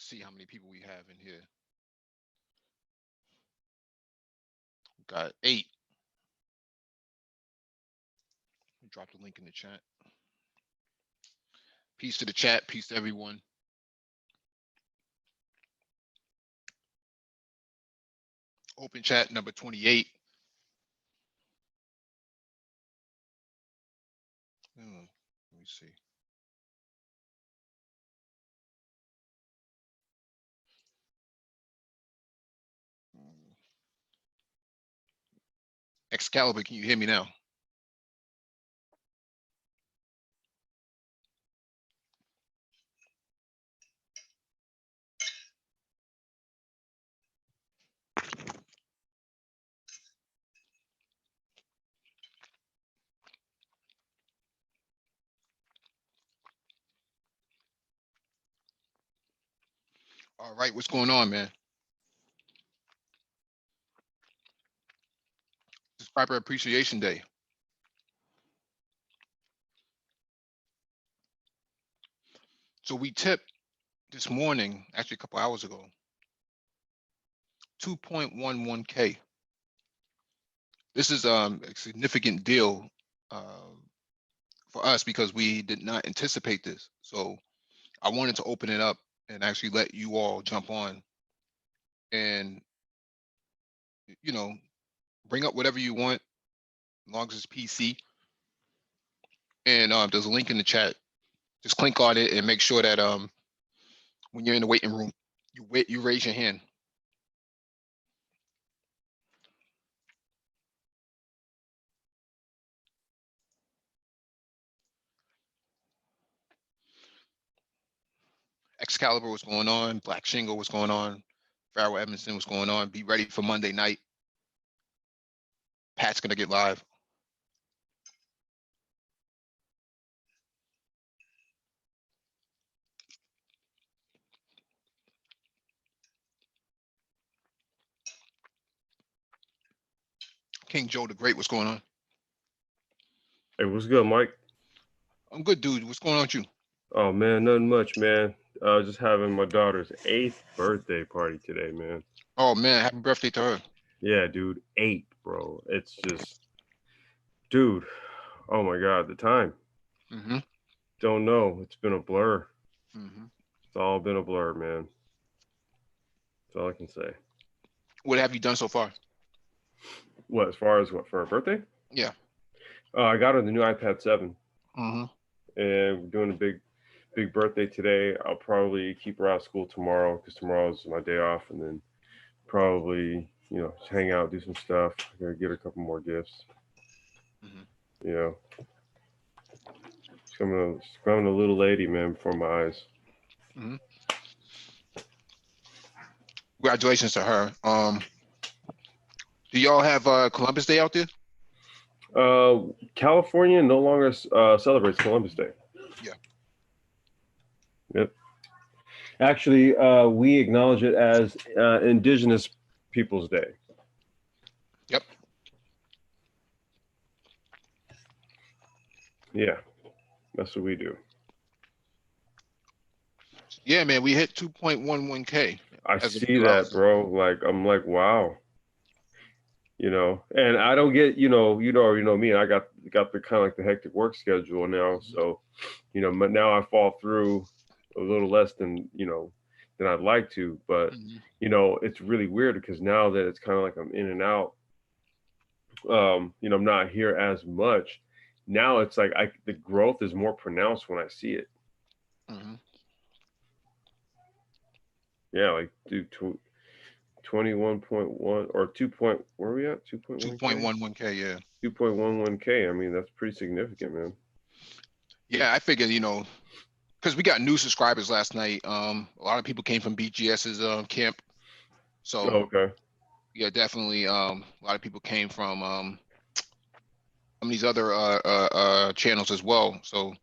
See how many people we have in here. Got 8. Drop the link in the chat. Peace to the chat. Peace to everyone. Open chat number 28. Let me see. Excalibur, can you hear me now? All right, what's going on, man? Subscriber Appreciation Day. So we tipped this morning, actually a couple hours ago, 2.11K. This is a significant deal for us because we did not anticipate this. So I wanted to open it up and actually let you all jump on and, you know, bring up whatever you want, as long as it's PC. And there's a link in the chat. Just click on it and make sure that when you're in the waiting room, you raise your hand. Excalibur, what's going on? Black Shingle, what's going on? Farrell Edmondson, what's going on? Be ready for Monday night. Pat's gonna get live. King Joe the Great, what's going on? Hey, what's good, Mike? I'm good, dude. What's going on with you? Oh man, nothing much, man. Just having my daughter's 8th birthday party today, man. Oh man, happy birthday to her. Yeah, dude, 8, bro. It's just, dude. Oh my God, the time. Don't know. It's been a blur. It's all been a blur, man. That's all I can say. What have you done so far? What, as far as what, for her birthday? Yeah. I got her the new iPad 7. And we're doing a big birthday today. I'll probably keep her out of school tomorrow because tomorrow's my day off, and then probably, just hang out, do some stuff. I'm gonna get her a couple more gifts. She's becoming a little lady, man, before my eyes. Congratulations to her. Do y'all have Columbus Day out there? California no longer celebrates Columbus Day. Yeah. Yep. Actually, we acknowledge it as Indigenous Peoples Day. Yep. Yeah, that's what we do. Yeah, man, we hit 2.11K. I see that, bro. I'm like, wow. And I don't get, you already know me. I got the kind of like the hectic work schedule now. So, but now I fall through a little less than I'd like to. But, it's really weird because now that it's kind of like I'm in and out, I'm not here as much. Now it's like the growth is more pronounced when I see it. Yeah, like 21.1 or 2. Where are we at? 2.11K, yeah. 2.11K. I mean, that's pretty significant, man. Yeah, I figured, because we got new subscribers last night. A lot of people came from BGS's camp. So okay. Yeah, definitely. A lot of people came from these other channels as well. So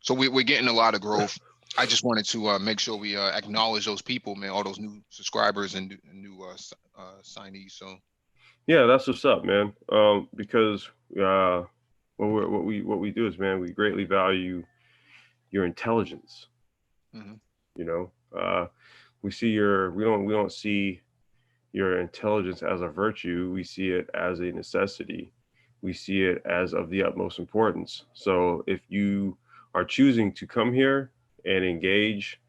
so we're getting a lot of growth. I just wanted to make sure we acknowledge those people, man, all those new subscribers and new signees. So yeah, that's what's up, man. Because what we do is, man, we greatly value your intelligence. You know, we don't see your intelligence as a virtue. We see it as a necessity. We see it as of the utmost importance. So if you are choosing to come here and engage,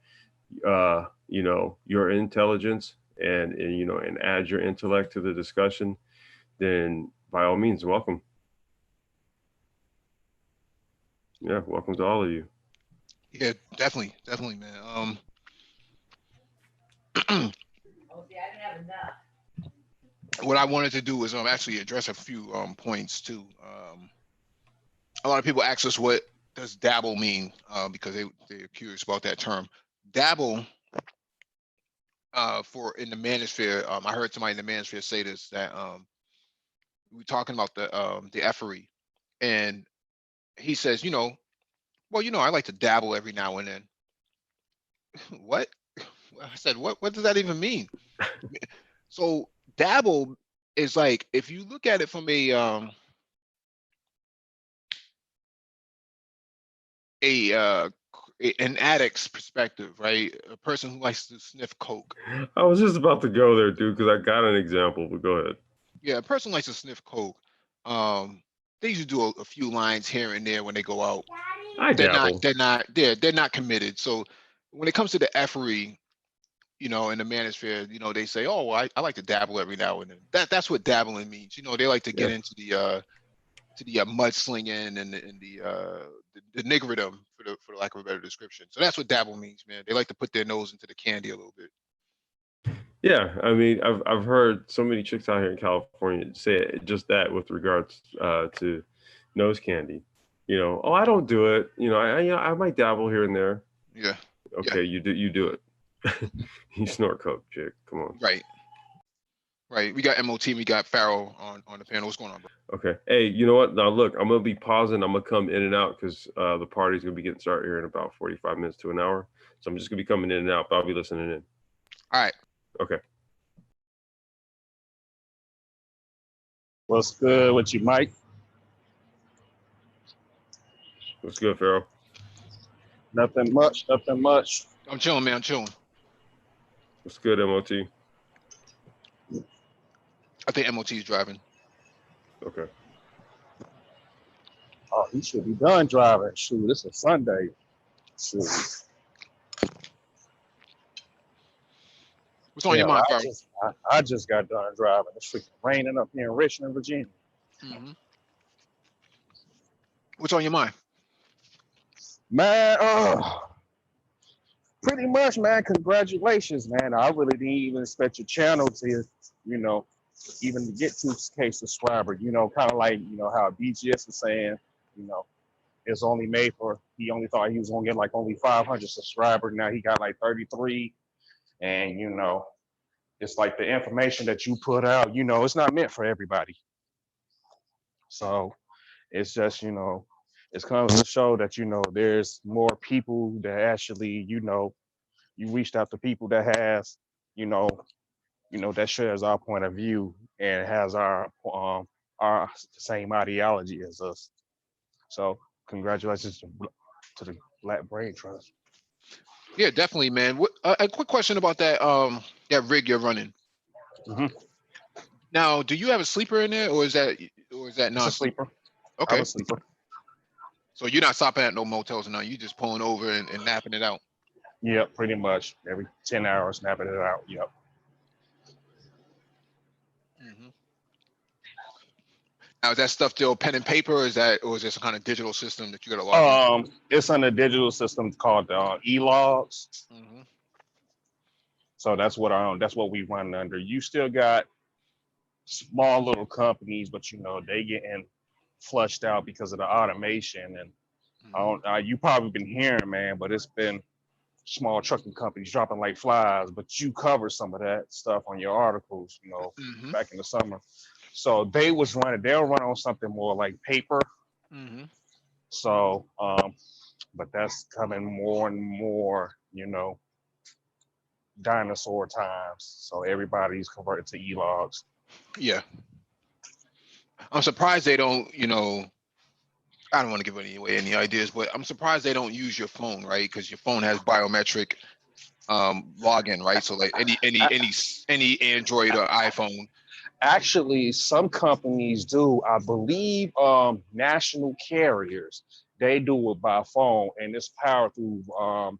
your intelligence and add your intellect to the discussion, then by all means, welcome. Yeah, welcome to all of you. Yeah, definitely, man. What I wanted to do was actually address a few points too. A lot of people ask us, what does dabble mean? Because they're curious about that term. Dabble, for in the manosphere, I heard somebody in the manosphere say this, that we were talking about the effery, and he says, well, I like to dabble every now and then. What? I said, what does that even mean? So dabble is like, if you look at it from an addict's perspective, right? A person who likes to sniff coke. I was just about to go there, dude, because I got an example, but go ahead. Yeah, a person likes to sniff coke. They usually do a few lines here and there when they go out. I dabble. They're not committed. So when it comes to the effery, in the manosphere, they say, oh, well, I like to dabble every now and then. That's what dabbling means. They like to get into the mudslinging and the niggerdom, for the lack of a better description. So that's what dabble means, man. They like to put their nose into the candy a little bit. Yeah, I mean, I've heard so many chicks out here in California say just that with regards to nose candy. Oh, I don't do it. I might dabble here and there. Yeah. Okay, Yeah. you do it. You snort coke, chick. Come on. Right. Right. We got MOT. We got Farrell on the panel. What's going on, bro? Okay. Hey, you know what? Now look, I'm gonna be pausing. I'm gonna come in and out because the party's gonna be getting started here in about 45 minutes to an hour. So I'm just gonna be coming in and out, but I'll be listening in. All right. Okay. What's good with you, Mike? What's good, Farrell? Nothing much. I'm chilling, man. I'm chilling. What's good, MOT? I think MOT is driving. Okay. Oh, he should be done driving. Shoot, it's a Sunday. Shoot. What's on your mind, Farrell? I just got done driving. It's freaking raining up here in Richmond, Virginia. Mm-hmm. What's on your mind? Man, pretty much, man. Congratulations, man. I really didn't even expect your channel to, even get 2K subscriber. Kind of like, how BGS is saying, it's only made for, he only thought he was gonna get like only 500 subscribers. Now he got like 33. And, it's like the information that you put out, it's not meant for everybody. So it's just, it's kind of to show that, there's more people that actually, you reached out to people that has, that shares our point of view and has our same ideology as us. So congratulations to the Black Brain Trust. Yeah, definitely, man. A quick question about that rig you're running. Mm-hmm. Now, do you have a sleeper in there, or is that not a sleeper? Okay. I'm a sleeper. So you're not stopping at no motels now. You just pulling over and napping it out. Yep, pretty much every 10 hours, napping it out. Yep. Mm-hmm. Now, is that stuff still pen and paper, or is this a kind of digital system that you got to log into? It's on a digital system called e-logs. Mm-hmm. So that's what we run under. You still got small little companies, but they getting flushed out because of the automation. And Mm-hmm. you probably been hearing, man, but it's been small trucking companies dropping like flies. But you cover some of that stuff on your articles, Mm-hmm. back in the summer. So they'll run on something more like paper. Mm-hmm. So, but that's coming more and more, dinosaur times. So everybody's converted to e-logs. Yeah. I'm surprised they don't, I don't want to give away any ideas, but I'm surprised they don't use your phone, right? Because your phone has biometric login, right? So like any Android or iPhone. Actually, some companies do. I believe national carriers, they do it by phone, and it's powered through um,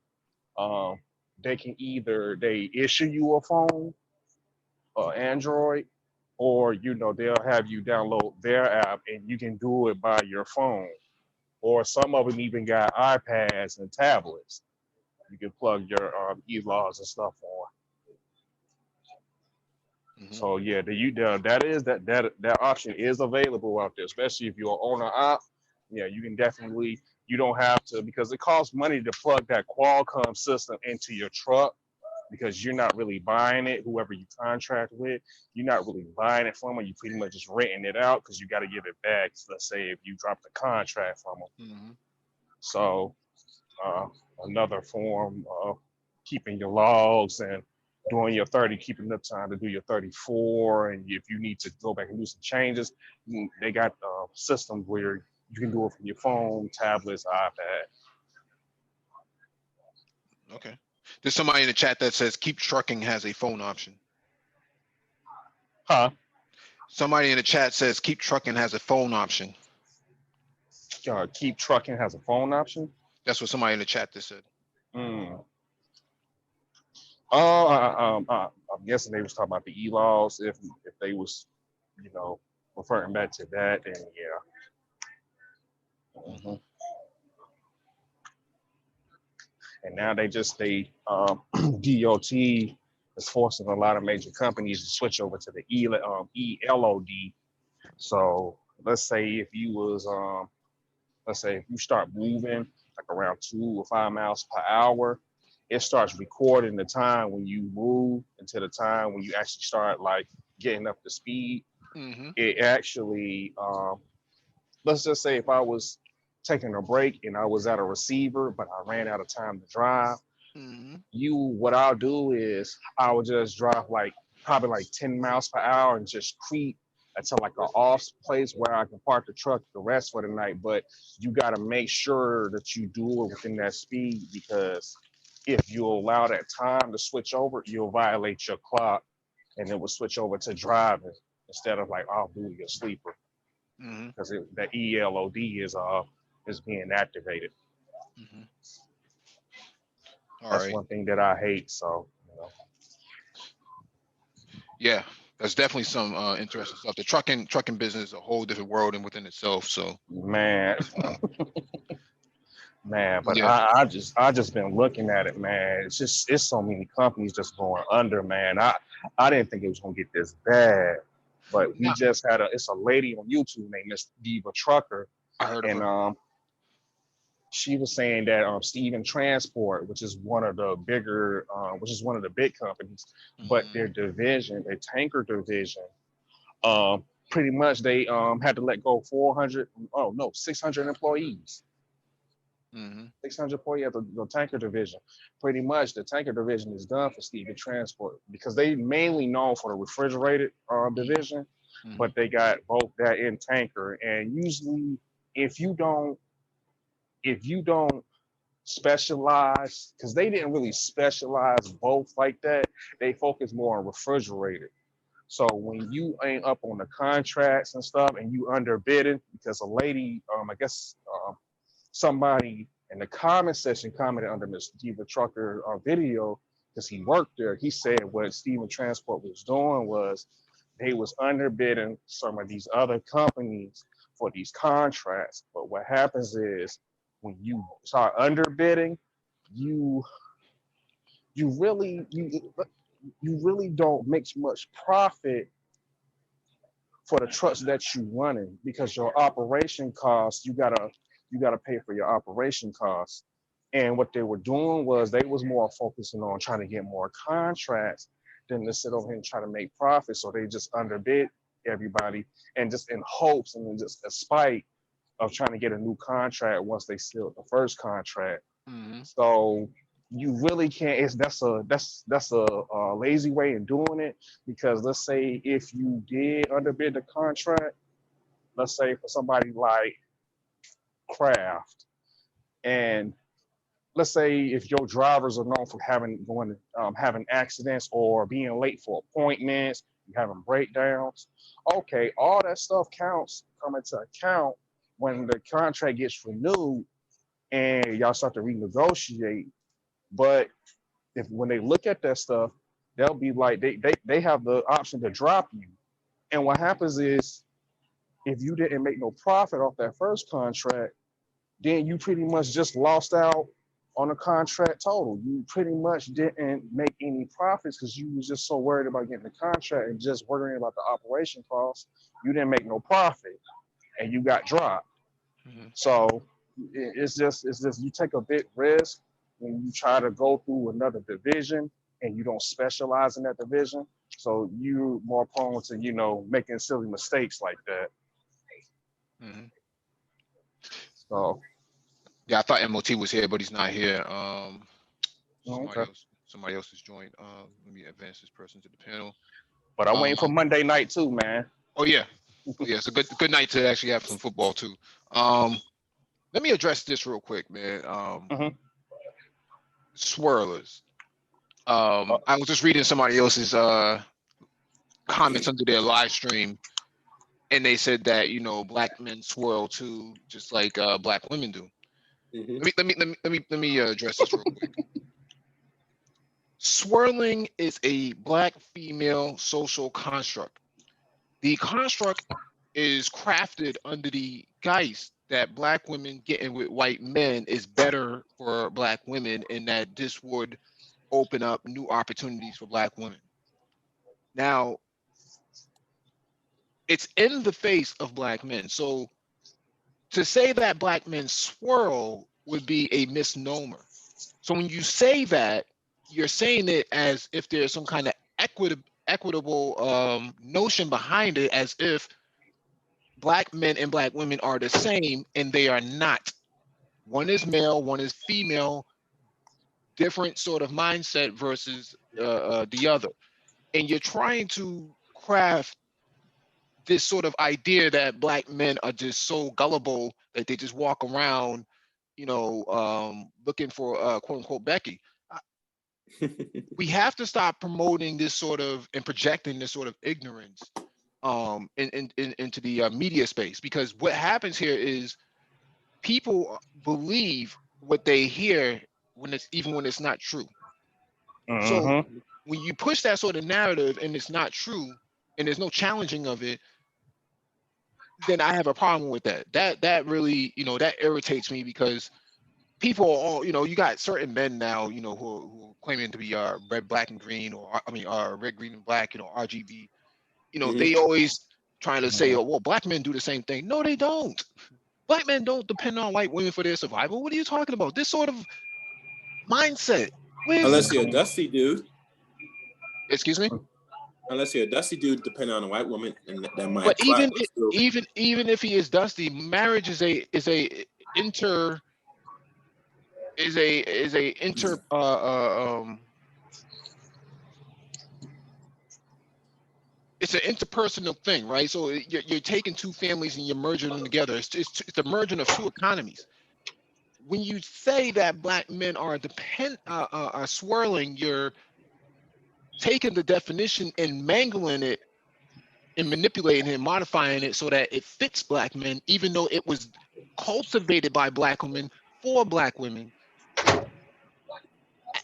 they can either they issue you a phone, Android, or they'll have you download their app and you can do it by your phone. Or some of them even got iPads and tablets. You can plug your e-laws and stuff on. So yeah, that option is available out there, especially if you're on an app. Yeah, you can definitely. You don't have to, because it costs money to plug that Qualcomm system into your truck, because you're not really buying it. Whoever you contract with, you're not really buying it from them. You pretty much just renting it out because you got to give it back. Let's say if you drop the contract from them. So another form of keeping your logs and doing your 30, keeping enough time to do your 34. And if you need to go back and do some changes, they got systems where you can do it from your phone, tablets, iPad. Okay. There's somebody in the chat that says Keep Trucking has a phone option. Huh? Somebody in the chat says Keep Trucking has a phone option. Keep Trucking has a phone option? That's what somebody in the chat just said. I'm guessing they was talking about the e-laws. If they was, referring back to that, then yeah. And now DOT is forcing a lot of major companies to switch over to the ELOD. So let's say if you start moving like around 2 or 5 miles per hour, it starts recording the time when you move until the time when you actually start like getting up to speed. It actually, let's just say if I was taking a break and I was at a receiver, but I ran out of time to drive, what I'll do is I would just drive probably like 10 miles per hour and just creep until like an off place where I can park the truck the rest for the night. But you got to make sure that you do it within that speed, because if you allow that time to switch over, you'll violate your clock and it will switch over to driving instead of like off duty or sleeper, because the ELOD is being activated. That's one thing that I hate. So, yeah, that's definitely some interesting stuff. The trucking business is a whole different world and within itself. So man, but yeah. I just been looking at it, man. It's so many companies just going under, man. I didn't think it was gonna get this bad, but we just had it's a lady on YouTube named Miss Diva Trucker. I heard of her. She was saying that Steven Transport, which is one of the big companies, but their division, their tanker division, pretty much they had to let go 600 employees. 600 employees at the tanker division. Pretty much the tanker division is done for Steven Transport, because they mainly known for the refrigerated division, but they got both that and tanker. And usually if you don't specialize, because they didn't really specialize both like that, they focus more on refrigerated. So when you ain't up on the contracts and stuff and you underbidding, because a lady, I guess somebody in the comment section commented under Mr. Diva Trucker video, because he worked there, he said what Steven Transport was doing was they was underbidding some of these other companies for these contracts. But what happens is when you start underbidding, you really don't make much profit for the trucks that you running, because your operation costs, you gotta pay for your operation costs. And what they were doing was they was more focusing on trying to get more contracts than to sit over here and try to make profit. So they just underbid everybody, and just in hopes and just a spite of trying to get a new contract once they sealed the first contract. So you really can't. That's a lazy way of doing it, because let's say if you did underbid the contract, let's say for somebody like Kraft, and let's say if your drivers are known for having accidents or being late for appointments, you having breakdowns. Okay, all that stuff come into account when the contract gets renewed and y'all start to renegotiate. But if when they look at that stuff, they'll be like they have the option to drop you. And what happens is if you didn't make no profit off that first contract, then you pretty much just lost out on the contract total. You pretty much didn't make any profits because you was just so worried about getting the contract and just worrying about the operation costs. You didn't make no profit and you got dropped. So it's just you take a big risk when you try to go through another division and you don't specialize in that division. So you're more prone to, making silly mistakes like that. So yeah, I thought MOT was here, but he's not here. okay. Somebody else has joined. Let me advance this person to the panel. But I'm waiting for Monday night too, man. Oh yeah. It's a good night to actually have some football too. Let me address this real quick, man. Swirlers. I was just reading somebody else's comments under their live stream, and they said that black men swirl too, just like black women do. Let me address this real quick. Swirling is a black female social construct. The construct is crafted under the guise that black women getting with white men is better for black women, and that this would open up new opportunities for black women. Now, it's in the face of black men. So to say that black men swirl would be a misnomer. So when you say that, you're saying it as if there's some kind of equitable notion behind it, as if black men and black women are the same, and they are not. One is male, one is female, different sort of mindset versus the other. And you're trying to craft this sort of idea that black men are just so gullible that they just walk around, looking for quote unquote Becky. We have to stop promoting this sort of and projecting this sort of ignorance into the media space, because what happens here is people believe what they hear when it's not true. So when you push that sort of narrative and it's not true and there's no challenging of it, then I have a problem with that. That really, that irritates me, because people are all, you got certain men now, who are claiming to be red, black, and green, or red, green, and black, RGB. They always trying to say, oh, well, black men do the same thing. No, they don't. Black men don't depend on white women for their survival. What are you talking about? This sort of mindset. Unless you're a dusty dude. Excuse me? Unless you're a dusty dude, depending on a white woman, and that might. But even if he is dusty, marriage is a inter it's an interpersonal thing, right? So you're taking two families and you're merging them together. It's a merging of two economies. When you say that black men are swirling, you're taking the definition and mangling it and manipulating it, modifying it so that it fits black men, even though it was cultivated by black women for black women.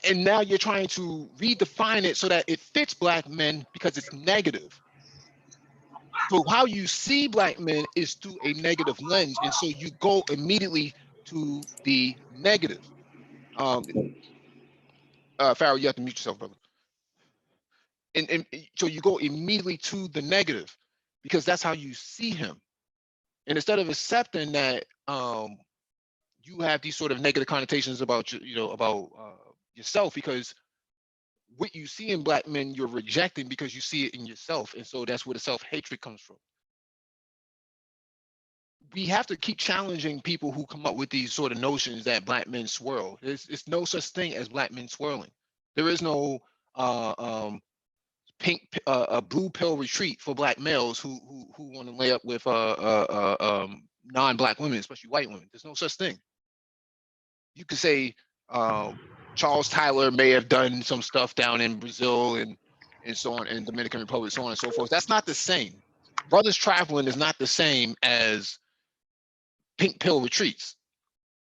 And now you're trying to redefine it so that it fits black men because it's negative. So how you see black men is through a negative lens, and so you go immediately to the negative. Farrell, you have to mute yourself, brother. And so you go immediately to the negative because that's how you see him. And instead of accepting that you have these sort of negative connotations about yourself, because what you see in black men, you're rejecting because you see it in yourself. And so that's where the self-hatred comes from. We have to keep challenging people who come up with these sort of notions that black men swirl. It's no such thing as black men swirling. There is no blue pill retreat for black males who want to lay up with non-black women, especially white women. There's no such thing. You could say Charles Tyler may have done some stuff down in Brazil and so on, in Dominican Republic, so on and so forth. That's not the same. Brothers traveling is not the same as pink pill retreats.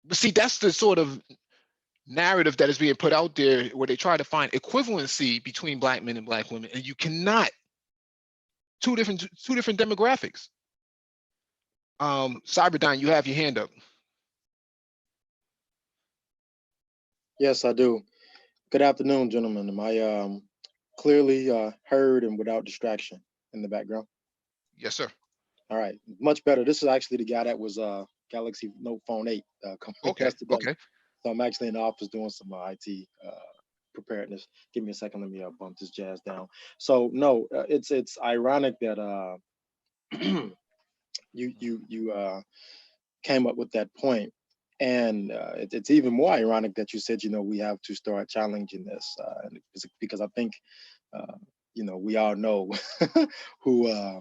But see, that's the sort of narrative that is being put out there where they try to find equivalency between black men and black women, and you cannot. Two different demographics. Cyberdyne, you have your hand up. Yes, I do. Good afternoon, gentlemen. Am I clearly heard and without distraction in the background? Yes, sir. All right, much better. This is actually the guy that was Galaxy Note Phone 8 coming Okay. yesterday. Okay. So I'm actually in the office doing some IT preparedness. Give me a second. Let me bump this jazz down. So no, it's ironic that you came up with that point. And it's even more ironic that you said, we have to start challenging this because I think, we all know who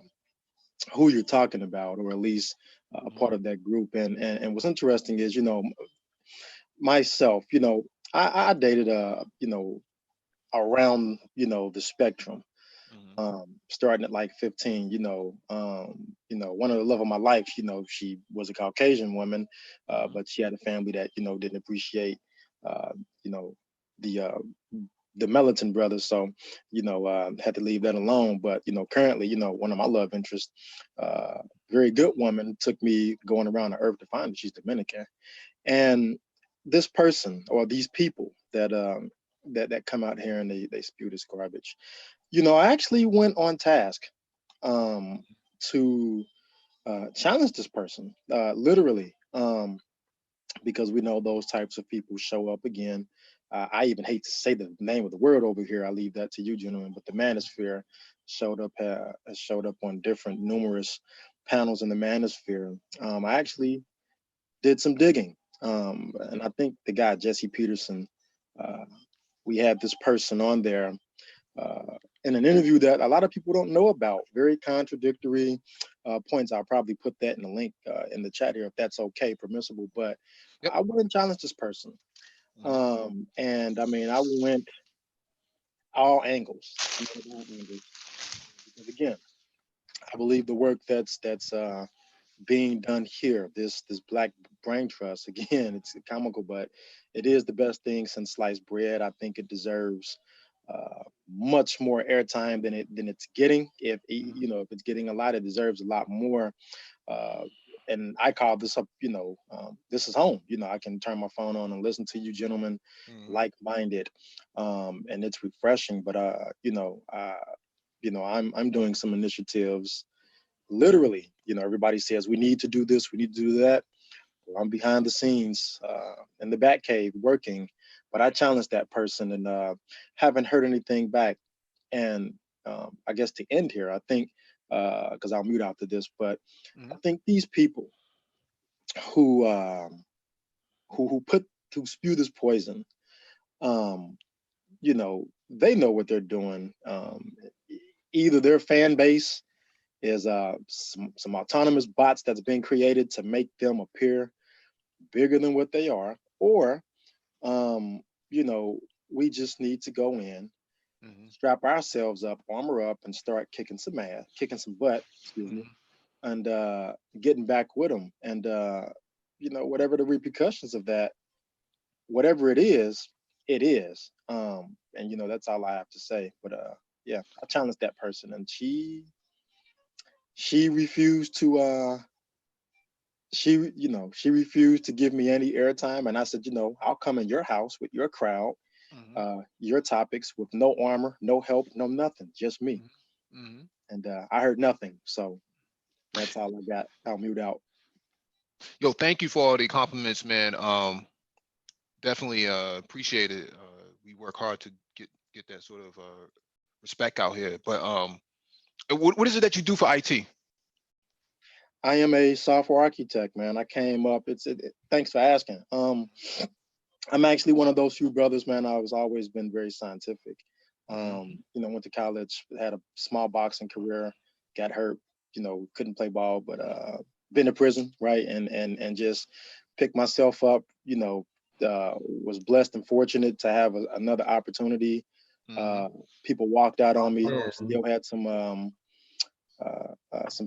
you're talking about, or at least a part of that group. And what's interesting is, myself, I dated, around, the spectrum. Starting at like 15, one of the love of my life, she was a Caucasian woman, but she had a family that, didn't appreciate, you know, the uh, the Melton brothers. So, had to leave that alone. But, currently, one of my love interests, very good woman, took me going around the earth to find her. She's Dominican. And this person, or these people that come out here and they spew this garbage, I actually went on task to challenge this person, literally, because we know those types of people show up again. I even hate to say the name of the word over here. I leave that to you, gentlemen. But the manosphere has showed up on different numerous panels in the manosphere. I actually did some digging, and I think the guy Jesse Peterson. We had this person on there in an interview that a lot of people don't know about. Very contradictory points. I'll probably put that in the link in the chat here if that's okay, permissible. But Yep. I wouldn't challenge this person. And I mean, I went all angles. Because again, I believe the work that's being done here, this Black Brain Trust, again, it's comical, but it is the best thing since sliced bread. I think it deserves much more airtime than it's getting. If it's getting a lot, it deserves a lot more. And I call this up, this is home. I can turn my phone on and listen to you gentlemen, like-minded, and it's refreshing. But I'm doing some initiatives. Literally, everybody says we need to do this, we need to do that. Well, I'm behind the scenes in the back cave working, but I challenged that person and haven't heard anything back. And I guess to end here, I think, because I'll mute after this, but I think these people who who spew this poison, they know what they're doing. Either their fan base is some autonomous bots that's been created to make them appear bigger than what they are, or we just need to go in, strap ourselves up, armor up, and start kicking some ass, kicking some butt, excuse me, and getting back with them. And whatever the repercussions of that, whatever it is, it is. And that's all I have to say. But yeah, I challenged that person, and she refused to she refused to give me any airtime. And I said, I'll come in your house with your crowd, your topics, with no armor, no help, no nothing, just me. And I heard nothing. So that's all I got. I'll mute out. Yo, thank you for all the compliments, man. Definitely appreciate it. We work hard to get that sort of respect out here. But what is it that you do for IT? I am a software architect, man. I came up. Thanks for asking. I'm actually one of those few brothers, man. I was always been very scientific. Went to college, had a small boxing career, got hurt, couldn't play ball, but been to prison, right? And just picked myself up, was blessed and fortunate to have another opportunity. People walked out on me. Still had some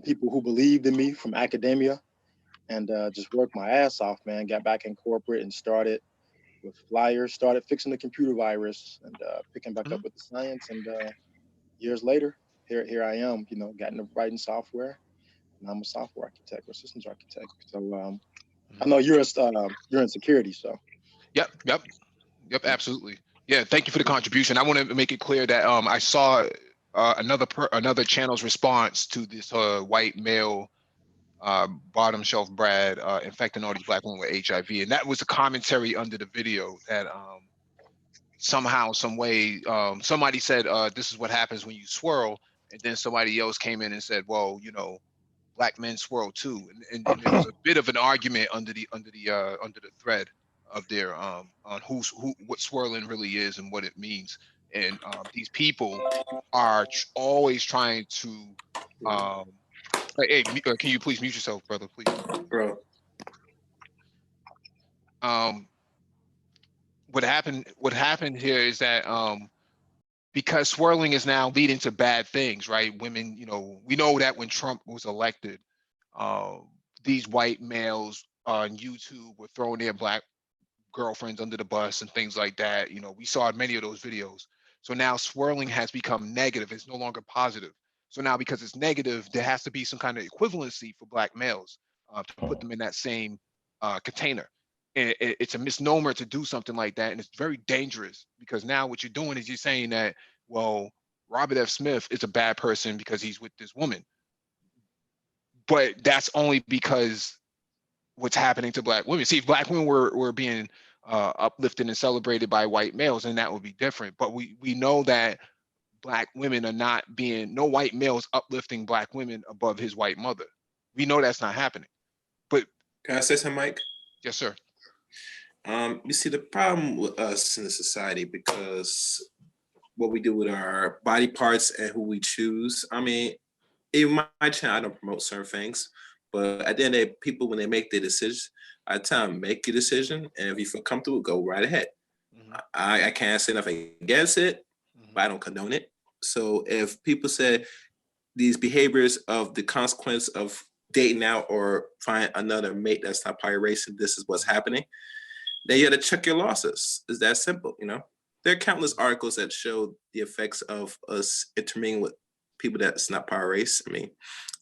people who believed in me from academia, and just worked my ass off, man. Got back in corporate and started with flyers, started fixing the computer virus, and picking back up with the science. And years later, here I am, you know, got into writing software, and I'm a software architect or systems architect. So I know you're in security, so. Yep, absolutely. Yeah, thank you for the contribution. I want to make it clear that I saw another channel's response to this white male bottom shelf Brad infecting all these black women with HIV, and that was a commentary under the video that somehow, some way, somebody said this is what happens when you swirl, and then somebody else came in and said, well, you know, black men swirl too, and there was a bit of an argument under the thread of their on what swirling really is and what it means. And these people are always trying to hey, can you please mute yourself, brother, please? Bro. What happened here is that because swirling is now leading to bad things, right? Women, you know, we know that when Trump was elected, these white males on YouTube were throwing their black girlfriends under the bus and things like that. You know, we saw many of those videos. So now swirling has become negative. It's no longer positive. So now, because it's negative, there has to be some kind of equivalency for black males to put them in that same container. It's a misnomer to do something like that, and it's very dangerous, because now what you're doing is you're saying that, well, Robert F. Smith is a bad person because he's with this woman. But that's only because what's happening to black women. See, if black women were being uplifted and celebrated by white males, then that would be different. But we know that black women are not being, no white males uplifting black women above his white mother. We know that's not happening. But can I say something, Mike? Yes, sir. You see, the problem with us in the society, because what we do with our body parts and who we choose. I mean, even my channel, I don't promote certain things, but at the end of the day, people, when they make their decisions, I tell them, make your decision, and if you feel comfortable, go right ahead. I can't say nothing against it, but I don't condone it. So if people say these behaviors of the consequence of dating out or find another mate that's not probably racist, this is what's happening, then you got to check your losses. It's that simple, you know? There are countless articles that show the effects of us intermingling with people that's not power race. I mean,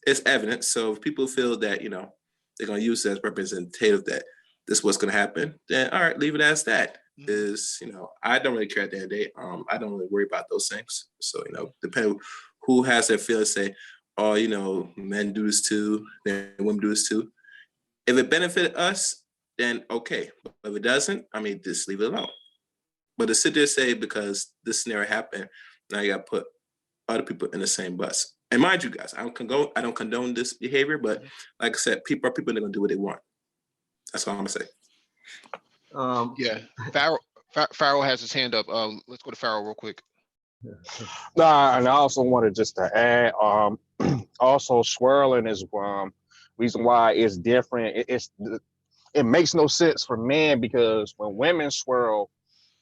it's evident. So if people feel that, you know, they're going to use it as representative that this is what's going to happen, then all right, leave it as that. Is, you know, I don't really care at the end of the day. I don't really worry about those things. So, you know, depending who has their feelings, say, oh, you know, men do this too, then women do this too. If it benefits us, then okay. But if it doesn't, I mean, just leave it alone. But to sit there and say, because this scenario happened, now you got to put other people in the same bus. And mind you, guys, I don't condone this behavior, but like I said, people are people, they're gonna do what they want. That's all I'm gonna say. Yeah, Farrell has his hand up. Let's go to Farrell real quick. Nah, and I also wanted just to add, also swirling is reason why it's different. It makes no sense for men, because when women swirl,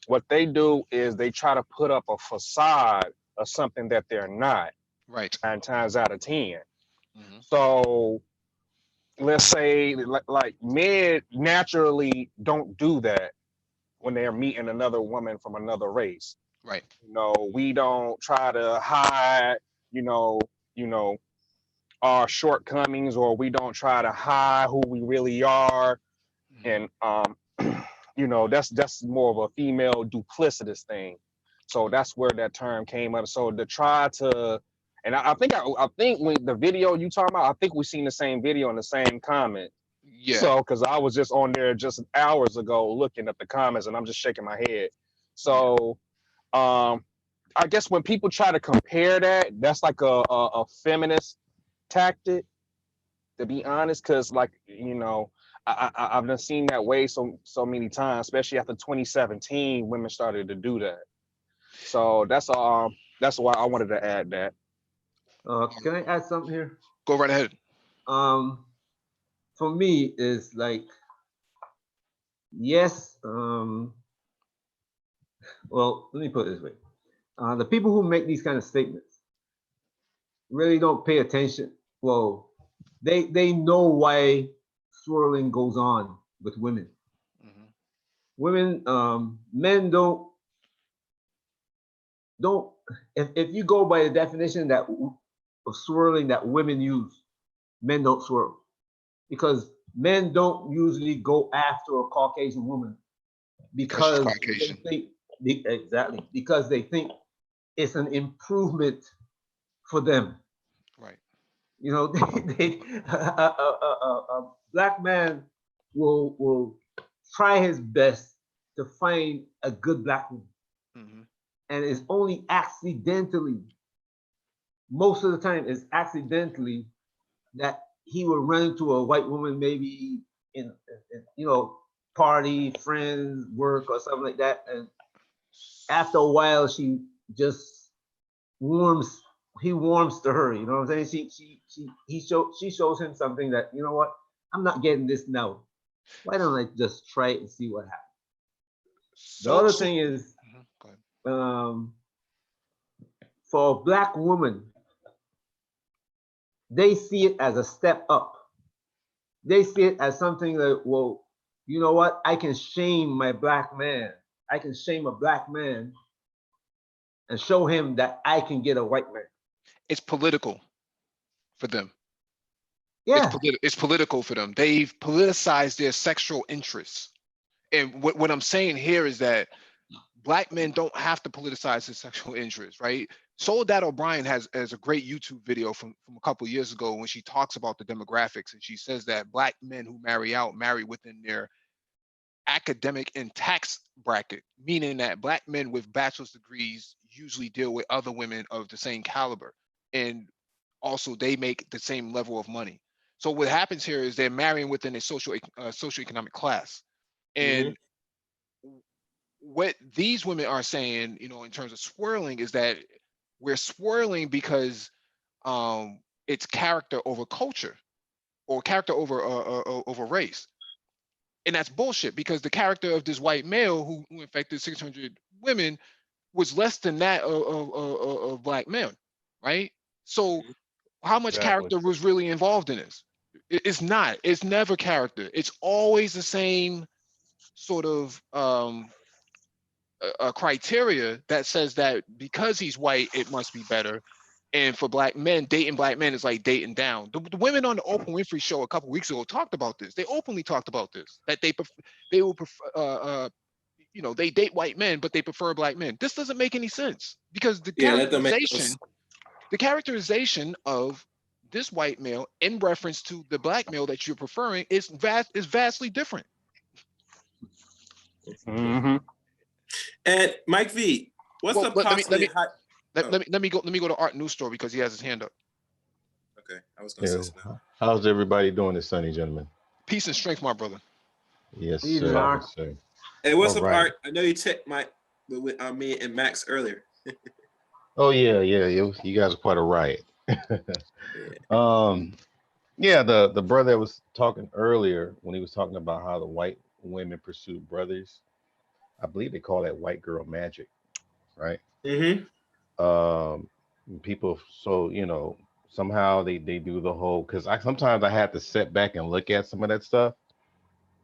what they do is they try to put up a facade of something that they're not. Right. 9 times out of 10. So let's say like men naturally don't do that when they're meeting another woman from another race. Right. You know, we don't try to hide, you know, our shortcomings, or we don't try to hide who we really are. And you know, that's more of a female duplicitous thing. So that's where that term came up. So to try to, and I think when the video you talking about, I think we seen the same video in the same comment. Yeah. So because I was just on there just hours ago looking at the comments, and I'm just shaking my head. So I guess when people try to compare that, that's like a feminist tactic, to be honest, because like, you know, I've been seen that way so many times, especially after 2017, women started to do that. So that's why I wanted to add that. Can I add something here? Go right ahead. For me, is like yes. Well, let me put it this way: the people who make these kind of statements really don't pay attention. Well, they know why swirling goes on with women. Mhm. Women, men don't. If you go by the definition that of swirling that women use, men don't swirl because men don't usually go after a Caucasian woman Because she's because they Caucasian. think exactly because they think it's an improvement for them. Right. You know, a black man will try his best to find a good black woman, Mhm. and it's only accidentally, most of the time, it's accidentally that he will run into a white woman, maybe in party, friends, work, or something like that, and after a while, she just warms he warms to her. You know what I'm saying? She shows him something that, you know what, I'm not getting this now. Why don't I just try it and see what happens? The So other so thing is, Mhm. Go ahead. um, for a black woman, they see it as a step up. They see it as something that, well, you know what? I can shame my black man. I can shame a black man and show him that I can get a white man. It's political for them. Yeah, It's political for them. They've politicized their sexual interests. And what I'm saying here is that black men don't have to politicize his sexual interests, right? Soledad O'Brien has a great YouTube video from a couple of years ago when she talks about the demographics, and she says that black men who marry within their academic and tax bracket, meaning that black men with bachelor's degrees usually deal with other women of the same caliber, and also they make the same level of money. So what happens here is they're marrying within a socioeconomic class, Hmm. and what these women are saying, in terms of swirling, is that we're swirling because it's character over culture, or character over race, and that's bullshit because the character of this white male who infected 600 women was less than that of black men, right? So how much Exactly. character was really involved in this? It's not. It's never character. It's always the same sort of a criteria that says that because he's white, it must be better. And for black men, dating black men is like dating down. The women on the Oprah Winfrey show a couple weeks ago talked about this. They openly talked about this, that they will prefer, they date white men, but they prefer black men. This doesn't make any sense because Yeah, that don't make no sense. the characterization of this white male in reference to the black male that you're preferring is vastly different. Mm-hmm. And Mike V, what's Well, the possibly high? Oh, let me go to Art News Store because he has his hand up. okay. I was gonna say Yeah. something. How's everybody doing this sunny, gentlemen? Peace and strength, my brother. Yes, evening, sir. Art. Yes, sir. Hey, what's All up, right. Art? I know you checked with me and Max earlier. Oh yeah, yeah. You guys are quite a riot. Yeah. um, yeah. The brother that was talking earlier when he was talking about how the white women pursue brothers, I believe they call that white girl magic, right? Mm-hmm. Um, people. So somehow they do the whole because I sometimes I have to sit back and look at some of that stuff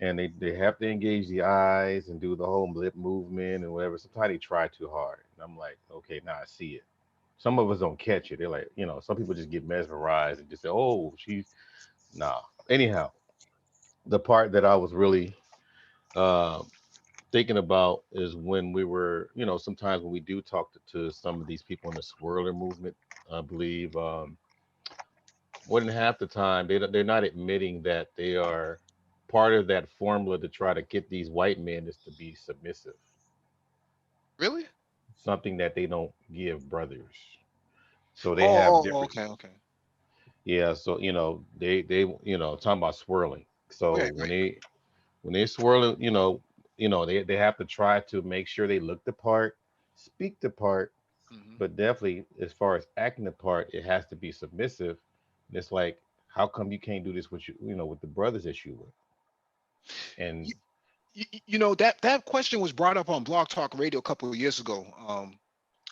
and they have to engage the eyes and do the whole lip movement and whatever. Sometimes they try too hard. And I'm like, okay, now I see it. Some of us don't catch it. They're like, some people just get mesmerized and just say, oh, she's nah. Anyhow, the part that I was really uh, thinking about is when we were, sometimes when we do talk to some of these people in the swirler movement, I believe more than half the time they're not admitting that they are part of that formula to try to get these white men is to be submissive, Really? something that they don't give brothers. So they have Oh, different, okay, okay. yeah. So they talking about swirling. So Right, right, when they swirl, they have to try to make sure they look the part, speak the part, right. Hmm. but definitely as far as acting the part, it has to be submissive. And it's like, how come you can't do this with with the brothers that you with? And You know, that question was brought up on Blog Talk Radio a couple of years ago.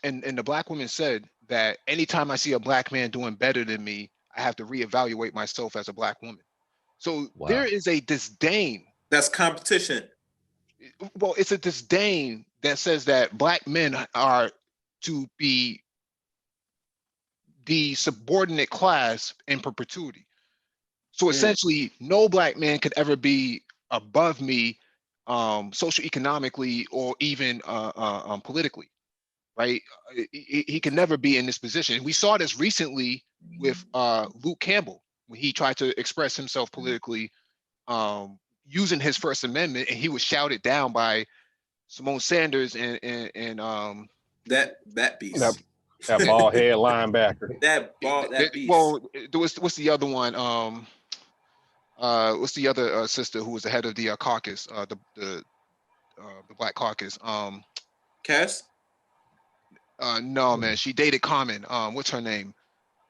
And the black woman said that anytime I see a black man doing better than me, I have to reevaluate myself as a black woman. So there Wow. is a disdain. That's competition. Well, it's a disdain that says that black men are to be the subordinate class in perpetuity. So essentially, no black man could ever be above me, socioeconomically or even politically, right? He can never be in this position. We saw this recently with Luke Campbell when he tried to express himself politically, using his First Amendment, and he was shouted down by Simone Sanders and That beast. That bald head linebacker. that beast. well, there was what's the other one? What's the other sister who was the head of the caucus, the Black Caucus? Cass? No, man, she dated Common. What's her name?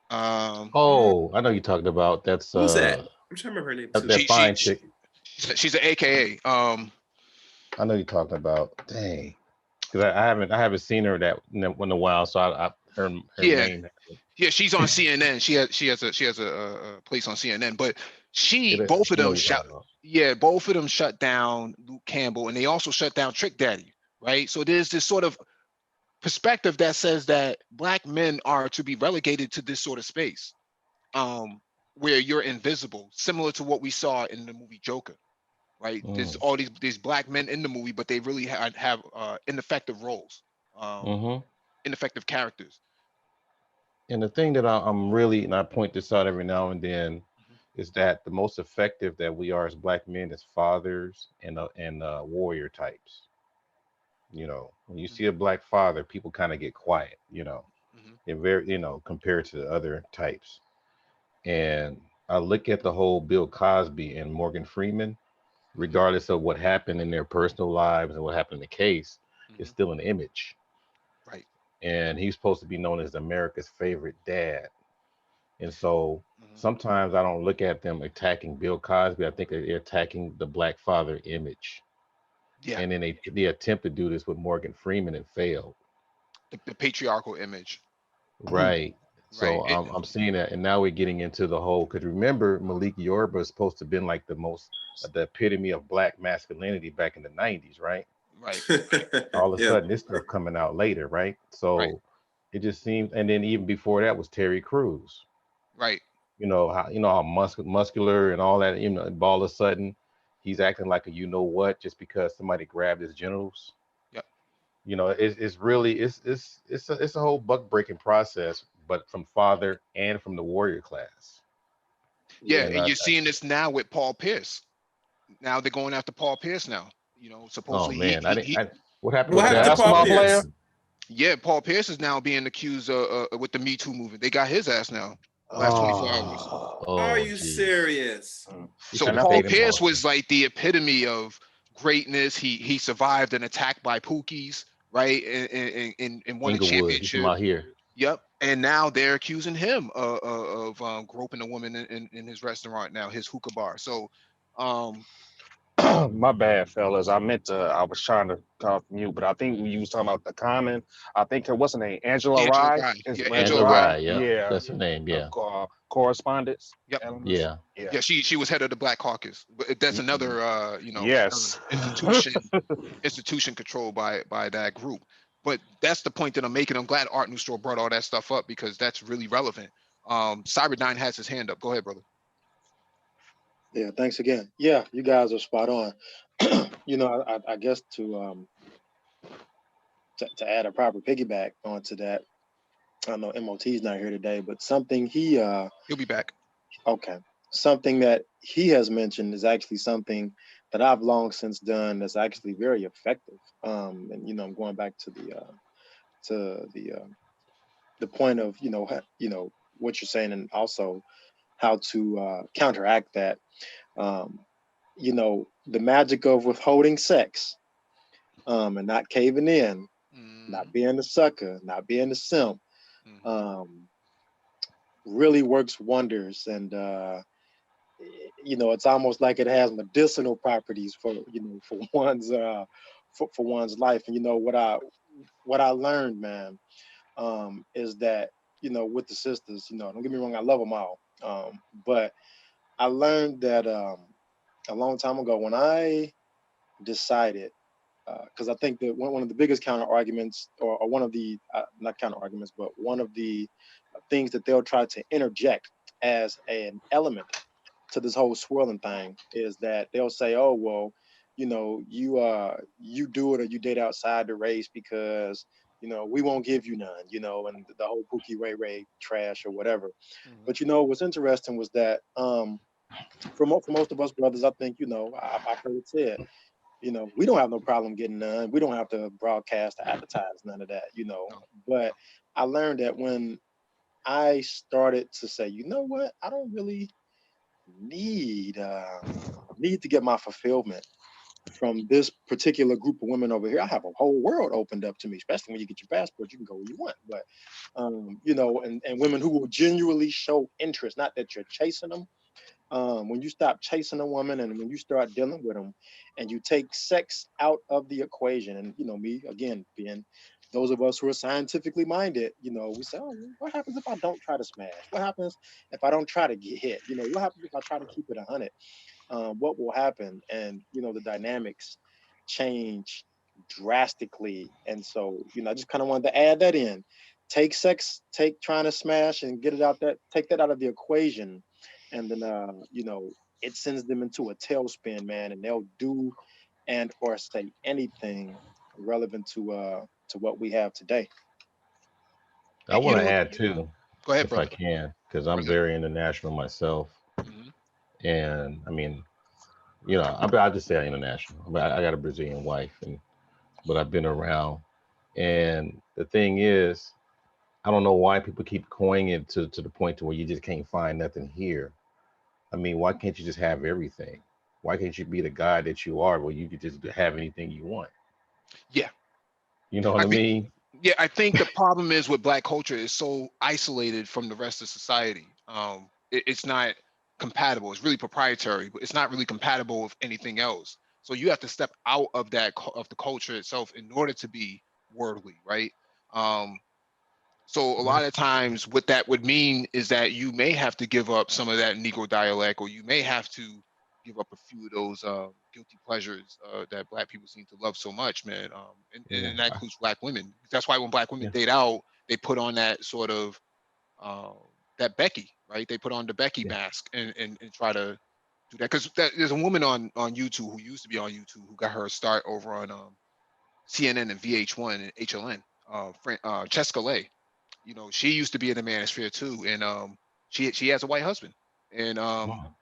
Oh, I know you're talking about. That's Who's that? I'm trying to remember her name too. that fine chick. She's an AKA. I know you're talking about. Dang, because I haven't seen her that in a while, so I her name. Yeah, she's on CNN. She has a place on CNN, but both of them shut down Luke Campbell, and they also shut down Trick Daddy, right? So there's this sort of perspective that says that black men are to be relegated to this sort of space, where you're invisible, similar to what we saw in the movie Joker, right? There's all these black men in the movie, but they really have ineffective roles, ineffective characters. And the thing that I'm really, and I point this out every now and then, is that the most effective that we are as black men is fathers and warrior types. You know, when you see a black father, people kind of get quiet. You know, they're very, compared to the other types. And I look at the whole Bill Cosby and Morgan Freeman, regardless of what happened in their personal lives and what happened in the case, it's still an image. Right. And he's supposed to be known as America's favorite dad. And so sometimes I don't look at them attacking Bill Cosby. I think they're attacking the black father image. Yeah. And then they attempt to do this with Morgan Freeman and failed. The patriarchal image. Right. So Right. I'm seeing that, and now we're getting into the whole. Because remember, Malik Yoruba is supposed to have been like the epitome of black masculinity back in the '90s, right? Right. All of a sudden, this stuff coming out later, right? So it just seems, and then even before that was Terry Crews. Right. How muscular and all that. All of a sudden, he's acting like a what just because somebody grabbed his genitals. Yep. It's really it's a whole buck breaking process, but from father and from the warrior class. Yeah, and you're seeing this now with Paul Pierce. Now they're going after Paul Pierce now. Supposedly. Oh man, what happened with to Paul Pierce? Yeah, Paul Pierce is now being accused with the Me Too movement. They got his ass now. Last 24 hours. Are you serious? So Paul Pierce was like the epitome of greatness. He survived an attack by Pookies, right? And won a championship. Out here. Yep. And now they're accusing him of groping a woman in his restaurant now, his hookah bar. So my bad, fellas. I was trying to call from you, but I think you was talking about the common. I think what's her name? Angela Rye. Angela Rye. Yeah. That's her name. Yeah. Correspondence. Yep. Yeah. Yeah. She was head of the Black Caucus. But that's another yes. institution controlled by that group. But that's the point that I'm making. I'm glad Art Neustro brought all that stuff up because that's really relevant. Cyberdyne has his hand up. Go ahead, brother. Yeah, thanks again. Yeah, you guys are spot on. I guess to add a proper piggyback onto that, I know MOT's not here today, but something he'll be back. Okay. Something that he has mentioned is actually something that I've long since done that's actually very effective. And I'm going back to the point of what you're saying, and also how to counteract that. The magic of withholding sex, and not caving in, not being the sucker, not being the simp, really works wonders. And it's almost like it has medicinal properties for for one's for one's life. And what I learned, man, is that with the sisters, don't get me wrong, I love them all, but I learned that a long time ago when I decided, because I think that one of the biggest counter arguments, or one of the not counter arguments, but one of the things that they'll try to interject as an element to this whole swirling thing is that they'll say, "Oh, well, you do it or you date outside the race because we won't give you none," and the whole Pookie Ray Ray trash or whatever. But what's interesting was that for most of us brothers, I think I've heard it said, we don't have no problem getting none. We don't have to broadcast, advertise, none of that. No. But I learned that when I started to say, you know what, I don't really need need to get my fulfillment from this particular group of women over here. I have a whole world opened up to me, especially when you get your passport, you can go where you want. But and women who will genuinely show interest, not that you're chasing them. When you stop chasing a woman and when you start dealing with them and you take sex out of the equation, and me again being those of us who are scientifically minded, we say, oh, what happens if I don't try to smash? What happens if I don't try to get hit? What happens if I try to keep it 100? What will happen? And the dynamics change drastically. And so I just kind of wanted to add that in. Take sex, take trying to smash and get it out, that take that out of the equation, and then it sends them into a tailspin, man, and they'll do and or say anything relevant to what we have today. I You want to know, add too, go ahead, if I brother. can, because I'm Bring it. very international myself. Mhm. And I mean, I'll just say I'm international. But I got a Brazilian wife, but I've been around. And the thing is, I don't know why people keep coining it to the point to where you just can't find nothing here. I mean, why can't you just have everything? Why can't you be the guy that you are, where you could just have anything you want? Yeah, You know what I I think. mean? Yeah, I think the problem is with Black culture is so isolated from the rest of society. It's not compatible. It's really proprietary, but it's not really compatible with anything else. So you have to step out of of the culture itself in order to be worldly, right? Um, so a lot of times, what that would mean is that you may have to give up some of that Negro dialect, or you may have to give up a few of those guilty pleasures that Black people seem to love so much, man. Yeah, And that includes Black women. That's why when Black women yeah, date out, they put on that sort of uh, that Becky, right? They put on the Becky yeah. mask and try to do that. Because there's a woman on YouTube who used to be on YouTube who got her start over on CNN and VH1 and HLN, Cheska Lay. She used to be in the manosphere too, and she has a white husband, and Wow.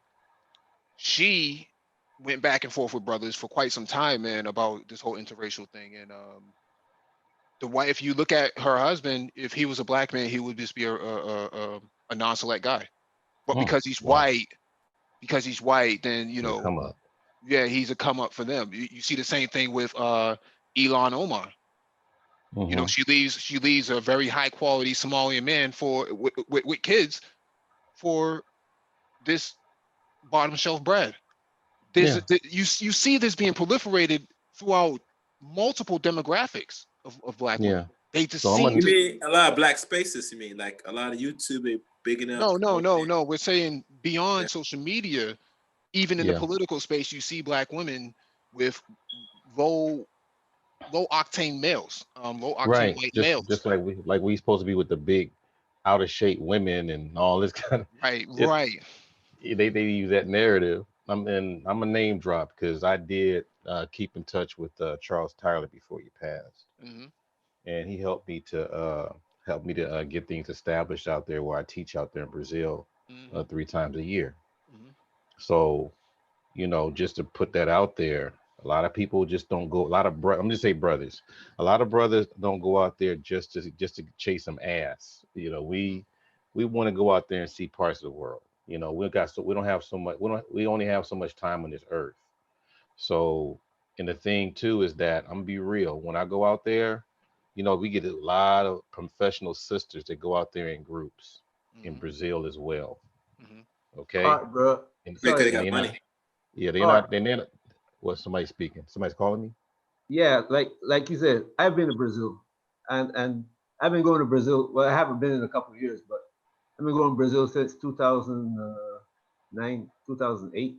she went back and forth with brothers for quite some time, man, about this whole interracial thing. And the white, if you look at her husband, if he was a Black man, he would just be a non-select guy. But Mm, wow. because he's white, then He'll come up. yeah, he's a come up for them. You see the same thing with Elon Omar. Hmm. She leaves a very high quality Somalian man for with kids for this bottom shelf bread. Yeah, You see this being proliferated throughout multiple demographics of Black yeah. women. They just So I'm seem gonna. You to. mean a lot of black spaces? You mean like a lot of YouTube are bigging up, No, no, promoting no, it? no. We're saying Yeah. beyond social media, even in the Yeah, political space, you see Black women with low low octane males, low octane right. white Just males. like we supposed to be with the big, out of shape women and all this kind of. Right, It, right. they use that narrative. I'm a name drop because I did keep in touch with Charles Tyler before he passed, Hmm. and he helped me to get things established out there where I teach out there in Brazil Hmm. 3 times a year. Hmm. So just to put that out there, a lot of people just don't go. I'm just say brothers. A lot of brothers don't go out there just to chase some ass. We want to go out there and see parts of the world. We don't have so much. We only have so much time on this earth. So, and the thing too is that I'm gonna be real. When I go out there, we get a lot of professional sisters that go out there in groups in Hmm. Brazil as well. Hmm. Okay. All right, bro. And, Because Sorry. they and got money. yeah, they're All right. not, they're not, what, somebody speaking? Somebody's calling me? Yeah, like you said, I've been to Brazil, and I've been going to Brazil. Well, I haven't been in a couple of years, but I've been going to Brazil since 2009, 2008,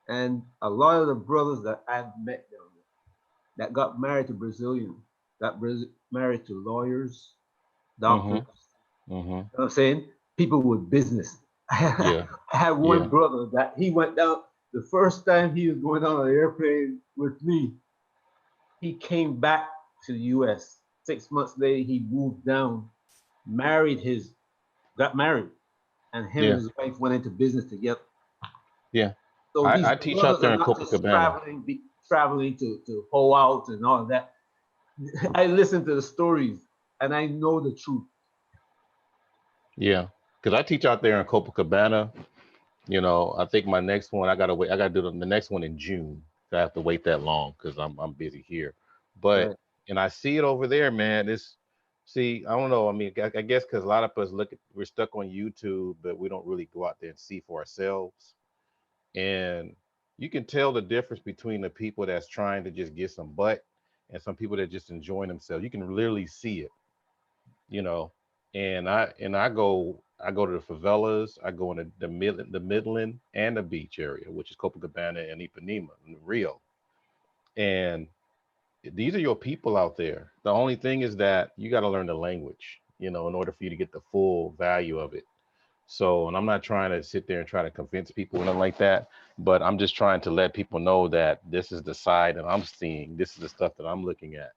and a lot of the brothers that I've met down there that got married to Brazilians, married to lawyers, doctors. Mm-hmm. You know what I'm saying? People with business. Yeah. I had one Yeah. brother that he went down the first time he was going on an airplane with me. He came back to the US. 6 months later, he moved down, got married, and him and Yeah. his wife went into business together. Yeah. So these I teach out brothers there are in not just Copacabana. traveling to hoe out and all of that. I listen to the stories and I know the truth. Yeah. Because I teach out there in Copacabana. You know, I think my next one, I gotta wait. I gotta do the next one in June. So I have to wait that long because I'm busy here. But Right. and I see it over there, man. It's see, I don't know. I mean, I guess because a lot of us we're stuck on YouTube, but we don't really go out there and see for ourselves. And you can tell the difference between the people that's trying to just get some butt and some people that just enjoying themselves. You can literally see it, you know. And I go to the favelas. I go into the Midland and the beach area, which is Copacabana and Ipanema and Rio. And these are your people out there. The only thing is that you got to learn the language, you know, in order for you to get the full value of it. So, and I'm not trying to sit there and try to convince people or nothing like that, but I'm just trying to let people know that this is the side that I'm seeing. This is the stuff that I'm looking at.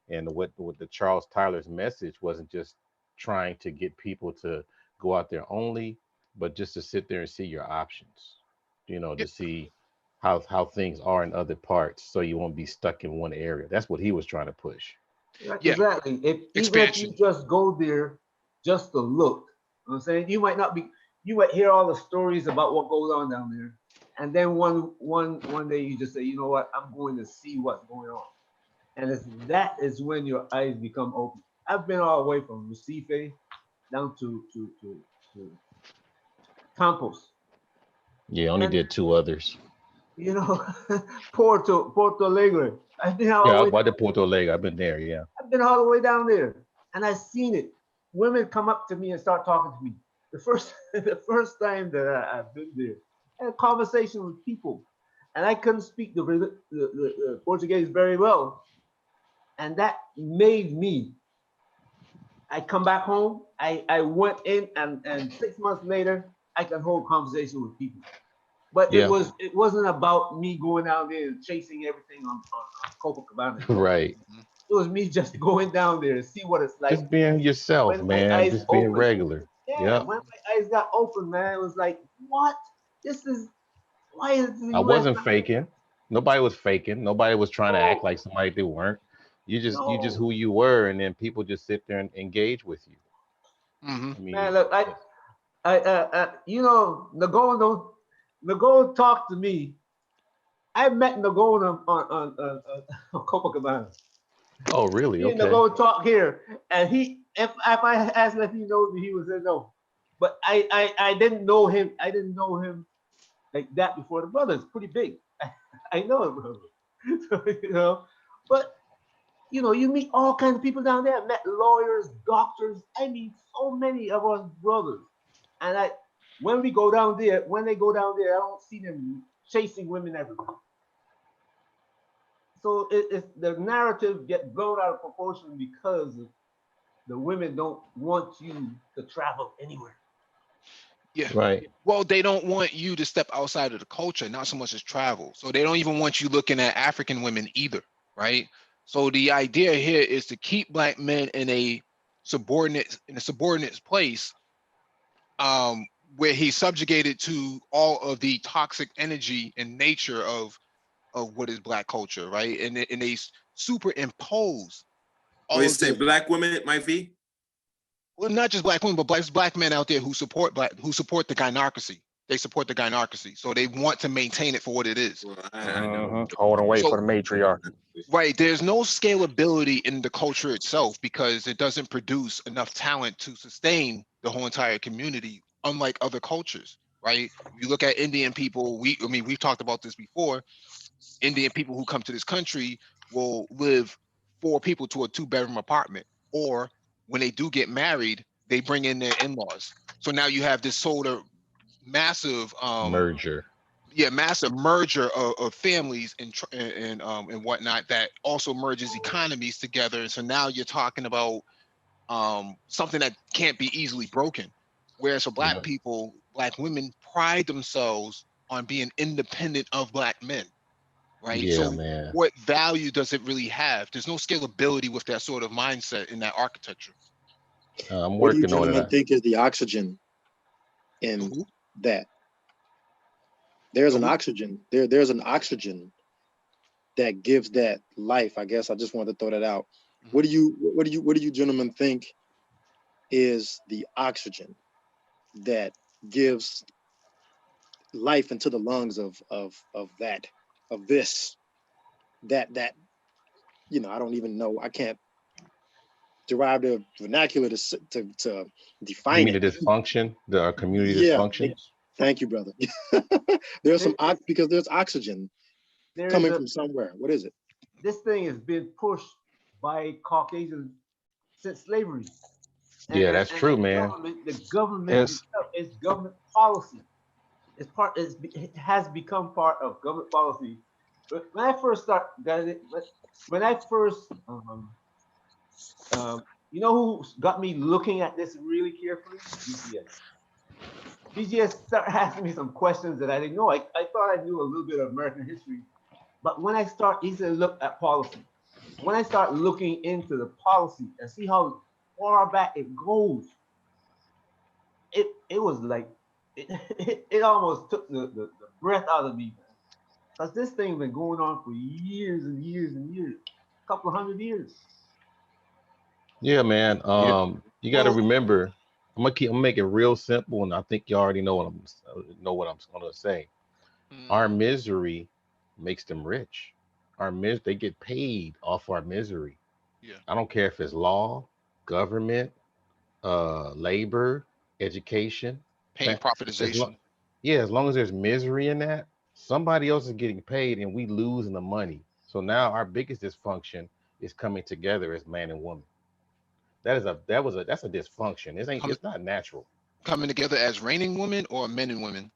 And what the Charles Tyler's message wasn't just trying to get people to go out there only, but just to sit there and see your options, you know, Yeah. to see how things are in other parts, so you won't be stuck in one area. That's what he was trying to push. Right, Yeah. exactly. Even if you Expansion. just go there just to look, you know what I'm saying, you might hear all the stories about what goes on down there, and then one day you just say, you know what, I'm going to see what's going on, and that is when your eyes become open. I've been all the way from Recife down to Campos, Yeah, only and did two others. you know, Porto Alegre. I've been all Yeah, the way. I did Porto Alegre. I've been there. Yeah. I've been all the way down there, and I've seen it. Women come up to me and start talking to me. The first the first time that I've been there, I had a conversation with people, and I couldn't speak the Portuguese very well, and that made me. I come back home. I went in, and 6 months later, I can hold conversation with people. But Yeah. it wasn't about me going down there and chasing everything on Copacabana. No, Right. Mhm. it was me just going down there to see what it's like. Just being yourself, When my man. eyes Just being opened, regular. yeah, Yeah. when my eyes got open, man, it was like, what? This is why is the I U.S. wasn't not faking. Nobody was faking. Nobody was trying to act no, like somebody they weren't. You just no, who you were, and then people just sit there and engage with you. Mhm. I man. mean, Look, you know, Nagone talked to me. I met Nagone on Copacabana. oh really? Me and Okay. Nagone talk here, and if I asked him if he knows me, he would say no. But I didn't know him. I didn't know him like that before. The brother is pretty big. I know him, brother. So, you know, but you know, you meet all kinds of people down there. I met lawyers, doctors. I meet so many of us brothers. And when they go down there, I don't see them chasing women everywhere. So it's the narrative get blown out of proportion because the women don't want you to travel anywhere. Yeah. Right. Well, they don't want you to step outside of the culture, not so much as travel. So they don't even want you looking at African women either, right? So the idea here is to keep black men in a subordinate place, where he's subjugated to all of the toxic energy and nature of what is black culture, right? And they superimpose Or you all of say the, black women, Mike V? well, not just black women, but black men out there who support the gynocracy. They support the gynocracy, so they want to maintain it for what it is. Well, I know. Holding weight for So, the matriarchy. right, there's no scalability in the culture itself because it doesn't produce enough talent to sustain the whole entire community, unlike other cultures. right? You look at Indian people, I mean, we've talked about this before. Indian people who come to this country will live 4 people to a 2-bedroom apartment, or when they do get married, they bring in their in-laws. So now you have this sort of massive Merger. massive merger of families and whatnot that also merges economies together. And so now you're talking about something that can't be easily broken. Whereas for Black Yeah. people, Black women pride themselves on being independent of Black men, right? Yeah, So man. what value does it really have? There's no scalability with that sort of mindset in that architecture. I'm What do you working on gentlemen it. think is the oxygen in Who? that? There's an Who? oxygen. There's an oxygen that gives that life. I guess I just wanted to throw that out. Mhm. What do you gentlemen think is the oxygen that gives life into the lungs of this that you know, I don't even know. I can't derive the vernacular to You define mean the it. dysfunction, the community Yeah, dysfunction? thank you, brother. There's There- because there's oxygen There is coming a from somewhere. What is it? this thing has been pushed by Caucasians since slavery, Yeah, that's and true, man. the government It's itself is government policy. It has become part of government policy. But when I first start, when I first, you know who got me looking at this really carefully? BGS. BGS started asking me some questions that I didn't know. I thought I knew a little bit of American history, but when I start, he said, look at policy. When I start looking into the policy and see how far back it goes, it was like it almost took the breath out of me, because this thing been going on for years and years and years, a couple of 100 years. Yeah, man. yeah. You got to Well, remember. I'm gonna make it real simple, and I think you already know what I'm gonna say. Our mm, misery makes them rich. They get paid off our misery. yeah, I don't care if it's law, government, labor, education. paying Fa- As long, profitization. yeah, as long as there's misery in that, somebody else is getting paid, and we losing the money. So now our biggest dysfunction is coming together as man and woman. That's a dysfunction. Coming It's not natural. coming together as reigning women or men and women.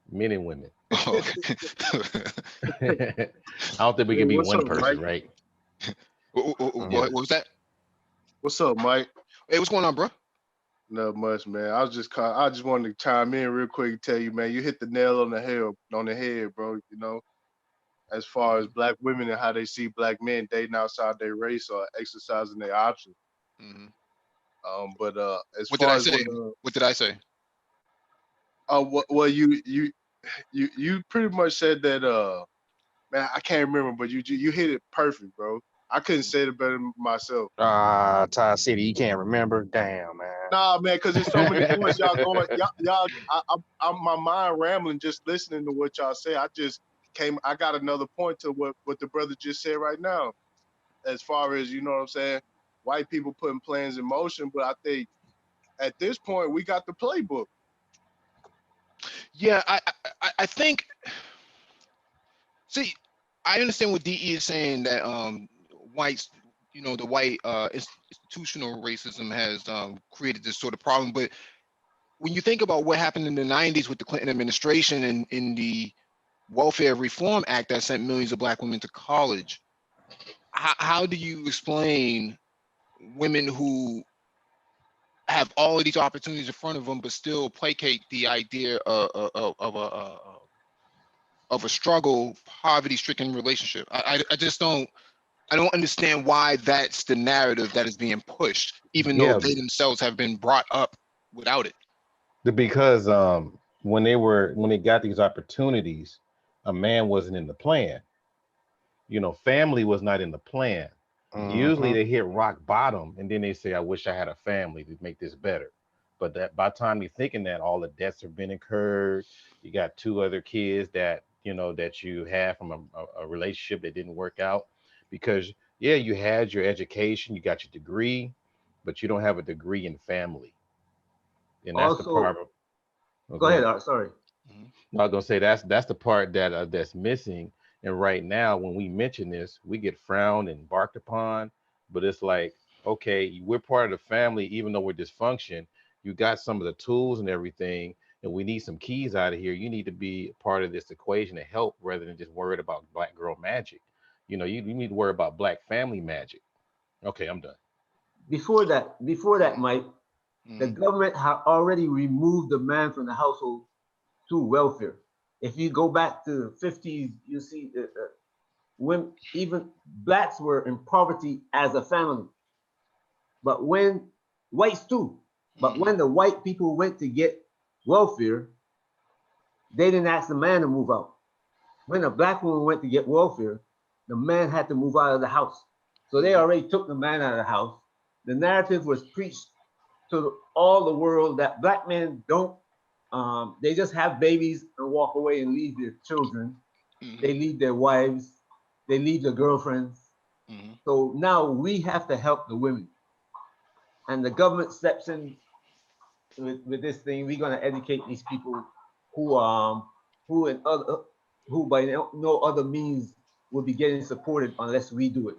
Men and women. Oh, okay. I don't think we Hey, can be what's one up, Mike? person, right? Uh-huh. Yeah. What was that? What's up, Mike? Hey, what's going on, bro? Not much, man. I just wanted to chime in real quick and tell you, man, you hit the nail on the head, bro. You know, as far as Black women and how they see Black men dating outside their race or exercising their options. Hmm. But as What did far I as say? What did I say? well, you pretty much said that man, I can't remember, but you hit it perfect, bro. I couldn't say it better than myself. Ty City, you can't remember? Damn, man. Nah, man, because there's so many points y'all going. I'm my mind rambling just listening to what y'all say. I got another point to what the brother just said right now. As far as you know what I'm saying, white people putting plans in motion, but I think at this point we got the playbook. Yeah, I think. See, I understand what DE is saying that whites, the white institutional racism has created this sort of problem. But when you think about what happened in the 90s with the Clinton administration and in the Welfare Reform Act that sent millions of Black women to college, how do you explain women who have all of these opportunities in front of them but still placate the idea of a struggle, poverty-stricken relationship? I just I don't understand why that's the narrative that is being pushed, even though Yeah, they themselves have been brought up without it. because when they got these opportunities, a man wasn't in the plan. Family was not in the plan. Usually Mm-hmm. they hit rock bottom and then they say, I wish I had a family to make this better. But that by the time you're thinking that all the debts have been incurred, you got 2 other kids that you have from a relationship that didn't work out. Because yeah, you had your education, you got your degree, but you don't have a degree in family. And that's the Also, problem. Oh, go go ahead, ahead. Art. Sorry. I was gonna say that's the part that that's missing. And right now, when we mention this, we get frowned and barked upon. But it's like, okay, we're part of the family, even though we're dysfunction. You got some of the tools and everything, and we need some keys out of here. You need to be part of this equation to help, rather than just worried about black girl magic. You need to worry about black family magic. Okay, I'm done. Before that, Mike, the Mhm. government had already removed the man from the household through welfare. If you go back to the 50s, you see that when even blacks were in poverty as a family. But when whites too, but Mhm. when the white people went to get welfare, they didn't ask the man to move out. When a black woman went to get welfare, the man had to move out of the house. So they Mhm. already took the man out of the house. The narrative was preached to all the world that black men don't, they just have babies and walk away and leave their children. They Mhm. leave their wives, they leave their girlfriends. Mhm. So now we have to help the women. And the government steps in with this thing. We're gonna educate these people who who and other who by no other means will be getting supported unless we do it.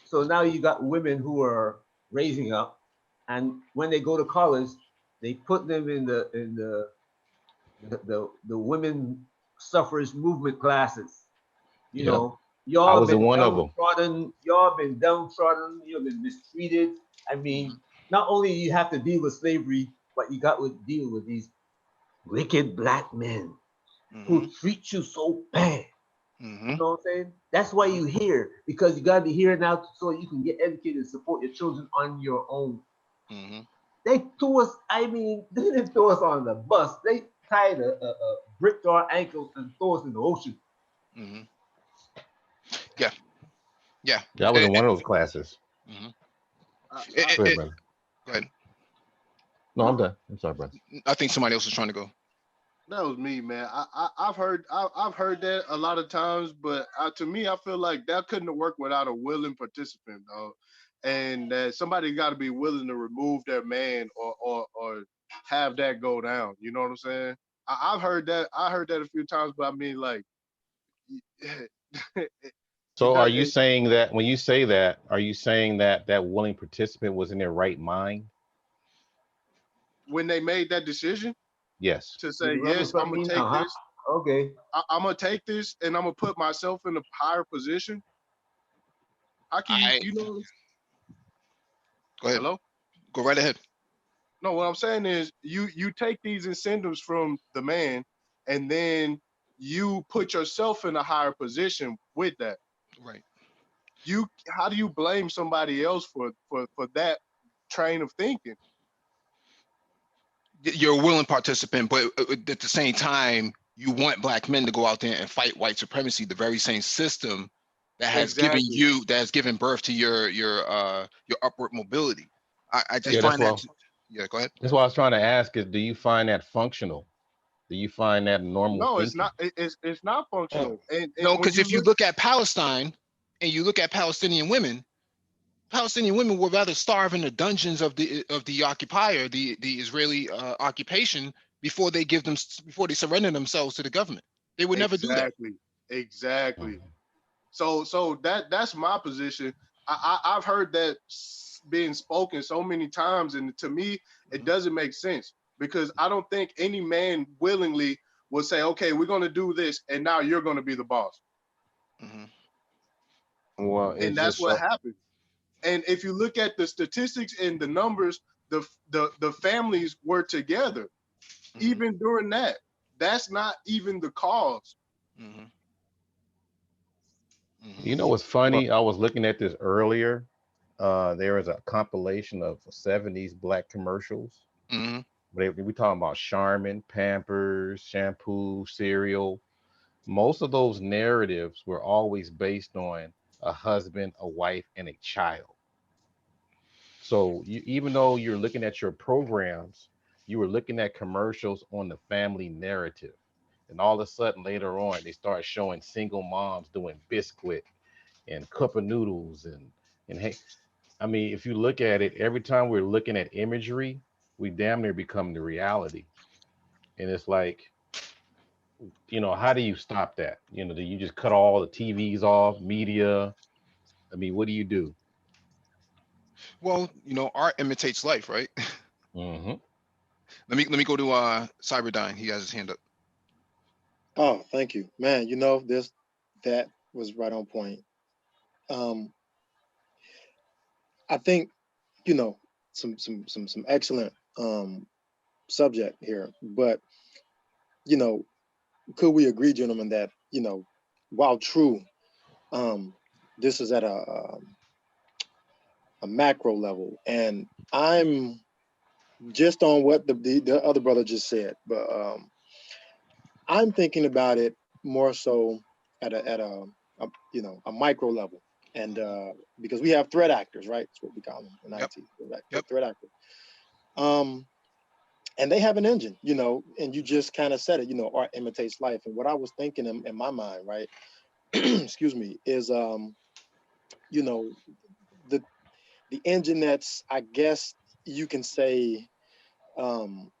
So now you got women who are raising up, and when they go to college, they put them in the women suffrage movement classes. You Yep, know, I y'all was in been one of them. downtrodden, you've been mistreated. I mean, Mhm. not only you have to deal with slavery, but you got to deal with these wicked black men who Mhm. treat you so bad. You Mhm. know what I'm saying? That's why you Mhm. here, because you gotta be here now so you can get educated and support your children on your own. Mhm. They threw us, I mean, they didn't throw us on the bus. They tied a brick to our ankles and threw us in the ocean. Mhm. Yeah. Yeah. Yeah, I was in one of those classes. Mhm. I, I, Go ahead, brother. Go ahead. No, I'm no, done. I'm sorry, brother. I think somebody else was trying to go. that was me, man. I've heard that a lot of times, but to me, I feel like that couldn't have worked without a willing participant, though, and that somebody got to be willing to remove their man or have that go down. You know what I'm saying? I've heard that. I heard that a few times, but I mean, like, it, it So are does. you saying that when you say that, are you saying that that willing participant was in their right mind? When they made that decision Yes. to You say running yes, I'm from gonna me take now, huh? this. Okay. I'm gonna take this, and I'm gonna put myself in a higher position. How can you? I You know? Go ahead. Hello. Go right ahead. No, what I'm saying is you take these incentives from the man, and then you put yourself in a higher position with that. Right. You How do you blame somebody else for that train of thinking? You're a willing participant, but at the same time, you want black men to go out there and fight white supremacy, the very same system Exactly. that has given birth to your upward mobility. I just Yeah, Ex- that's find that. why Yeah, go ahead. that's what I was trying to ask is, do you find that functional? Do you find that normal no, it's thinking? not. It's not functional. And No, when because you if you look, look at Palestine and you look at Palestinian women would rather starve in the dungeons of the occupier, the Israeli occupation, before they surrender themselves to the government. They would never do that. exactly, exactly. Mhm. So that's my position. I've heard that being spoken so many times, and to me, it Mhm. doesn't make sense because I don't think any man willingly will say, "Okay, we're going to do this, and now you're going to be the boss." Mhm. Well, And it's that's just what so. happened. And if you look at the statistics and the numbers, the families were together Mhm. even during that. That's not even the cause. Mhm. Mhm. You know what's Well, funny? I was looking at this earlier. There is a compilation of 70s black commercials. Mhm. We talking about Charmin, Pampers, shampoo, cereal. Most of those narratives were always based on a husband, a wife, and a child. So even though you're looking at your programs, you were looking at commercials on the family narrative. And all of a sudden later on, they start showing single moms doing Biscuit and cup of noodles and hey, I mean, if you look at it, every time we're looking at imagery, we damn near become the reality. And it's like, how do you stop that? Do you just cut all the TVs off, media? I mean, what do you do? Well, art imitates life, right? Hmm. Let me go to Cyberdyne. He has his hand up. Oh, thank you, man. This that was right on point. Um, I think some excellent subject here, but you know, could we agree, gentlemen, that while true, um, this is at a macro level, and I'm just on what the other brother just said, but I'm thinking about it more so at a micro level, and because we have threat actors, right? That's what we call them in Yep. IT, Yep. threat actors. Um, and they have an engine, and you just kind of said it, art imitates life. And what I was thinking in my mind, right, excuse me, is you know, the the engine that's, I guess you can say, um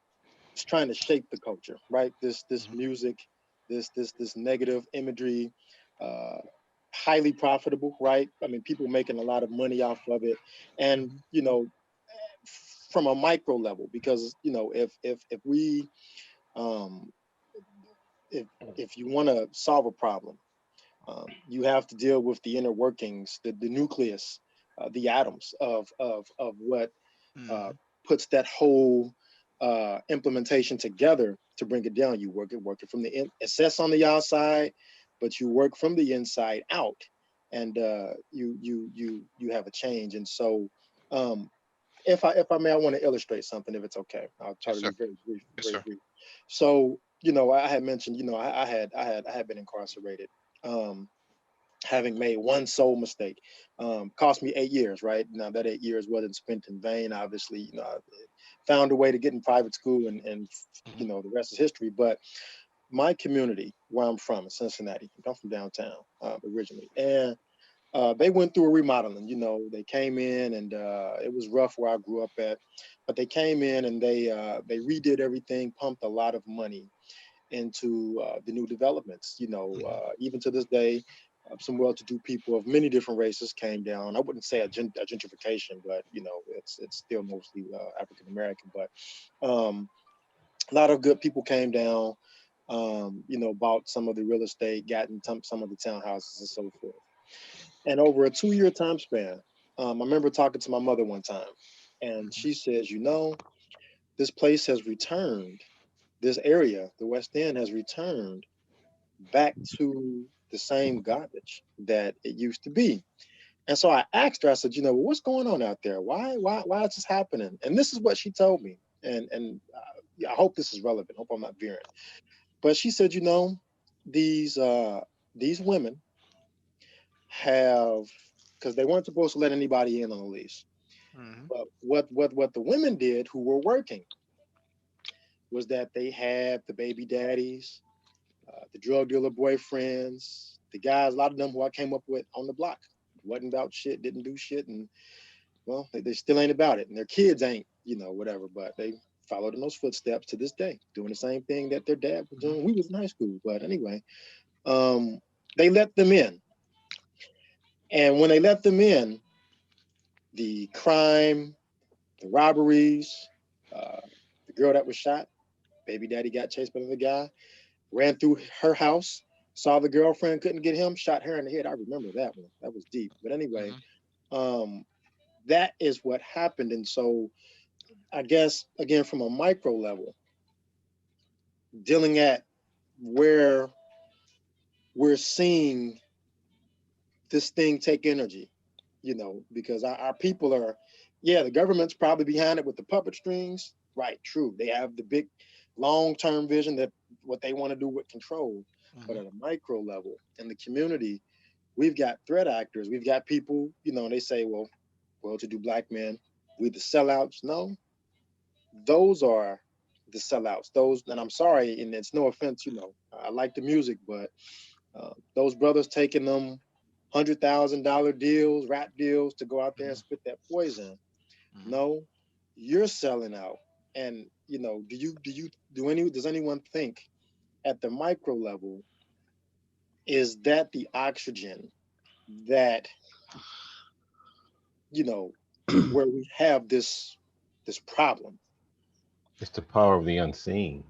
it's trying to shape the culture, right? This Mhm. music, this negative imagery, uh, highly profitable, right? I mean, people making a lot of money off of it, and Mhm. from a micro level, because if we um, if if you want to solve a problem, you have to deal with the inner workings, the nucleus, the atoms of what uh, Mhm. puts that whole implementation together to bring it down. You work it from assess on the outside, but you work from the inside out, and you have a change. And so, um, if I may, I want to illustrate something, if it's okay. I'll try Yes, to sir. be very brief, Yes, very sir. brief. So, I had mentioned, I had been incarcerated. Um, having made one sole mistake, cost me 8 years. Right now, that 8 years wasn't spent in vain. Obviously, I found a way to get in private school, and Mhm. the rest is history. But my community, where I'm from, in Cincinnati, I'm from downtown originally, and they went through a remodeling. They came in, and it was rough where I grew up at, but they came in and they redid everything, pumped a lot of money into the new developments. Mhm. Even to this day, some well-to-do people of many different races came down. I wouldn't say a gentrification, but it's still mostly African American. But a lot of good people came down. Bought some of the real estate, gotten some of the townhouses and so forth. And over a 2-year time span, I remember talking to my mother one time, and Mhm. she says, this place has returned. This area, the West End, has returned back to the same garbage that it used to be. And so I asked her, I said, "Well, what's going on out there? Why is this happening?" And this is what she told me. And yeah, I hope this is relevant. I hope I'm not veering. But she said, these these women have, because they weren't supposed to let anybody in on the lease. Mhm. But what the women did who were working was that they had the baby daddies, the drug dealer boyfriends, the guys, a lot of them who I came up with on the block. Wasn't about shit, didn't do shit, and well, they still ain't about it. And their kids ain't, whatever, but they followed in those footsteps to this day, doing the same thing that their dad was Mhm. doing when we was in high school. But anyway, um, they let them in. And when they let them in, the crime, the robberies, uh, the girl that was shot, baby daddy got chased by the guy, ran through her house, saw the girlfriend, couldn't get him, shot her in the head. I remember that one. That was deep. But anyway, Mhm. um, that is what happened. And so I guess, again, from a micro level, dealing at where we're seeing this thing take energy, because our people are, yeah, the government's probably behind it with the puppet strings. Right, true. They have the big long-term vision that what they want to do with control. But Mhm. at a micro level in the community, we've got threat actors. We've got people, they say, well-to-do black men, we the sellouts. No, those are the sellouts. Those, and I'm sorry, and it's no offense, I like the music, but those brothers taking them $100,000 deals, rap deals to go out there and Mhm. spit that poison. Mhm. No, you're selling out. And does anyone think at the micro level, is that the oxygen that, you know, where we have this problem? It's the power of the unseen.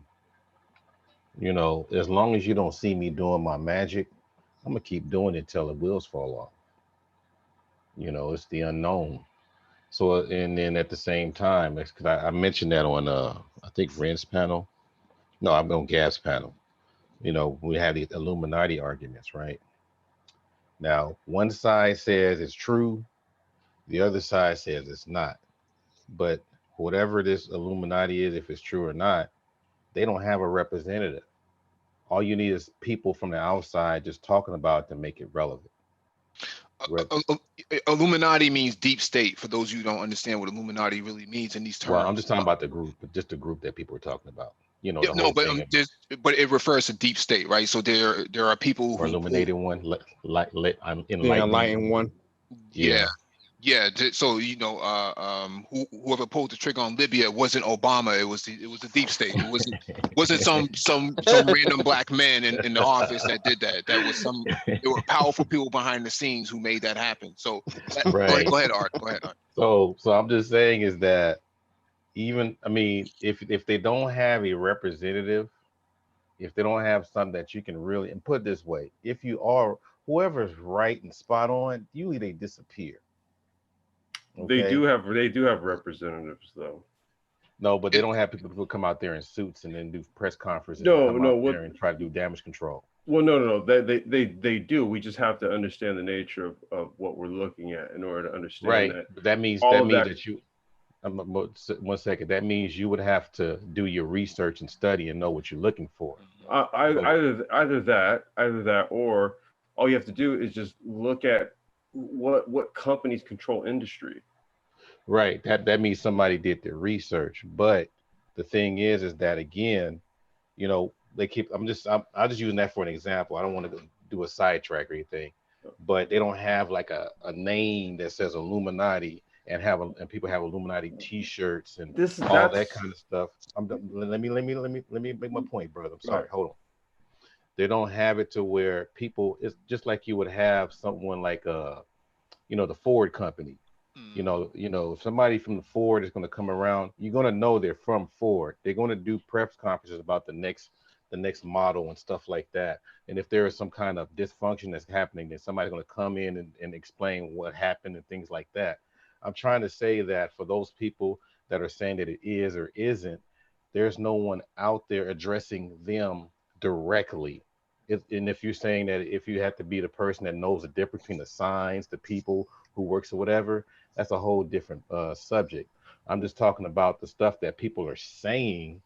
You know, as long as you don't see me doing my magic, I'm gonna keep doing it till the wheels fall off. You know, it's the unknown. So, and then at the same time, because I mentioned that on I think Ren's panel. No, I'm on Gab's panel. You know, we had these Illuminati arguments, right? Now, one side says it's true, the other side says it's not. But whatever this Illuminati is, if it's true or not, they don't have a representative. All you need is people from the outside just talking about it to make it relevant. Illuminati means deep state. For those of you who don't understand what Illuminati really means in these terms. Well, I'm just talking about the group, just the group that people are talking about. You know, Yeah, the no, whole but thing. but it refers to deep state, right? So there are people Or who illuminated one, I'm The enlightening. enlightened one. Yeah. So whoever pulled the trigger on Libya wasn't Obama. It was the deep state. It wasn't some random black man in the office that did that. That was there were powerful people behind the scenes who made that happen. So Right. go ahead, Art. Go ahead, Art. So I'm just saying is that even, I mean, if they don't have a representative, if they don't have something that you can really, and put it this way, if you are whoever's right and spot on, usually they disappear. They Okay? do have representatives though. No, but they don't have people who come out there in suits and then do press conferences and No, come no, out what? there and try to do damage control. Well, no. They do. We just have to understand the nature of what we're looking at in order to understand Right. that. But that means all of that you 1 second. That means you would have to do your research and study and know what you're looking for. Either that, or all you have to do is just look at what companies control industry. Right. That means somebody did their research. But the thing is that again, you know, they keep. I'm just using that for an example. I don't want to do a sidetrack or anything, but they don't have like a name that says Illuminati and and people have Illuminati T-shirts and all that kind of stuff. Let me make my point, brother. I'm sorry. Hold on. They don't have it to where people. It's just like you would have someone like the Ford company. You know, if somebody from the Ford is going to come around, you're going to know they're from Ford. They're going to do press conferences about the next model and stuff like that. And if there is some kind of dysfunction that's happening, then somebody's going to come in and explain what happened and things like that. I'm trying to say that for those people that are saying that it is or isn't, there's no one out there addressing them directly. And if you're saying that if you have to be the person that knows the difference between the signs, the people who works or whatever, that's a whole different subject. I'm just talking about the stuff that people are saying.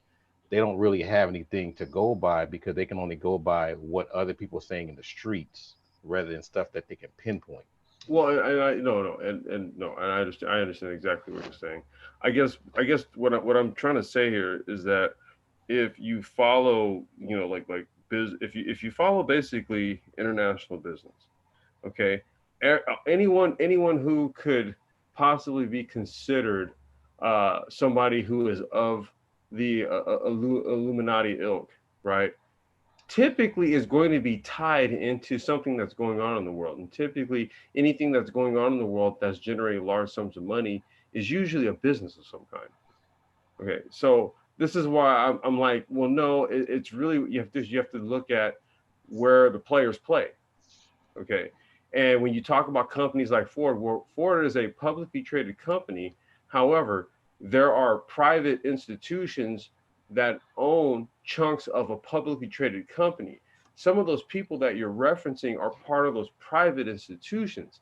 They don't really have anything to go by because they can only go by what other people are saying in the streets rather than stuff that they can pinpoint. Well, and I understand. I understand exactly what you're saying. I guess what I'm trying to say here is that if you follow, if you follow basically international business, okay, anyone who could possibly be considered somebody who is of the Illuminati ilk, right? Typically is going to be tied into something that's going on in the world. And typically anything that's going on in the world that's generating large sums of money is usually a business of some kind. Okay, so this is why I'm like, well, no, it's really, you have to look at where the players play. Okay, and when you talk about companies like Ford, well, Ford is a publicly traded company. However, there are private institutions that own chunks of a publicly traded company. Some of those people that you're referencing are part of those private institutions.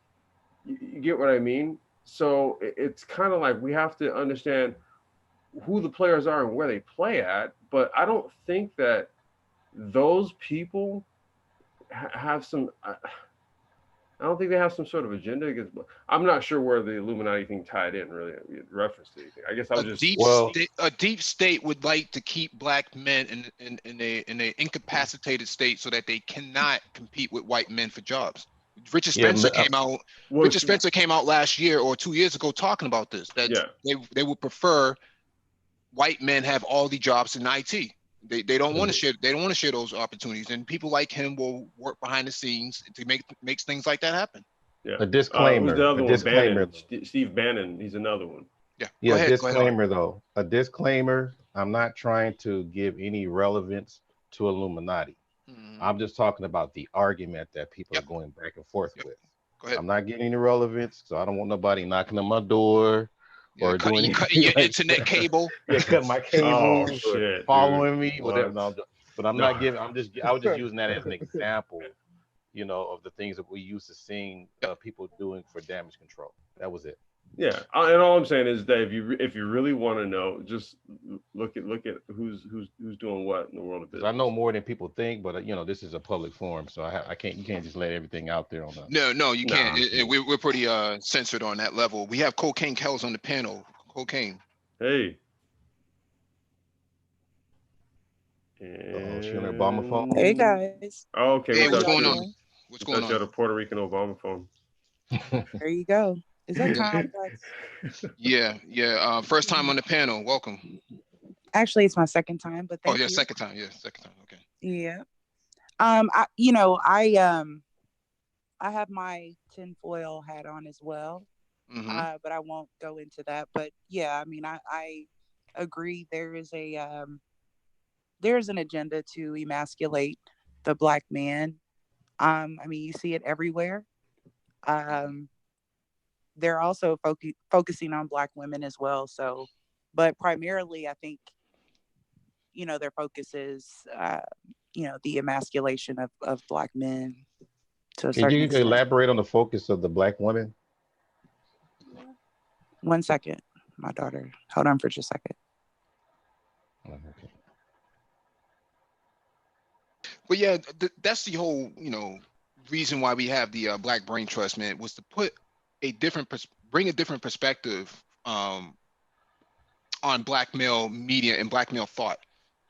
You get what I mean? So it's kind of like we have to understand who the players are and where they play at. But I don't think that those people have some. I don't think they have some sort of agenda against. I'm not sure where the Illuminati thing tied in really in reference to anything. I guess I'll just. A deep state would like to keep black men in a incapacitated state so that they cannot compete with white men for jobs. Richard Spencer came out. Richard Spencer came out last year or 2 years ago talking about this. That they would prefer white men have all the jobs in IT. They don't want to share. They don't want to share those opportunities, and people like him will work behind the scenes to makes things like that happen. Yeah. A disclaimer. Who's the other A one? disclaimer. Bannon. Steve Bannon. He's another one. Yeah. Yeah, Go ahead. Go ahead. disclaimer though. A disclaimer. I'm not trying to give any relevance to Illuminati. I'm just talking about the argument that people Yep. are going back and forth Yep. with. Go ahead. I'm not getting any relevance, so I don't want nobody knocking on my door or doing cutting your like internet cable. Yeah, cutting my Oh cables or shit, following me, What? whatever. No, but I'm No. not giving. I was just using that as an example, of the things that we used to seeing people doing for damage control. That was it. Yeah, and all I'm saying is that if you really want to know, just look at who's doing what in the world of Because business. I know more than people think, but this is a public forum, so I can't. You can't just let everything out there on the. No, you can't. Nah. We're pretty censored on that level. We have Cocaine Kells on the panel. Cocaine. Hey. She on her Obama phone. Hey guys. Oh, okay. Hey, We what's thought going you, on? What's we going thought you on? had a Puerto Rican Obama phone. There you go. Is that complex? Yeah. First time on the panel. Welcome. Actually, it's my second time, but thank Oh, yeah, you. second time. Yeah, second time. Okay. Yeah. I have my tinfoil hat on as well, but I won't go into that. But yeah, I mean, I agree. There's an agenda to emasculate the Black man. I mean, you see it everywhere. They're also focusing on Black women as well. So, but primarily, I think, their focus is, the emasculation of Black men to a Can certain you extent. elaborate on the focus of the Black woman? 1 second, my daughter. Hold on for just a second. Okay. But yeah, that's the whole, reason why we have the Black Brain Trust, man, was to put bring a different perspective on Black male media and Black male thought,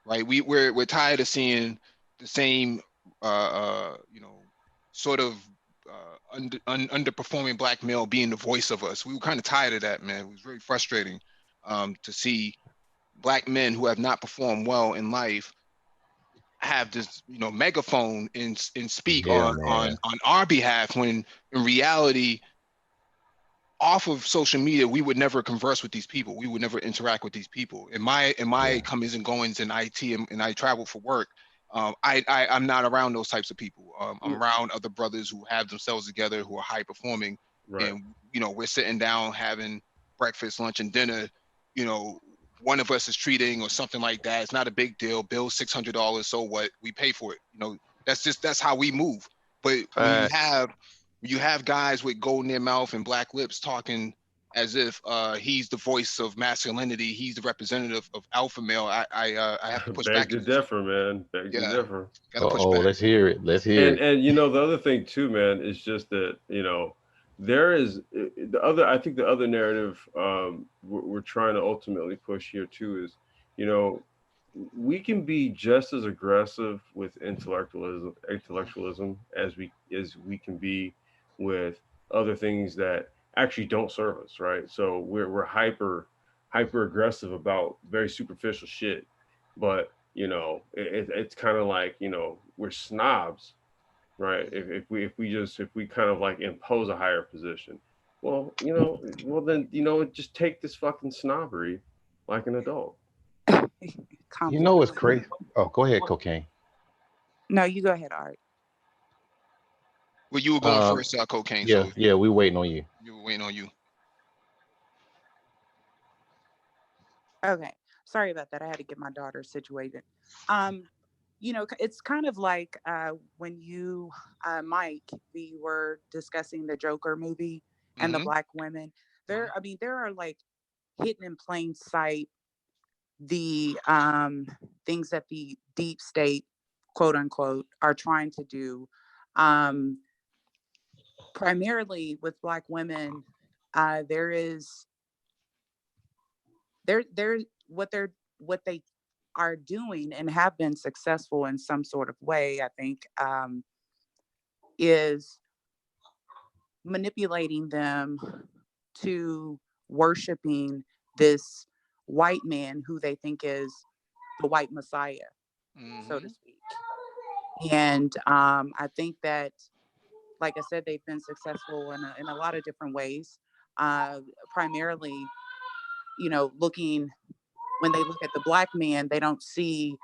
right? We're tired of seeing the same, sort of underperforming Black male being the voice of us. We were kind of tired of that, man. It was very frustrating to see Black men who have not performed well in life have this megaphone and speak on our behalf, when in reality, off of social media, we would never converse with these people. We would never interact with these people. In my comings and goings in IT, and I travel for work, I'm not around those types of people. I'm around other brothers who have themselves together, who are high performing, Right. and we're sitting down having breakfast, lunch, and dinner. One of us is treating or something like that. It's not a big deal. Bill $600, so what? We pay for it. That's how we move. But when you have guys with gold in their mouth and black lips talking as if he's the voice of masculinity, he's the representative of alpha male, I have to push Beg back. to differ, man. Beg to differ. Gotta push back. Let's hear it. Let's hear it. And the other thing too, man, is just that there is I think the other narrative we're trying to ultimately push here too is we can be just as aggressive with intellectualism as we can be with other things that actually don't serve us, right? So we're hyper aggressive about very superficial shit, but it's kind of like we're snobs, right? If we kind of like impose a higher position, well then just take this fucking snobbery like an adult. It's crazy. Oh, go ahead, Cocaine. No, you go ahead, Art. Well, you were going first, Cocaine. Yeah, so yeah, we waiting on you. You were waiting on you. Okay. Sorry about that. I had to get my daughter situated. It's kind of like when you, Mike, we were discussing the Joker movie and the Black women. There are like hidden in plain sight the things that the deep state, quote unquote, are trying to do. Primarily with Black women, there what they are doing and have been successful in some sort of way, I think, is manipulating them to worshiping this white man who they think is the white messiah. so to speak. And I think that, like I said, they've been successful in a lot of different ways. Primarily, when they look at the Black man, they don't see,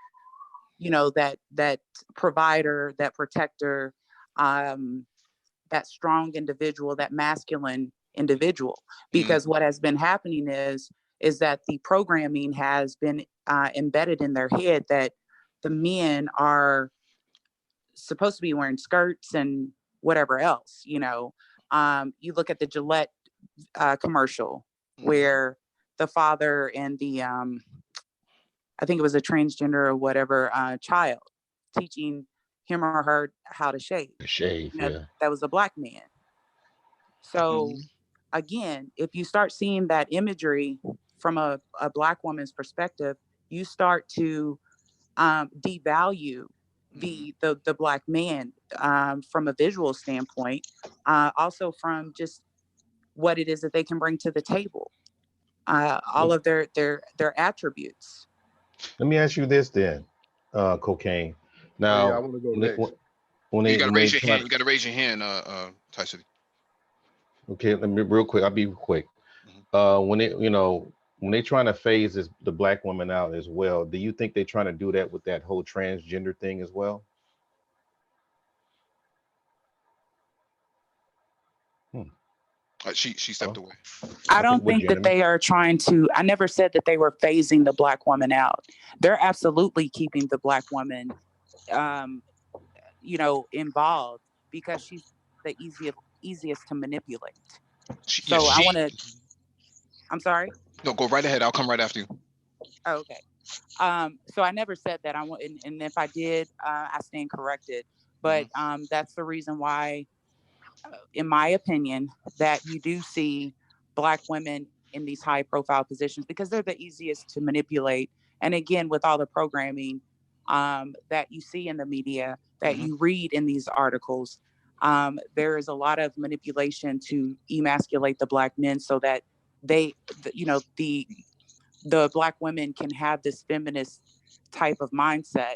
that provider, that protector, that strong individual, that masculine individual. Because what has been happening is that the programming has been embedded in their head that the men are supposed to be wearing skirts and whatever else. You look at the Gillette commercial where the father and the I think it was a transgender or whatever child teaching him or her how to shave. Shave, yeah. That was a Black man. So again, if you start seeing that imagery from a Black woman's perspective, you start to devalue the Black man from a visual standpoint, also from just what it is that they can bring to the table, all of their attributes. Let me ask you this then, Cocaine. Now, I want to go next. You gotta raise your hand. You gotta raise your hand, Tyson. Okay, let me real quick. I'll be quick. When they trying to phase the Black woman out as well, do you think they're trying to do that with that whole transgender thing as well? She stepped away. I don't think that they are trying to. I never said that they were phasing the Black woman out. They're absolutely keeping the Black woman, involved because she's the easiest to manipulate. I want to. I'm sorry. No, go right ahead. I'll come right after you. Oh, okay. So I never said that. And if I did, I stand corrected. But that's the reason why, in my opinion, that you do see Black women in these high profile positions because they're the easiest to manipulate. And again, with all the programming that you see in the media, that you read in these articles, there is a lot of manipulation to emasculate the Black men so that the Black women can have this feminist type of mindset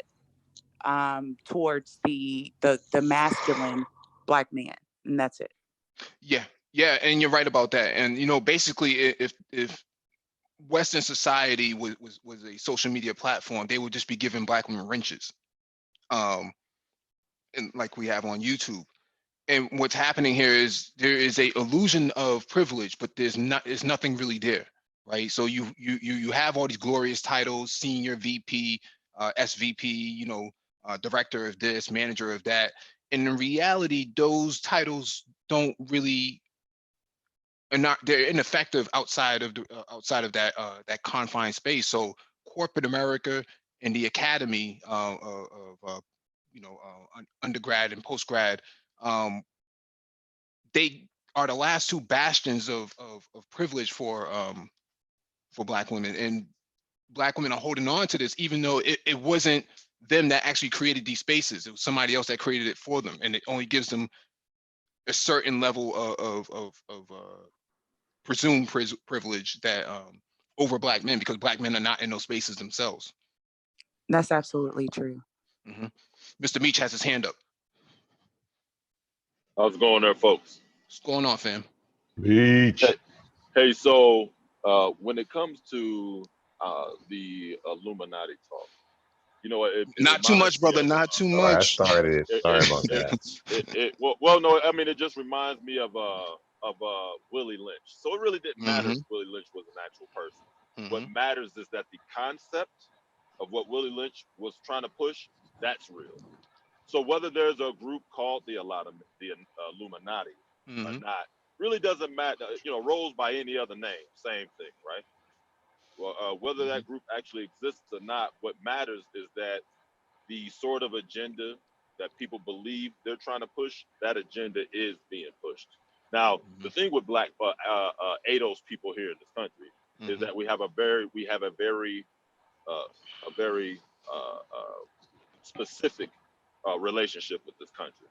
towards the masculine Black man, and that's it. Yeah, and you're right about that. And basically, if Western society was a social media platform, they would just be giving Black women wrenches, and like we have on YouTube. And what's happening here is there is a illusion of privilege, but there's nothing really there, right? So you have all these glorious titles: senior VP, SVP, director of this, manager of that. And in reality, those titles don't really they're ineffective outside of that confined space. So corporate America and the academy of undergrad and postgrad, they are the last two bastions of privilege for Black women, and Black women are holding on to this, even though it wasn't them that actually created these spaces. It was somebody else that created it for them, and it only gives them a certain level of presumed privilege that over Black men, because Black men are not in those spaces themselves. That's absolutely true. Mr. Meach has his hand up. How's it going there, folks? What's going on, fam? Meach. Hey, so when it comes to the Illuminati talk, not too much, brother. Not too much. I started it. Sorry about that. Well, no, I mean, it just reminds me of Willie Lynch. So it really didn't matter if Willie Lynch was an actual person. What matters is that the concept of what Willie Lynch was trying to push, that's real. So whether there's a group called the Illuminati or not, really doesn't matter. Rolls by any other name, same thing, right? Well, whether that group actually exists or not, what matters is that the sort of agenda that people believe they're trying to push, that agenda is being pushed. Now, the thing with Black ADOS people here in this country is that we have a very specific relationship with this country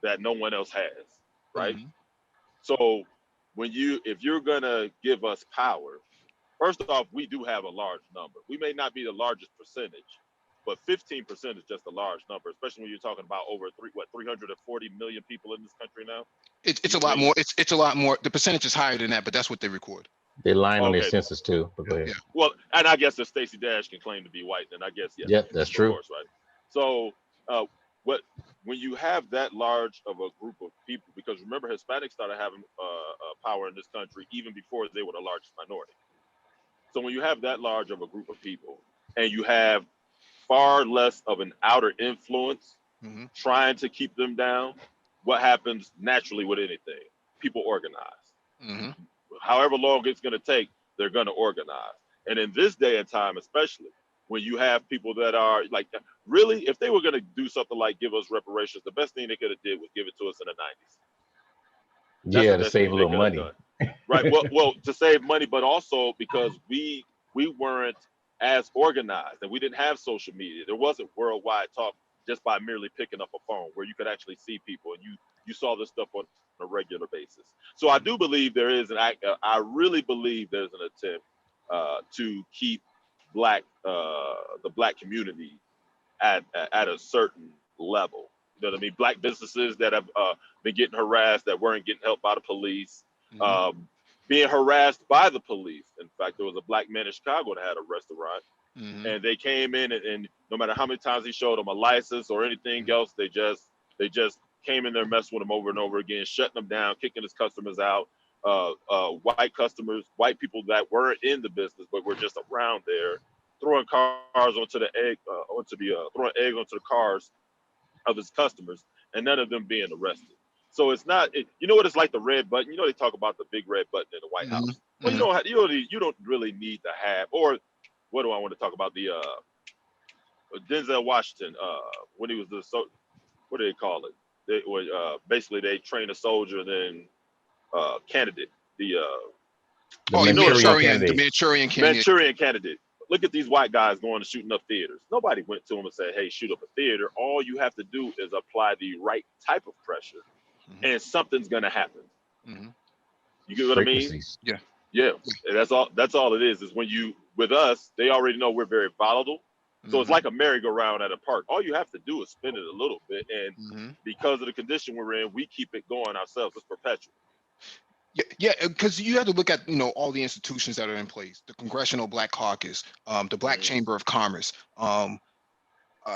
that no one else has, right? So if you're gonna give us power, first off, we do have a large number. We may not be the largest percentage, but 15% is just a large number, especially when you're talking about over 340 million people in this country now. It's a lot more. It's a lot more. The percentage is higher than that, but that's what they record. They lying on their Okay. census too. But go ahead. Yeah. Well, and I guess if Stacey Dash can claim to be white, then I guess yes. Yep, that's of true. course, right? So, when you have that large of a group of people, because remember, Hispanics started having power in this country even before they were the largest minority. So when you have that large of a group of people, and you have far less of an outer influence trying to keep them down, what happens naturally with anything? People organize. However long it's going to take, they're going to organize. And in this day and time, especially when you have people that are like, really, if they were going to do something like give us reparations, the best thing they could have did was give it to us in the 90s. That's Yeah, the to best save thing a they little could have money. done. Right. Well, to save money, but also because we weren't as organized and we didn't have social media. There wasn't worldwide talk just by merely picking up a phone where you could actually see people and you saw this stuff on a regular basis. So I do believe there is I really believe there's an attempt to keep the black community at a certain level. You know what I mean? Black businesses that have been getting harassed, that weren't getting help by the police, being harassed by the police. In fact, there was a black man in Chicago that had a restaurant, and they came in and no matter how many times he showed them a license or anything else, they just came in there, messed with him over and over again, shutting them down, kicking his customers out. White customers, white people that weren't in the business but were just around there, throwing cars onto the egg, throwing egg onto the cars of his customers, and none of them being arrested. So it's not, you know what it's like the red button. You know they talk about the big red button in the White House. Well, you don't really need to have. Or what do I want to talk about? The Denzel Washington when he was what do they call it? They were basically they train a soldier and then candidate. The Manchurian candidate. Look at these white guys going to shooting up theaters. Nobody went to them and said, hey, shoot up a theater. All you have to do is apply the right type of pressure and something's going to happen. You get what I mean? Yeah. Yeah. And that's all it is when with us, they already know we're very volatile. So it's like a merry-go-round at a park. All you have to do is spin it a little bit. And because of the condition we're in, we keep it going ourselves. It's perpetual. Yeah, because you have to look at all the institutions that are in place: the Congressional Black Caucus, the Black Chamber of Commerce.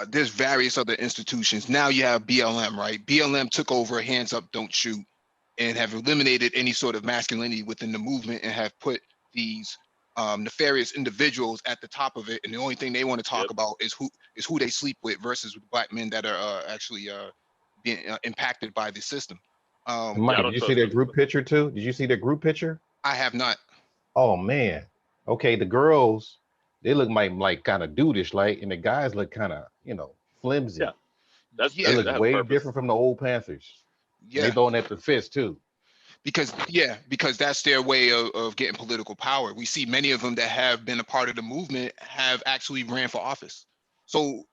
There's various other institutions. Now you have BLM, right? BLM took over Hands Up, Don't Shoot, and have eliminated any sort of masculinity within the movement and have put these nefarious individuals at the top of it. And the only thing they want to talk about is who they sleep with versus black men that are actually being impacted by the system. Mike, did you see their group picture too? Did you see their group picture? I have not. Oh man. Okay, the girls, they look like kind of dudeish, like, and the guys look kind of, flimsy. Yeah, they look way different from the old Panthers. Yeah, and they throwing at the fist too. Because that's their way of getting political power. We see many of them that have been a part of the movement have actually ran for office. So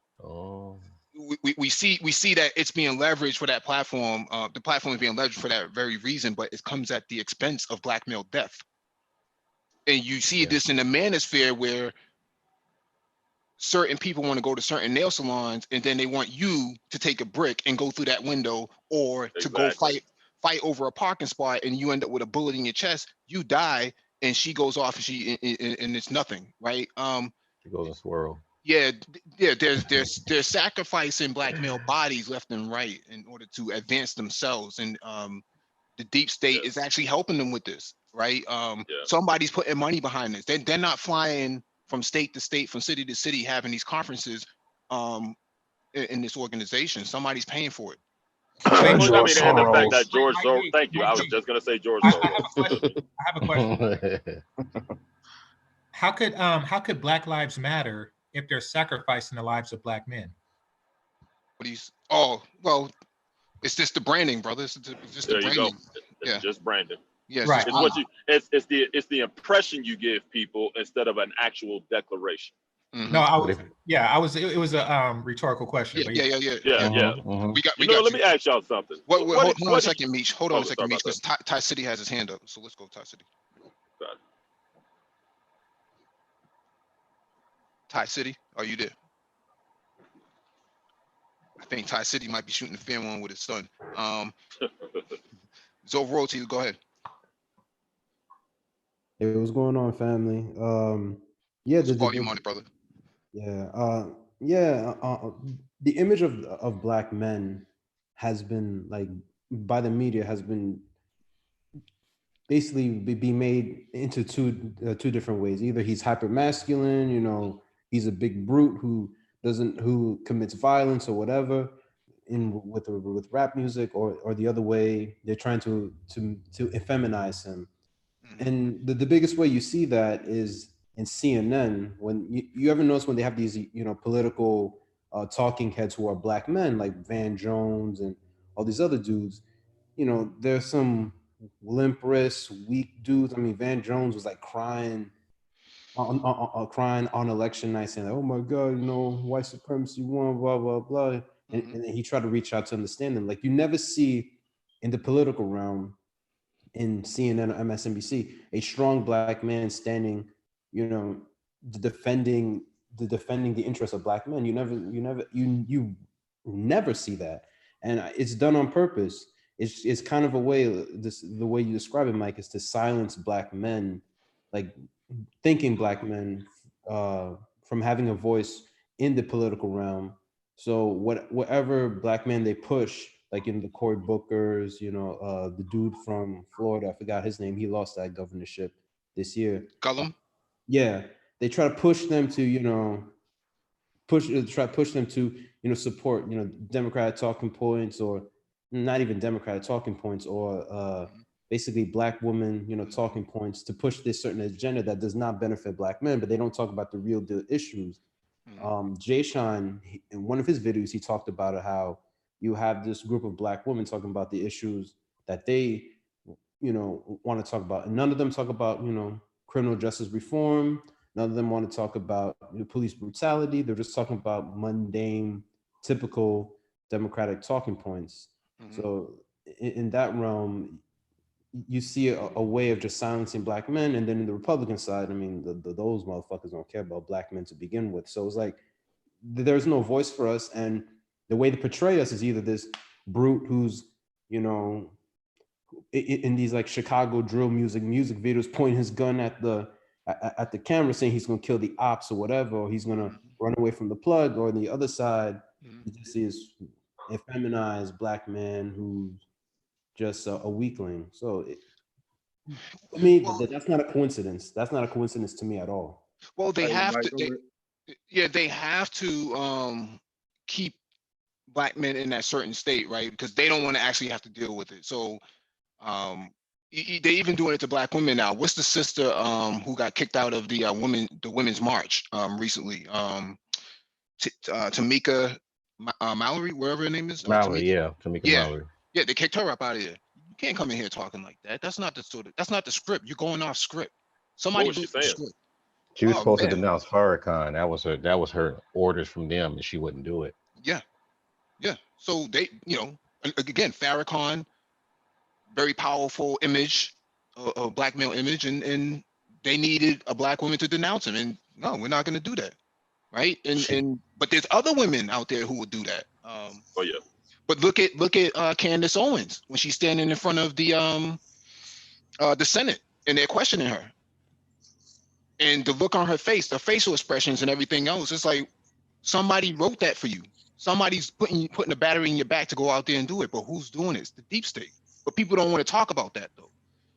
we see that it's being leveraged for that platform. The platform is being leveraged for that very reason, but it comes at the expense of black male death. And you see this in the manosphere where certain people want to go to certain nail salons and then they want you to take a brick and go through that window or to go fight over a parking spot and you end up with a bullet in your chest, you die, and she goes off and it's nothing, right? She goes and swirl. Yeah, there's sacrificing black male bodies left and right in order to advance themselves, and the deep state is actually helping them with this, right? Somebody's putting money behind this. They're not flying from state to state, from city to city, having these conferences in this organization. Somebody's paying for it. And the fact that George Soros, thank you. I was just going to say George Soros. I have a question. How could Black Lives matter if they're sacrificing the lives of black men? Well, it's just the branding, brother. It's just the branding. It's just branding. Yes, right. It's the impression you give people instead of an actual declaration. No, it was a rhetorical question. Yeah. Let me ask y'all something. Hold on a second, Meech. Hold on a second, Meech, because Ty City has his hand up. So let's go, Ty City. Ty City, are you there? think Ty City might be shooting the fan one with his son. So overall, to you, go ahead. Hey, what's going on, family? Yeah, What's volume on it, brother? the image of black men has been like by the media has been basically be made into two different ways. Either he's hyper masculine, you know, he's a big brute who commits violence or whatever in with rap music, or the other way they're trying to effeminize him. And the biggest way you see that is in CNN. When you ever notice when they have these, you know, political talking heads who are black men like Van Jones and all these other dudes, you know, there's some limp wrist, weak dudes. I mean, Van Jones was like crying on election night, saying, like, "Oh my God, you know, white supremacy won, blah blah blah," and then he tried to reach out to understand them. Like you never see in the political realm, in CNN or MSNBC, a strong black man standing, you know, defending the interests of black men. You never see that, and it's done on purpose. It's kind of a way, the way you describe it, Mike, is to silence black men, like thinking black men, from having a voice in the political realm. So whatever black men they push, like in the Cory Booker's, you know, the dude from Florida, I forgot his name, he lost that governorship this year. Cullum? Yeah, they try to push them to, you know, push them to, you know, support, you know, Democratic talking points, or not even Democratic talking points, or basically black women, you know, talking points to push this certain agenda that does not benefit black men, but they don't talk about the real issues. Jay Sean, in one of his videos, he talked about how you have this group of black women talking about the issues that they, you know, want to talk about, and none of them talk about, you know, criminal justice reform. None of them want to talk about, you know, police brutality. They're just talking about mundane, typical Democratic talking points. So in that realm, you see a way of just silencing black men. And then in the Republican side, I mean, those motherfuckers don't care about black men to begin with. So it's like there's no voice for us, and the way they portray us is either this brute who's, you know, in these like Chicago drill music videos, pointing his gun at the camera, saying he's gonna kill the ops or whatever, or he's gonna run away from the plug. Or on the other side, you just see this effeminized black man who's just a weakling. So I mean, that's not a coincidence. That's not a coincidence to me at all. Well, they have to. They have to keep black men in that certain state, right? Because they don't want to actually have to deal with it. So they even doing it to black women now. What's the sister who got kicked out of the women's march recently? Tamika Mallory, wherever her name is. Mallory, Tamika Mallory. Yeah, they kicked her up out of here. You can't come in here talking like that. That's not the script. You're going off script. Somebody What was she wrote the saying? script. She was supposed to denounce Farrakhan. That was her orders from them, and she wouldn't do it. Yeah. So they, you know, again, Farrakhan, very powerful image, a black male image, and they needed a black woman to denounce him. And no, we're not going to do that, right? But there's other women out there who would do that. Oh yeah. But look at Candace Owens when she's standing in front of the Senate, and they're questioning her. And the look on her face, the facial expressions and everything else, it's like somebody wrote that for you. Somebody's putting a battery in your back to go out there and do it. But who's doing it? It's the deep state. But people don't want to talk about that, though.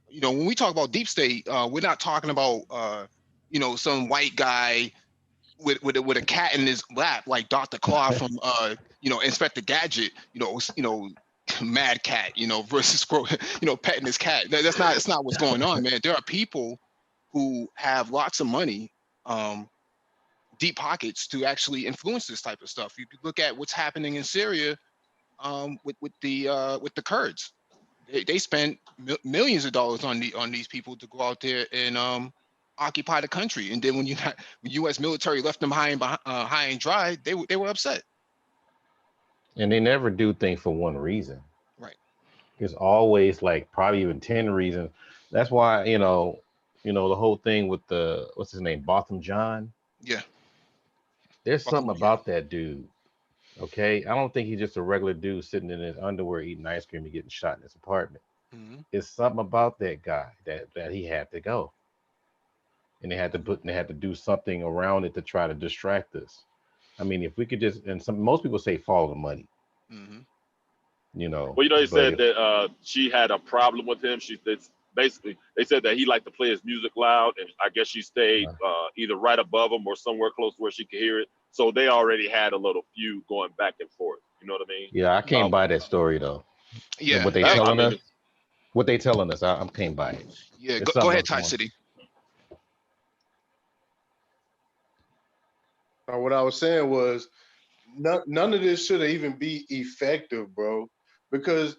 You know, when we talk about deep state, we're not talking about you know, some white guy with a cat in his lap like Dr. Claw from you know, Inspector Gadget. You know, Mad Cat. You know, versus you know, petting his cat. That's not what's going on, man. There are people who have lots of money, deep pockets to actually influence this type of stuff. You could look at what's happening in Syria with the Kurds. They spent millions of dollars on these people to go out there and occupy the country. And then when U.S. military left them high and dry, they were upset. And they never do things for one reason. Right. There's always like probably even 10 reasons. That's why, you know, the whole thing with what's his name, Botham John. Yeah. There's something about that dude. Okay, I don't think he's just a regular dude sitting in his underwear eating ice cream and getting shot in his apartment. It's something about that guy that he had to go, and they had to do something around it to try to distract us. I mean, if we could just, and most people say follow the money, you know. Well, you know, he but said that she had a problem with him. Basically, they said that he liked to play his music loud, and I guess she stayed either right above him or somewhere close to where she could hear it. So they already had a little feud going back and forth. You know what I mean? Yeah, I can't buy that story though. Yeah, what they telling us, what they telling us, I can't buy it. Yeah, go ahead, Ty City. What I was saying was, none of this should even be effective, bro, because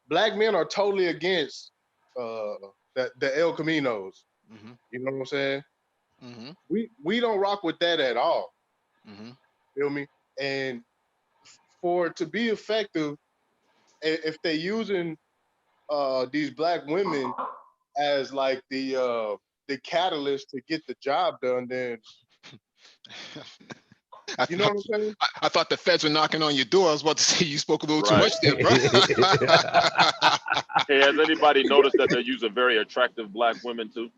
black men are totally against the El Caminos. You know what I'm saying? We don't rock with that at all. Feel me? And for it to be effective, if they're using these black women as like the catalyst to get the job done, then you know what I'm saying? I thought the feds were knocking on your door. I was about to say you spoke a little too much there, bro. Hey, has anybody noticed that they're using very attractive black women too?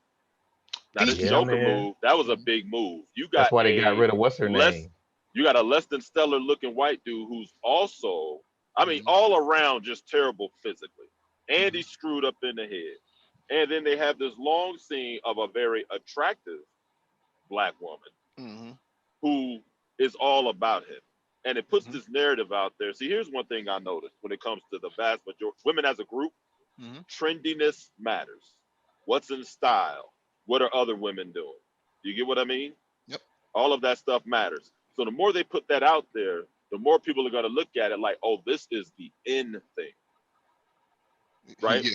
Now this Joker move, that was a big move. You got that's why they got rid of what's her name. You got a less than stellar looking white dude who's also, I mean, all around just terrible physically. And he's screwed up in the head. And then they have this long scene of a very attractive black woman who is all about him. And it puts this narrative out there. See, here's one thing I noticed when it comes to the vast majority, women as a group, trendiness matters. What's in style? What are other women doing? Do you get what I mean? Yep. All of that stuff matters. So the more they put that out there, the more people are going to look at it like, oh, this is the in thing. Right? Yeah.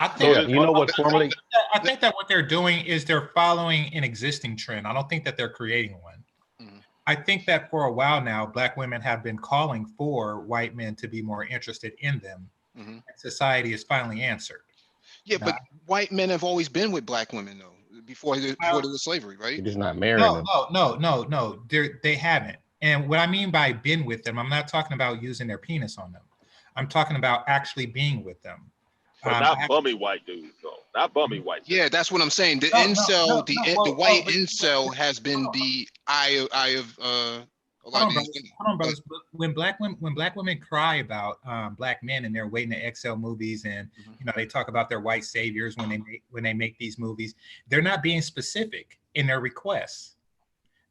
I think, so, you know what formerly I think that what they're doing is they're following an existing trend. I don't think that they're creating one. I think that for a while now, black women have been calling for white men to be more interested in them. And society has finally answered. Yeah, but white men have always been with black women though, before there was slavery, right? You're just not marrying them. No. They haven't. And what I mean by been with them, I'm not talking about using their penis on them. I'm talking about actually being with them. But not bummy white dudes, though. Not bummy white dudes. Yeah, that's what I'm saying. The incel, the white incel has been the eye of a lot of these women. Hold on, brothers. When black women cry about black men and they're waiting to XL movies, and you know they talk about their white saviors when they make these movies, they're not being specific in their requests.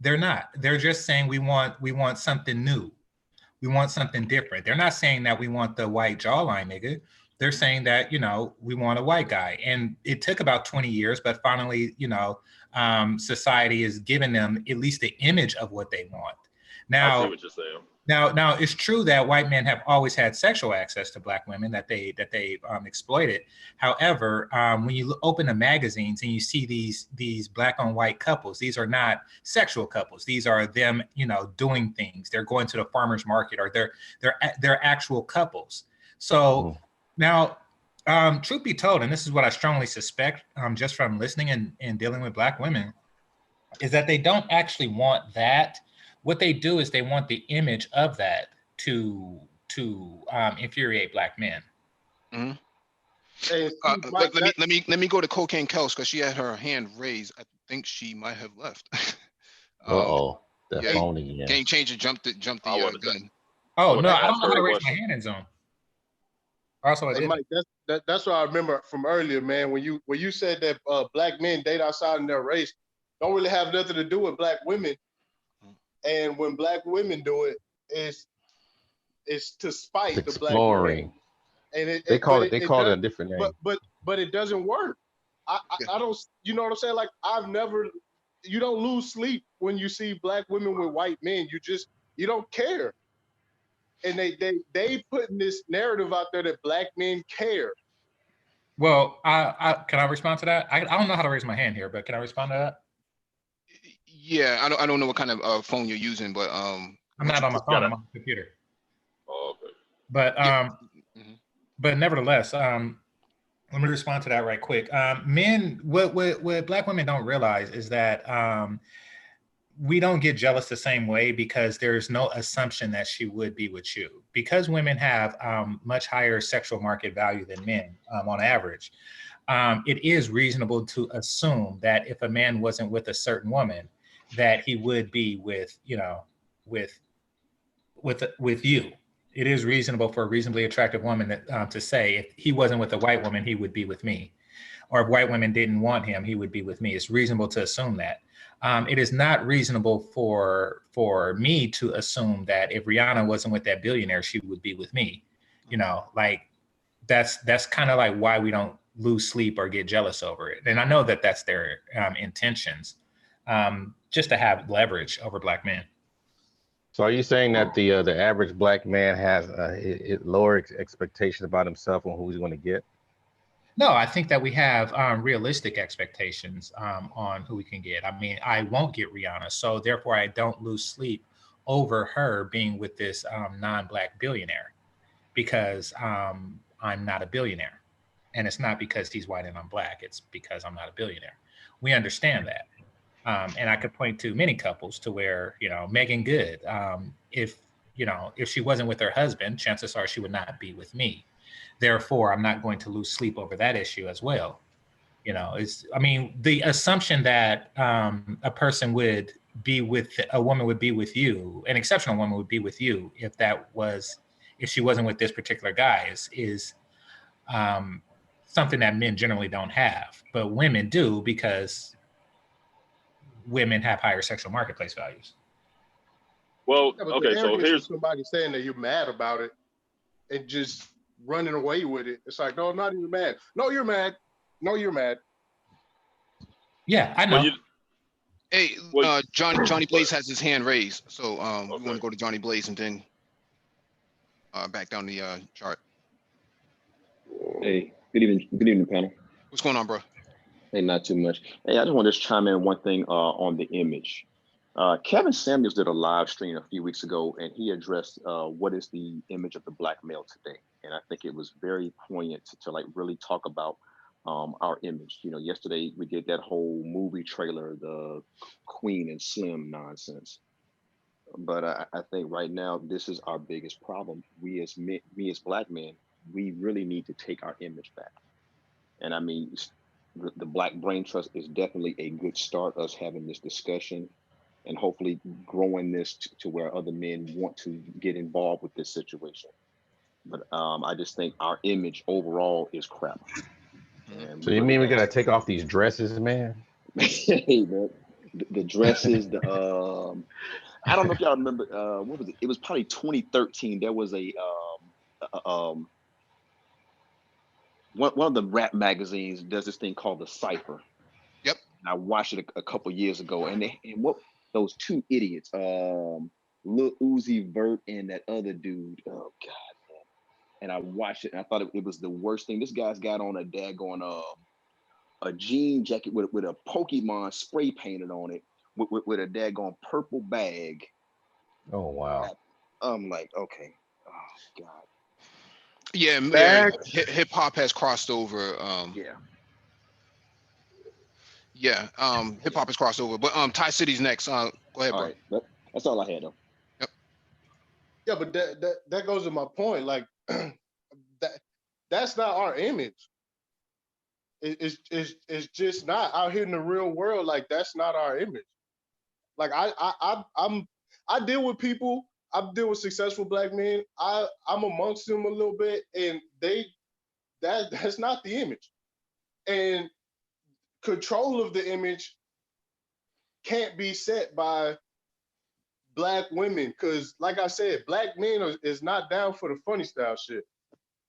They're not. They're just saying we want something new. We want something different. They're not saying that we want the white jawline nigga. They're saying that, you know, we want a white guy. And it took about 20 years, but finally, you know, society is giving them at least the image of what they want. Now, I see what you're saying. Now, it's true that white men have always had sexual access to black women that they exploited. However, when you open the magazines and you see these black on white couples, these are not sexual couples. These are them, you know, doing things. They're going to the farmer's market, or they're actual couples. So now, truth be told, and this is what I strongly suspect, just from listening and dealing with black women, is that they don't actually want that. What they do is they want the image of that to infuriate black men. Let me go to Cocaine Kels because she had her hand raised. I think she might have left. That phone again. Game changer jumped the gun. Oh no, I don't know how to raise my hand in Zoom. Also, hey, Mike, that's what I remember from earlier, man. When you said that black men date outside in their race, don't really have nothing to do with black women. And when black women do it, it's to spite the black men. And they call it a different name. But it doesn't work. I don't, you know what I'm saying? Like you don't lose sleep when you see black women with white men. You don't care. And they putting this narrative out there that black men care. Well, can I respond to that? I don't know how to raise my hand here, but can I respond to that? Yeah, I don't know what kind of phone you're using, but I'm not on my phone. I'm on the computer. Oh, okay. But nevertheless, let me respond to that right quick. Men, what black women don't realize is that we don't get jealous the same way because there's no assumption that she would be with you. Because women have much higher sexual market value than men on average, it is reasonable to assume that if a man wasn't with a certain woman, that he would be with, you know, with you. It is reasonable for a reasonably attractive woman that, to say if he wasn't with a white woman, he would be with me. Or if white women didn't want him, he would be with me. It's reasonable to assume that. It is not reasonable for me to assume that if Rihanna wasn't with that billionaire, she would be with me. You know, like that's kind of like why we don't lose sleep or get jealous over it. And I know that that's their intentions, just to have leverage over Black men. So are you saying that the average Black man has lower expectations about himself and who he's going to get? No, I think that we have realistic expectations on who we can get. I mean, I won't get Rihanna, so therefore I don't lose sleep over her being with this non-Black billionaire because I'm not a billionaire. And it's not because he's white and I'm Black, it's because I'm not a billionaire. We understand that. And I could point to many couples to where, you know, Megan Good, if she wasn't with her husband, chances are she would not be with me. Therefore, I'm not going to lose sleep over that issue as well. You know, the assumption that a person would be with a woman would be with you, an exceptional woman would be with you if she wasn't with this particular guy is something that men generally don't have, but women do because women have higher sexual marketplace values. Well, Yeah, but okay, the so arrogance of here's somebody saying that you're mad about it and just running away with it. It's like, no, I'm not even mad. No, you're mad. No, you're mad. Yeah, I know. Hey, Johnny Blaze has his hand raised, so we want to go to Johnny Blaze and then back down the chart. Hey, good evening, panel. What's going on, bro? Hey, not too much. Hey, I just want to chime in one thing on the image. Kevin Samuels did a live stream a few weeks ago, and he addressed what is the image of the Black male today. And I think it was very poignant to like really talk about our image. You know, yesterday we did that whole movie trailer, the Queen and Slim nonsense. But I think right now this is our biggest problem. We as Black men, we really need to take our image back. And I mean, the Black Brain Trust is definitely a good start, us having this discussion and hopefully growing this to where other men want to get involved with this situation. But I just think our image overall is crap. And so you mean we got to take off these dresses, man? Hey, man, the dresses, I don't know if y'all remember, what was it? It was probably 2013. There was one of the rap magazines does this thing called the Cypher. Yep. And I watched it a couple years ago, and what those two idiots, Lil Uzi Vert and that other dude. Oh God, man. And I watched it, and I thought it was the worst thing. This guy's got on a daggone a jean jacket with a Pokemon spray painted on it, with a daggone purple bag. Oh wow. I'm like, okay, oh God. Yeah, hip hop has crossed over. Hip hop has crossed over. But Ty City's next. Go ahead, bro. All right, that's all I had though. Yep. Yeah, but that goes to my point. Like that's not our image. It's just not out here in the real world. Like that's not our image. Like I deal with people. I deal with successful Black men. I'm amongst them a little bit, and that's not the image. And control of the image can't be set by Black women, because like I said, Black men is not down for the funny style shit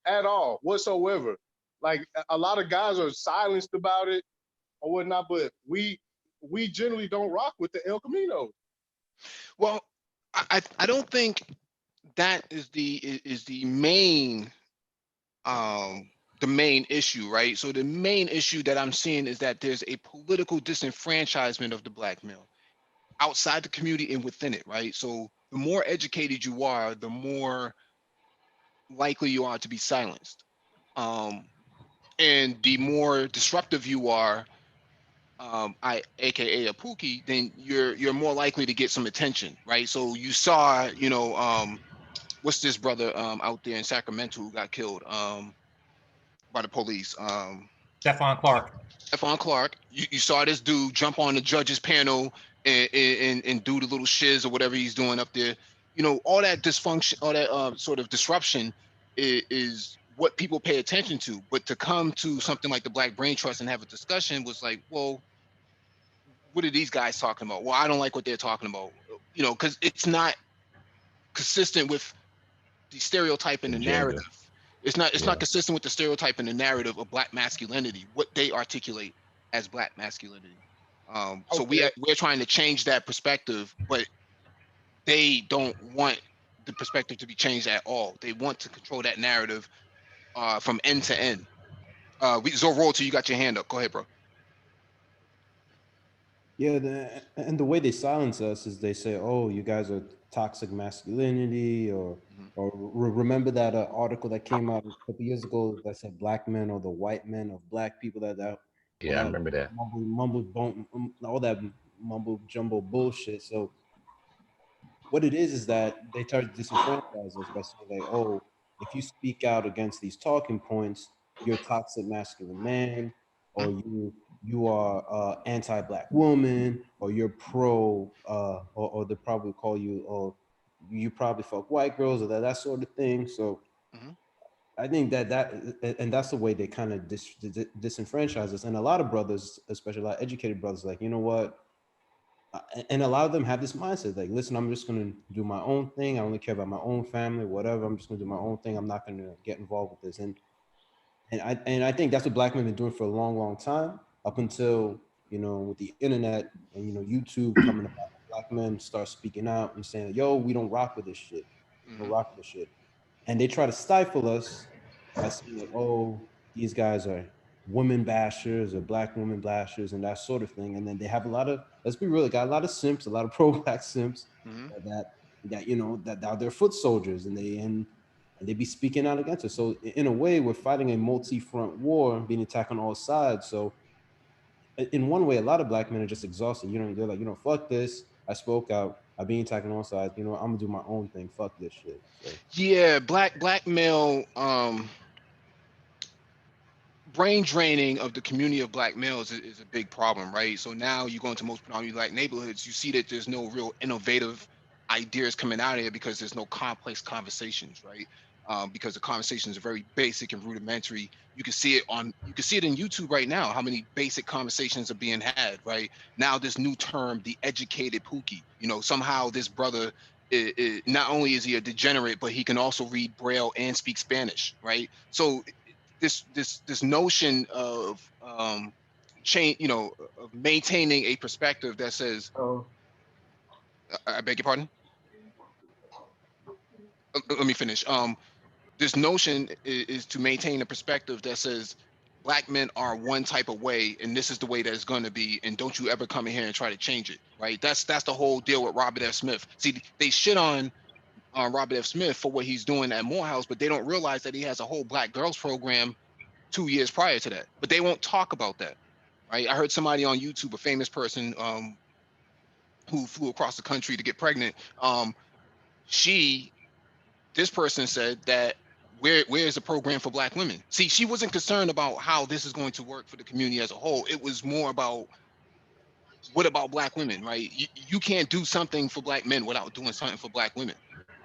at all whatsoever. Like a lot of guys are silenced about it or whatnot, but we generally don't rock with the El Camino. Well, I don't think that is the main issue, right? So the main issue that I'm seeing is that there's a political disenfranchisement of the Black male outside the community and within it, right? So the more educated you are, the more likely you are to be silenced. And the more disruptive you are, aka a Pookie, then you're more likely to get some attention, right? So you saw, what's this brother out there in Sacramento who got killed by the police? Stephon Clark. Stephon Clark. You saw this dude jump on the judge's panel and do the little shiz or whatever he's doing up there. All that dysfunction, all that sort of disruption is what people pay attention to. But to come to something like the Black Brain Trust and have a discussion was like, well, what are these guys talking about? Well, I don't like what they're talking about, because it's not consistent with the stereotype and the Agenda. narrative. It's not consistent with the stereotype and the narrative of Black masculinity, what they articulate as Black masculinity. So we're trying to change that perspective, but they don't want the perspective to be changed at all. They want to control that narrative from end to end. Royalty, you got your hand up. Go ahead, bro. Yeah, and the way they silence us is they say, "Oh, you guys are toxic masculinity," or remember that article that came out a couple years ago that said black men or the white men of black people that all Yeah, I that remember that. all that mumble jumbo bullshit. So what it is that they try to disenfranchise us by saying like, "Oh, if you speak out against these talking points, you're a toxic masculine man, or you are anti-black woman, or you're pro, or they probably call you, or you probably fuck white girls, or that sort of thing." So I think and that's the way they kind of disenfranchise us. And a lot of brothers, especially a lot of educated brothers, like, you know what? And a lot of them have this mindset like, listen, I'm just going to do my own thing. I only care about my own family, whatever. I'm just going to do my own thing. I'm not going to get involved with this. And I think that's what black men have been doing for a long, long time, up until, with the internet and, YouTube coming about, black men start speaking out and saying, yo, we don't rock with this shit. We don't rock with this shit. And they try to stifle us by saying like, oh, these guys are women bashers or black women bashers and that sort of thing. And then they have a lot of, let's be real, got a lot of simps, a lot of pro-black simps that are their foot soldiers, and they be speaking out against us. So in a way, we're fighting a multi-front war, being attacked on all sides. So in one way, a lot of black men are just exhausted. They're like, fuck this. I spoke out. I'm being attacked on all sides. I'm gonna do my own thing. Fuck this shit. So Yeah, black male brain draining of the community of black males is a big problem, right? So now you go into most predominantly black neighborhoods, you see that there's no real innovative ideas coming out of here because there's no complex conversations, right? Because the conversations are very basic and rudimentary. You can see it in YouTube right now, how many basic conversations are being had, right? Now this new term, the educated Pookie, somehow this brother, not only is he a degenerate, but he can also read Braille and speak Spanish, right? So this notion of change, of maintaining a perspective that says, I beg your pardon. Let me finish. This notion is to maintain a perspective that says black men are one type of way, and this is the way that it's going to be, and don't you ever come in here and try to change it, right? That's the whole deal with Robert F. Smith. See, they shit on Robert F. Smith for what he's doing at Morehouse, but they don't realize that he has a whole black girls program 2 years prior to that, but they won't talk about that, right? I heard somebody on YouTube, a famous person who flew across the country to get pregnant. This person said that where is the program for black women? See, she wasn't concerned about how this is going to work for the community as a whole. It was more about, what about black women, right? You can't do something for black men without doing something for black women,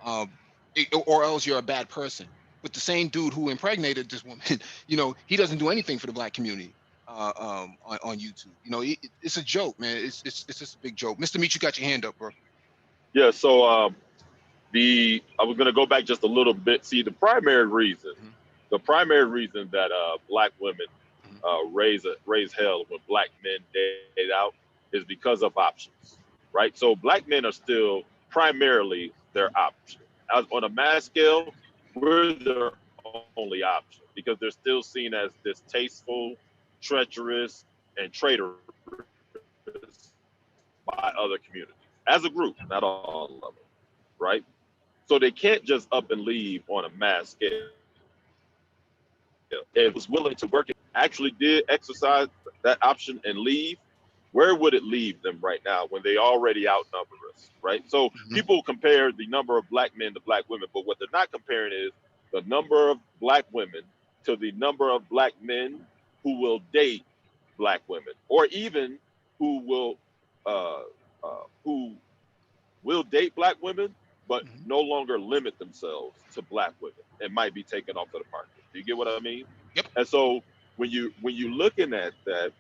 or else you're a bad person. But the same dude who impregnated this woman, he doesn't do anything for the black community on YouTube. It's a joke, man. It's just a big joke. Mr. Meat, you got your hand up, bro. Yeah. So I was going to go back just a little bit. See, the primary reason that black women raise hell when black men date out is because of options, right? So black men are still primarily their option. As on a mass scale, we're their only option because they're still seen as distasteful, treacherous, and traitorous by other communities as a group, not all of them, right? So they can't just up and leave on a mass scale. If it was willing to work, it actually did exercise that option and leave, where would it leave them right now when they already outnumber us, right? So people compare the number of black men to black women, but what they're not comparing is the number of black women to the number of black men who will date black women, or even who will date black women, but no longer limit themselves to black women and might be taken off of the market. Do you get what I mean? Yep. And so when you're looking at that,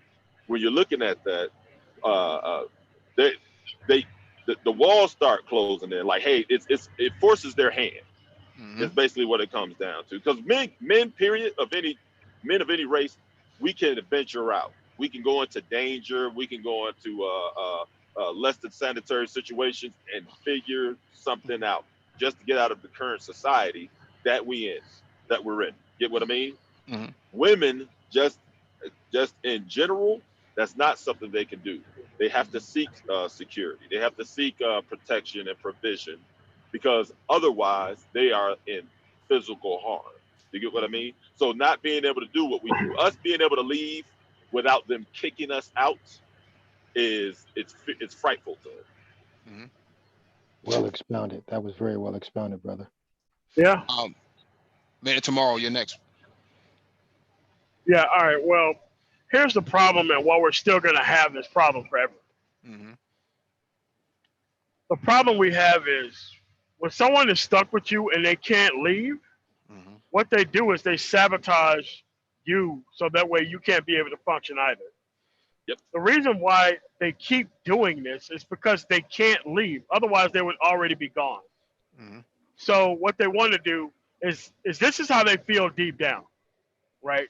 they the walls start closing in. Like, hey, it forces their hand. Is basically what it comes down to. Because men of any race, we can venture out. We can go into danger. We can go into less than sanitary situations and figure something out just to get out of the current society that we're in. Get what I mean? Women, just in general, that's not something they can do. They have to seek security. They have to seek protection and provision, because otherwise they are in physical harm. You get what I mean? So not being able to do what we do, us being able to leave without them kicking us out, it's frightful to them. Well expounded. That was very well expounded, brother. Yeah. Man, tomorrow you're next. Yeah. All right. Well, here's the problem, and why we're still going to have this problem forever. The problem we have is when someone is stuck with you and they can't leave, what they do is they sabotage you so that way you can't be able to function either. Yep. The reason why they keep doing this is because they can't leave. Otherwise, they would already be gone. So what they want to do is this is how they feel deep down, right?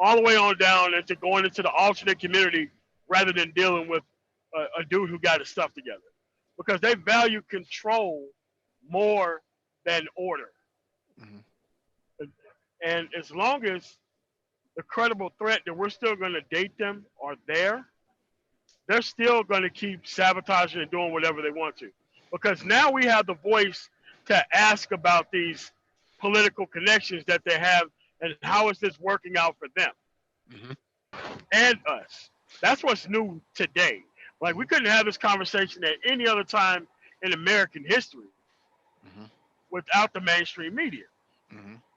All the way on down into going into the alternate community rather than dealing with a dude who got his stuff together, because they value control more than order. And as long as the credible threat that we're still going to date them are there, they're still going to keep sabotaging and doing whatever they want to. Because now we have the voice to ask about these political connections that they have and how is this working out for them and us. That's what's new today. Like, we couldn't have this conversation at any other time in American history without the mainstream media.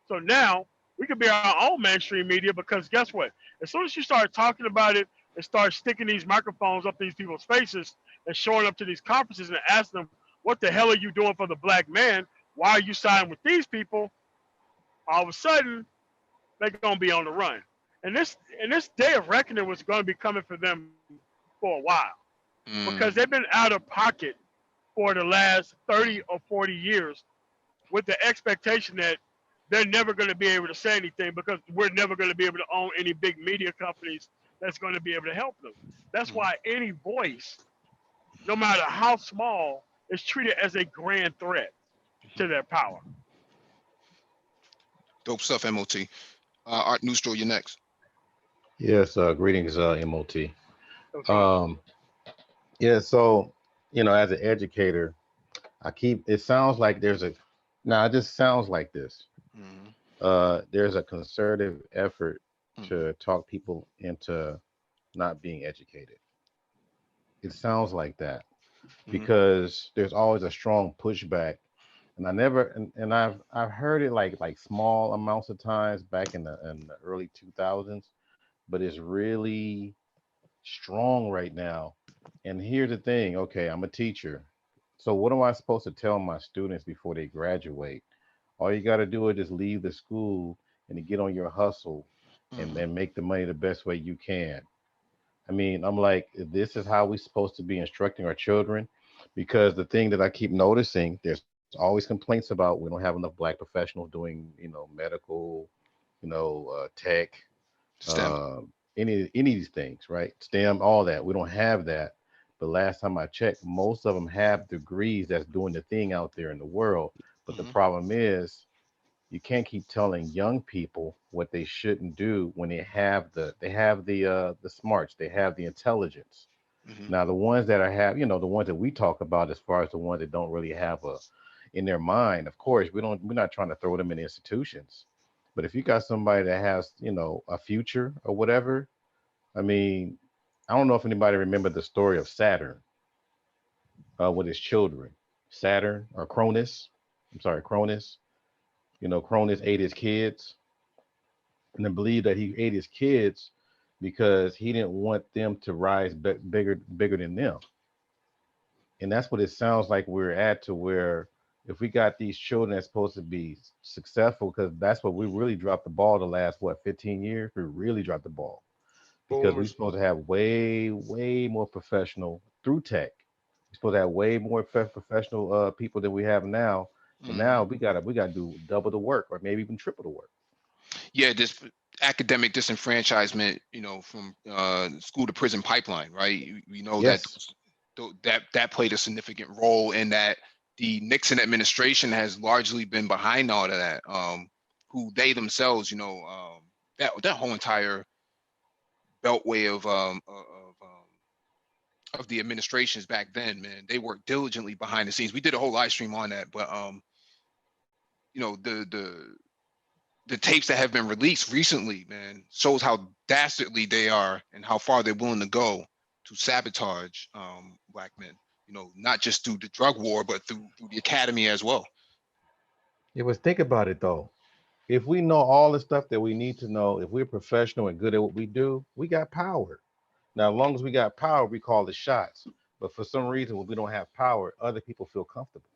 So now we could be our own mainstream media, because guess what? As soon as you start talking about it and start sticking these microphones up these people's faces and showing up to these conferences and asking them, what the hell are you doing for the black man? Why are you siding with these people? All of a sudden, they're going to be on the run. And this day of reckoning was going to be coming for them for a while, because they've been out of pocket for the last 30 or 40 years with the expectation that they're never going to be able to say anything, because we're never going to be able to own any big media companies that's going to be able to help them. That's why any voice, no matter how small, is treated as a grand threat to their power. Dope stuff, MOT. Art Neutral, you're next. Yes, greetings, MOT. Okay. Yeah, so, as an educator, it sounds like it just sounds like this. There's a concerted effort to talk people into not being educated. It sounds like that because there's always a strong pushback. And I've heard it like small amounts of times back in the early 2000s, but it's really strong right now. And here's the thing, okay, I'm a teacher. So what am I supposed to tell my students before they graduate? All you got to do is just leave the school and to get on your hustle and then make the money the best way you can. I mean, I'm like, this is how we're supposed to be instructing our children, because the thing that I keep noticing, there's always complaints about we don't have enough black professionals doing, medical, tech, any of these things, right? STEM, all that. We don't have that. But last time I checked, most of them have degrees that's doing the thing out there in the world. But the problem is, you can't keep telling young people what they shouldn't do when they have the smarts, they have the intelligence. Now the ones that the ones that we talk about, as far as the ones that don't really have in their mind, of course, we're not trying to throw them in institutions. But if you got somebody that has, a future or whatever, I mean, I don't know if anybody remember the story of Saturn with his children. Saturn or Cronus. I'm sorry, Cronus. You know, Cronus ate his kids, and then believed that he ate his kids because he didn't want them to rise bigger than them. And that's what it sounds like we're at, to where if we got these children that's supposed to be successful, because that's what we really dropped the ball the last, what, 15 years? We really dropped the ball because we're Boomers. supposed to have way more professional through tech. We're supposed to have way more professional people than we have now. And now we gotta do double the work, or maybe even triple the work. Yeah, this academic disenfranchisement, from school to prison pipeline, right? We know that Yes. that played a significant role in that. The Nixon administration has largely been behind all of that. Who they themselves, that whole entire beltway of the administrations back then, man, they worked diligently behind the scenes. We did a whole live stream on that, but the tapes that have been released recently, man, shows how dastardly they are and how far they're willing to go to sabotage Black men. Not just through the drug war, but through the academy as well. Yeah, but think about it though. If we know all the stuff that we need to know, if we're professional and good at what we do, we got power. Now, as long as we got power, we call the shots. But for some reason, when we don't have power, other people feel comfortable.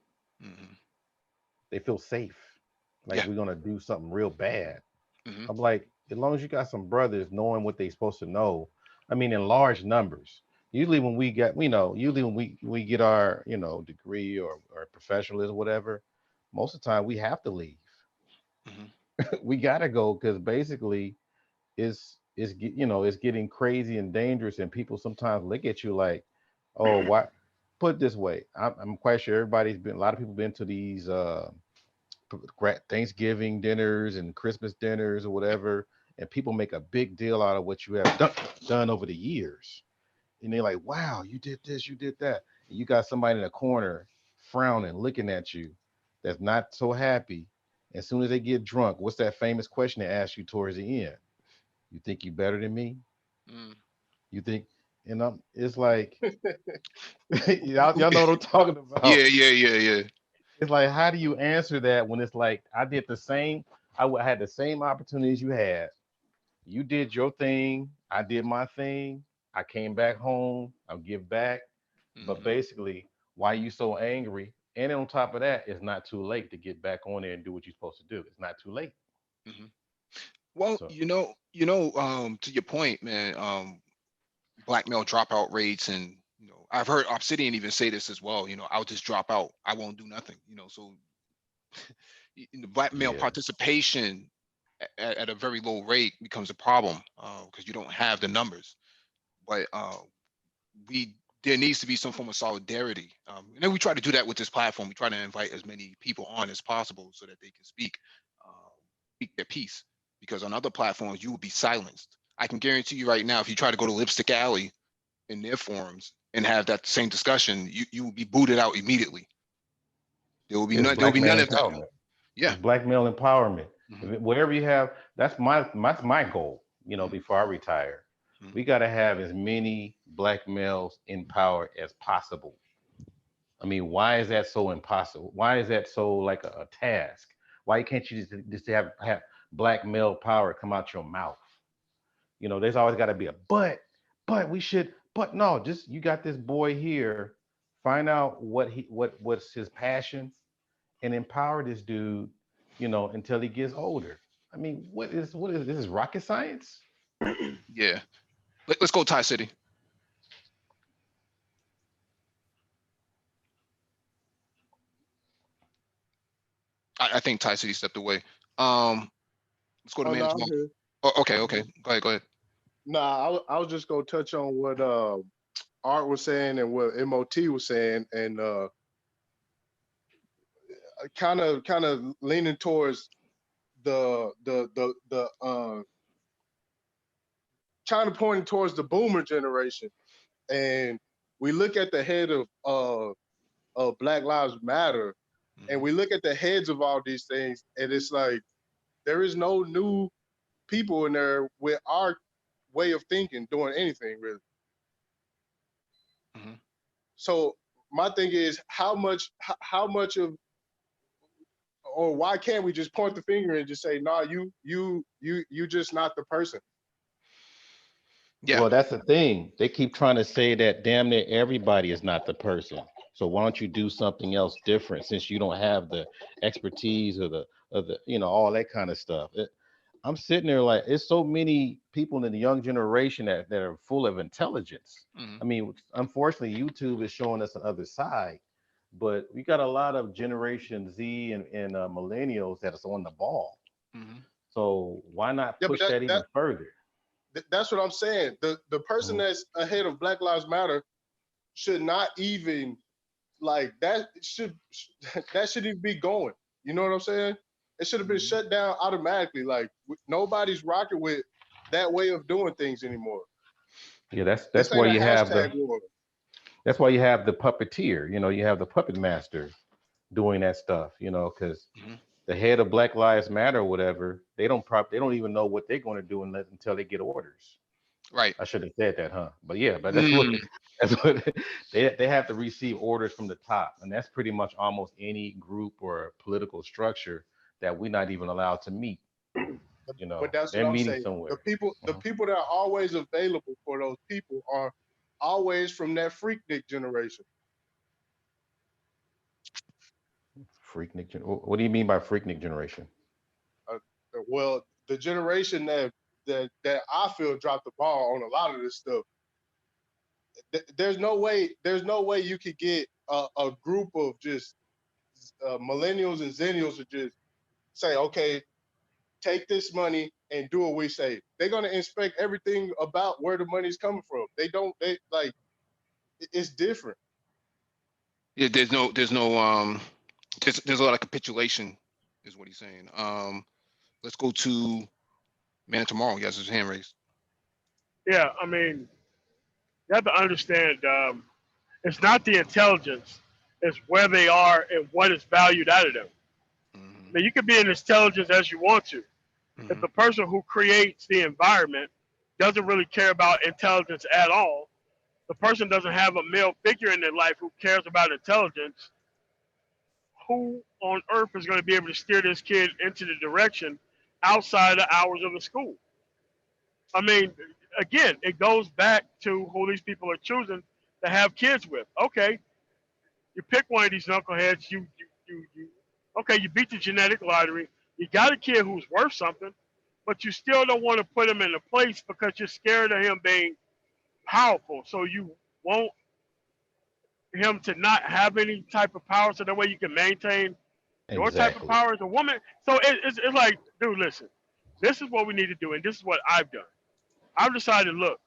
They feel safe, like Yeah. we're gonna do something real bad. Mhm. I'm like, as long as you got some brothers knowing what they're supposed to know, I mean, in large numbers. Usually when we get, usually when we get our, degree or professionalism, whatever, most of the time we have to leave. We gotta go because basically it's getting crazy and dangerous, and people sometimes look at you like, oh, why? Put it this way, I'm quite sure a lot of people been to these Thanksgiving dinners and Christmas dinners or whatever, and people make a big deal out of what you have done over the years, and they're like, wow, you did this, you did that, and you got somebody in a corner frowning, looking at you, that's not so happy. As soon as they get drunk, what's that famous question they ask you towards the end? You think you better than me? You think, it's like, y'all know what I'm talking about. Yeah. It's like, how do you answer that when it's like, I had the same opportunities you had. You did your thing, I did my thing. I came back home, I'll give back. But basically, why are you so angry? And on top of that, it's not too late to get back on there and do what you're supposed to do. It's not too late. Well, So to your point, man, Black male dropout rates, and I've heard Obsidian even say this as well. I'll just drop out. I won't do nothing. So the Black male yeah, participation at a very low rate becomes a problem because you don't have the numbers. But there needs to be some form of solidarity, and then we try to do that with this platform. We try to invite as many people on as possible so that they can speak their piece. Because on other platforms, you will be silenced. I can guarantee you right now, if you try to go to Lipstick Alley in their forums and have that same discussion, you will be booted out immediately. There will be it's none. There will black be man none of that. empowerment. Yeah. It's black male empowerment. Wherever you have, that's my goal. Before I retire, we got to have as many black males in power as possible. I mean, why is that so impossible? Why is that so like a task? Why can't you just have black male power come out your mouth? There's always got to be a but we should, but no, just you got this boy here. Find out what's his passion, and empower this dude, until he gets older. I mean, what is this? Is rocket science? Yeah. Let's go Thai City. I think Thai City stepped away. Let's go to Oh no, management. I'm here. Oh, okay. Go ahead. Nah, I was just gonna touch on what Art was saying and what MOT was saying, and kind of leaning towards the kind of pointing towards the boomer generation. And we look at the head of Black Lives Matter, and we look at the heads of all these things, and it's like there is no new people in there with our way of thinking doing anything really. So my thing is, how much of, or why can't we just point the finger and just say, nah, you just not the person? Yeah. Well, that's the thing. They keep trying to say that damn near everybody is not the person. So why don't you do something else different since you don't have the expertise or the all that kind of stuff. I'm sitting there like it's so many people in the young generation that are full of intelligence. I mean, unfortunately, YouTube is showing us another side, but we got a lot of Generation Z and millennials that is on the ball. So why not push that even further? That's what I'm saying. The person that's ahead of Black Lives Matter should not even that shouldn't even be going. You know what I'm saying? It should have been shut down automatically. Like nobody's rocking with that way of doing things anymore. Yeah, that's why you have that's why you have the puppeteer. You have the puppet master doing that stuff. Because the head of Black Lives Matter or whatever, they don't even know what they're going to do until they get orders. Right. I should have said that, huh? But yeah, but that's what they have to receive orders from the top, and that's pretty much almost any group or political structure that we're not even allowed to meet. But that's they're what I'm meeting saying. somewhere. The people that are always available for those people are always from that freaknik generation. Freaknik. What do you mean by freaknik generation? Well, the generation that I feel dropped the ball on a lot of this stuff. There's no way you could get a group of just millennials and zennials to just say, okay, take this money and do what we say. They're gonna inspect everything about where the money's coming from. They like it's different. Yeah, there's a lot of capitulation, is what he's saying. Let's go to Man Tomorrow. He has his hand raised. Yeah, I mean, you have to understand, it's not the intelligence, it's where they are and what is valued out of them. Now, you can be as intelligent as you want to. If the person who creates the environment doesn't really care about intelligence at all, the person doesn't have a male figure in their life who cares about intelligence, who on earth is going to be able to steer this kid into the direction outside the hours of the school? I mean, again, it goes back to who these people are choosing to have kids with. Okay, you pick one of these knuckleheads, you okay, you beat the genetic lottery, you got a kid who's worth something, but you still don't want to put him in a place because you're scared of him being powerful. So you want him to not have any type of power so that way you can maintain your type of power as a woman. So it's like, dude, listen, this is what we need to do, and this is what I've done. I've decided, look,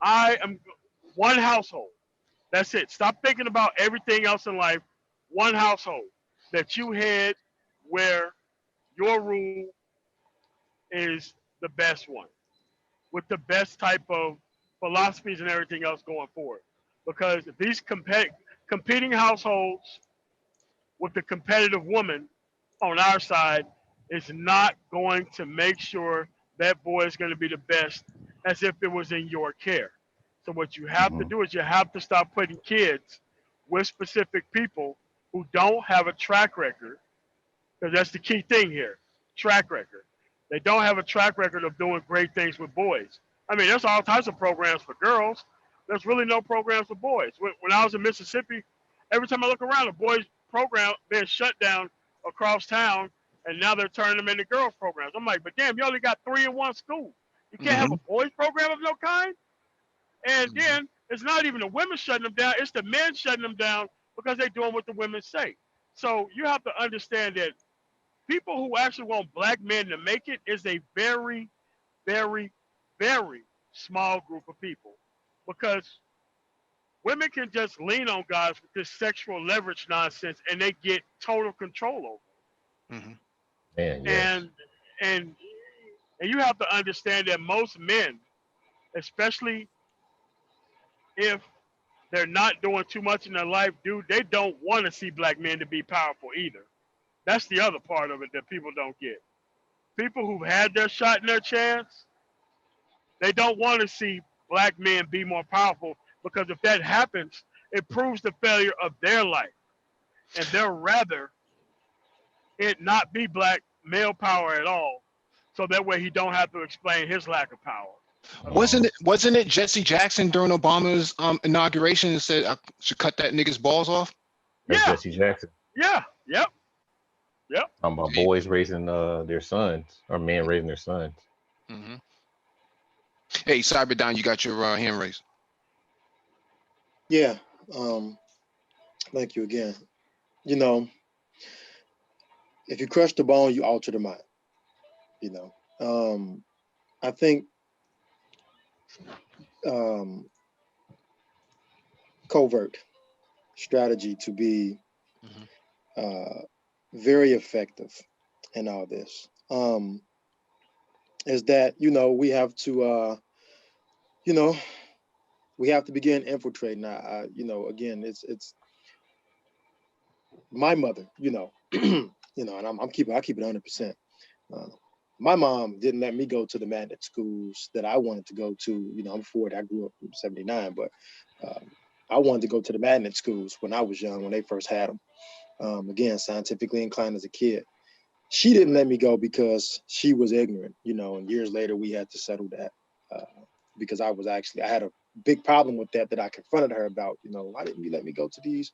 I am one household. That's it. Stop thinking about everything else in life. One household that you had where your rule is the best one with the best type of philosophies and everything else going forward. Because these competing households with the competitive woman on our side is not going to make sure that boy is going to be the best as if it was in your care. So what you have to do is you have to stop putting kids with specific people who don't have a track record, because that's the key thing here, track record. They don't have a track record of doing great things with boys. I mean, there's all types of programs for girls. There's really no programs for boys. When I was in Mississippi, every time I look around, a boys program being shut down across town, and now they're turning them into girls programs. I'm like, but damn, you only got 3 in one school. You can't have a boys program of no kind? And then it's not even the women shutting them down, it's the men shutting them down because they're doing what the women say. So you have to understand that people who actually want black men to make it is a very, very, very small group of people, because women can just lean on guys with this sexual leverage nonsense and they get total control over it. And you have to understand that most men, especially if they're not doing too much in their life, dude, they don't want to see black men to be powerful either. That's the other part of it that people don't get. People who've had their shot and their chance, they don't want to see black men be more powerful, because if that happens, it proves the failure of their life. And they'll rather it not be black male power at all, so that way he don't have to explain his lack of power. Wasn't it Jesse Jackson during Obama's inauguration said I should cut that nigga's balls off? That's Yeah. Jesse Jackson. Yeah. Yep. Talking about boys raising their sons, or men raising their sons. Mm-hmm. Hey, Cyberdown, you got your hand raised. Yeah. Thank you again. You know, if you crush the bone, you alter the mind. You know, I think covert strategy to be very effective in all this is that, you know, we have to, you know, we have to begin infiltrating. You know, again, it's my mother, you know, you know, and I keep it 100%. My mom didn't let me go to the magnet schools that I wanted to go to. You know, I'm 40. I grew up in '79, but I wanted to go to the magnet schools when I was young, when they first had them. Again, scientifically inclined as a kid. She didn't let me go because she was ignorant, you know, and years later we had to settle that because I had a big problem with that I confronted her about. You know, why didn't you let me go to these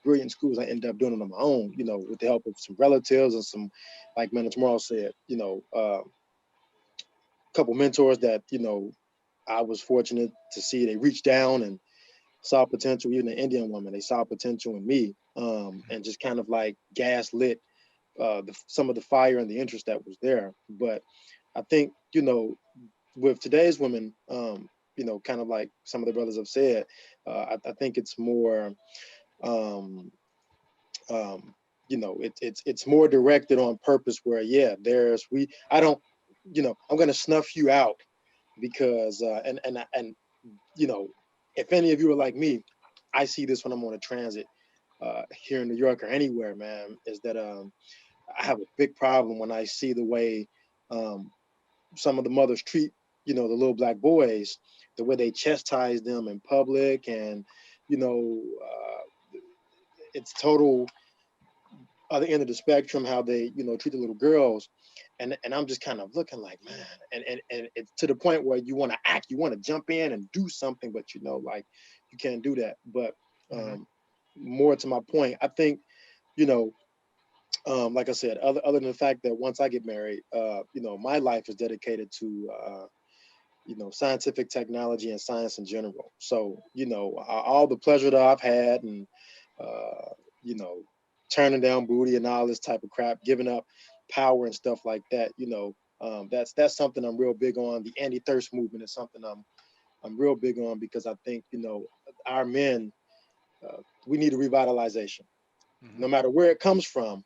brilliant schools? I ended up doing it on my own, you know, with the help of some relatives and some, like Man Tomorrow said, you know, a couple mentors that, you know, I was fortunate to see. They reached down and saw potential. Even an Indian woman, they saw potential in me, and just kind of like gaslit some of the fire and the interest that was there. But I think, you know, with today's women, you know, kind of like some of the brothers have said, I think it's more, you know, it's more directed on purpose. Where I don't, you know, I'm gonna snuff you out because and you know, if any of you are like me, I see this when I'm on a transit here in New York or anywhere, man, is that I have a big problem when I see the way some of the mothers treat, you know, the little black boys, the way they chastise them in public, and you know, it's total other end of the spectrum how they, you know, treat the little girls, and I'm just kind of looking like, man, and it's to the point where you want to act, you want to jump in and do something, but you know, like you can't do that. But more to my point, I think, you know, like I said, other than the fact that once I get married, you know, my life is dedicated to, you know, scientific technology and science in general. So, you know, all the pleasure that I've had and, you know, turning down booty and all this type of crap, giving up power and stuff like that, you know, that's something I'm real big on. The anti-thirst movement is something I'm real big on, because I think, you know, our men, we need a revitalization. No matter where it comes from,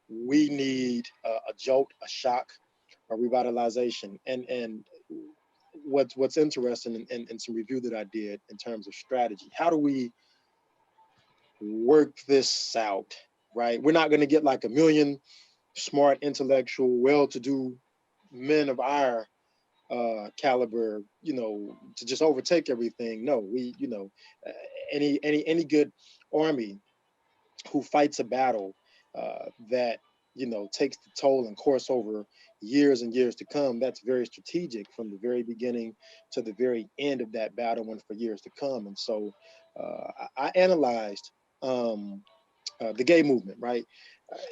we need a jolt, a shock, a revitalization. And what's interesting in some review that I did in terms of strategy, how do we work this out, right? We're not going to get like a million smart, intellectual, well-to-do men of our caliber, you know, to just overtake everything. No, we, you know, any good army who fights a battle that, you know, takes the toll and course over years and years to come, that's very strategic from the very beginning to the very end of that battle and for years to come. And so I analyzed the gay movement, right?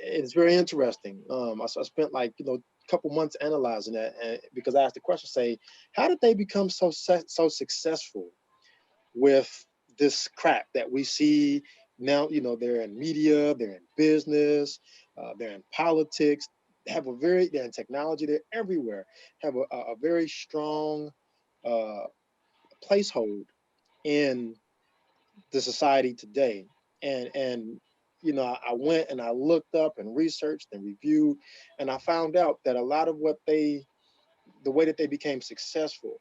It's very interesting. I spent like, you know, a couple months analyzing that, because I asked the question, say, how did they become so successful with this crap that we see now? You know, they're in media, they're in business, they're in politics, they're in technology, they're everywhere, have a very strong placehold in the society today. And you know, I went and I looked up and researched and reviewed, and I found out that a lot of the way that they became successful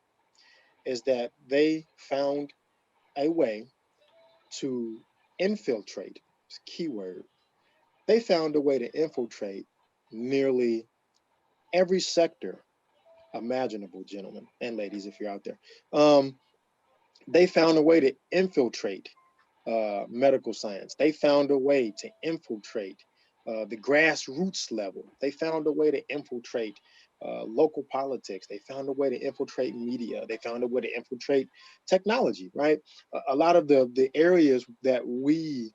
is that they found a way to infiltrate, keyword, they found a way to infiltrate nearly every sector imaginable, gentlemen and ladies, if you're out there. They found a way to infiltrate medical science. They found a way to infiltrate the grassroots level. They found a way to infiltrate local politics. They found a way to infiltrate media. They found a way to infiltrate technology, right? A lot of the areas that we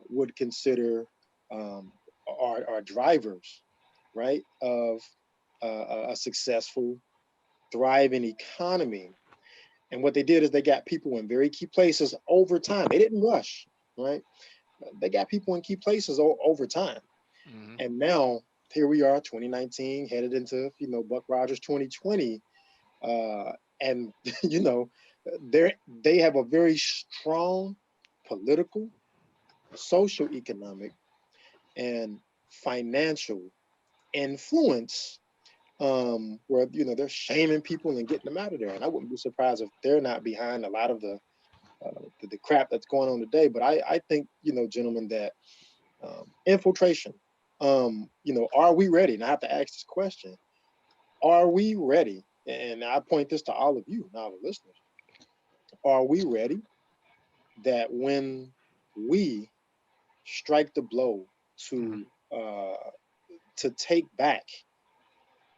would consider are drivers, right, of a successful, thriving economy. And what they did is they got people in very key places over time. They didn't rush, right? They got people in key places over time. Mm-hmm. And now here we are, 2019, headed into, Buck Rogers 2020. And, they have a very strong political, social, economic, and financial influence, where they're shaming people and getting them out of there. And I wouldn't be surprised if they're not behind a lot of the crap that's going on today. But I think, gentlemen, that infiltration, are we ready? And I have to ask this question: are we ready? And I point this to all of you, now the listeners. Are we ready that when we strike the blow to take back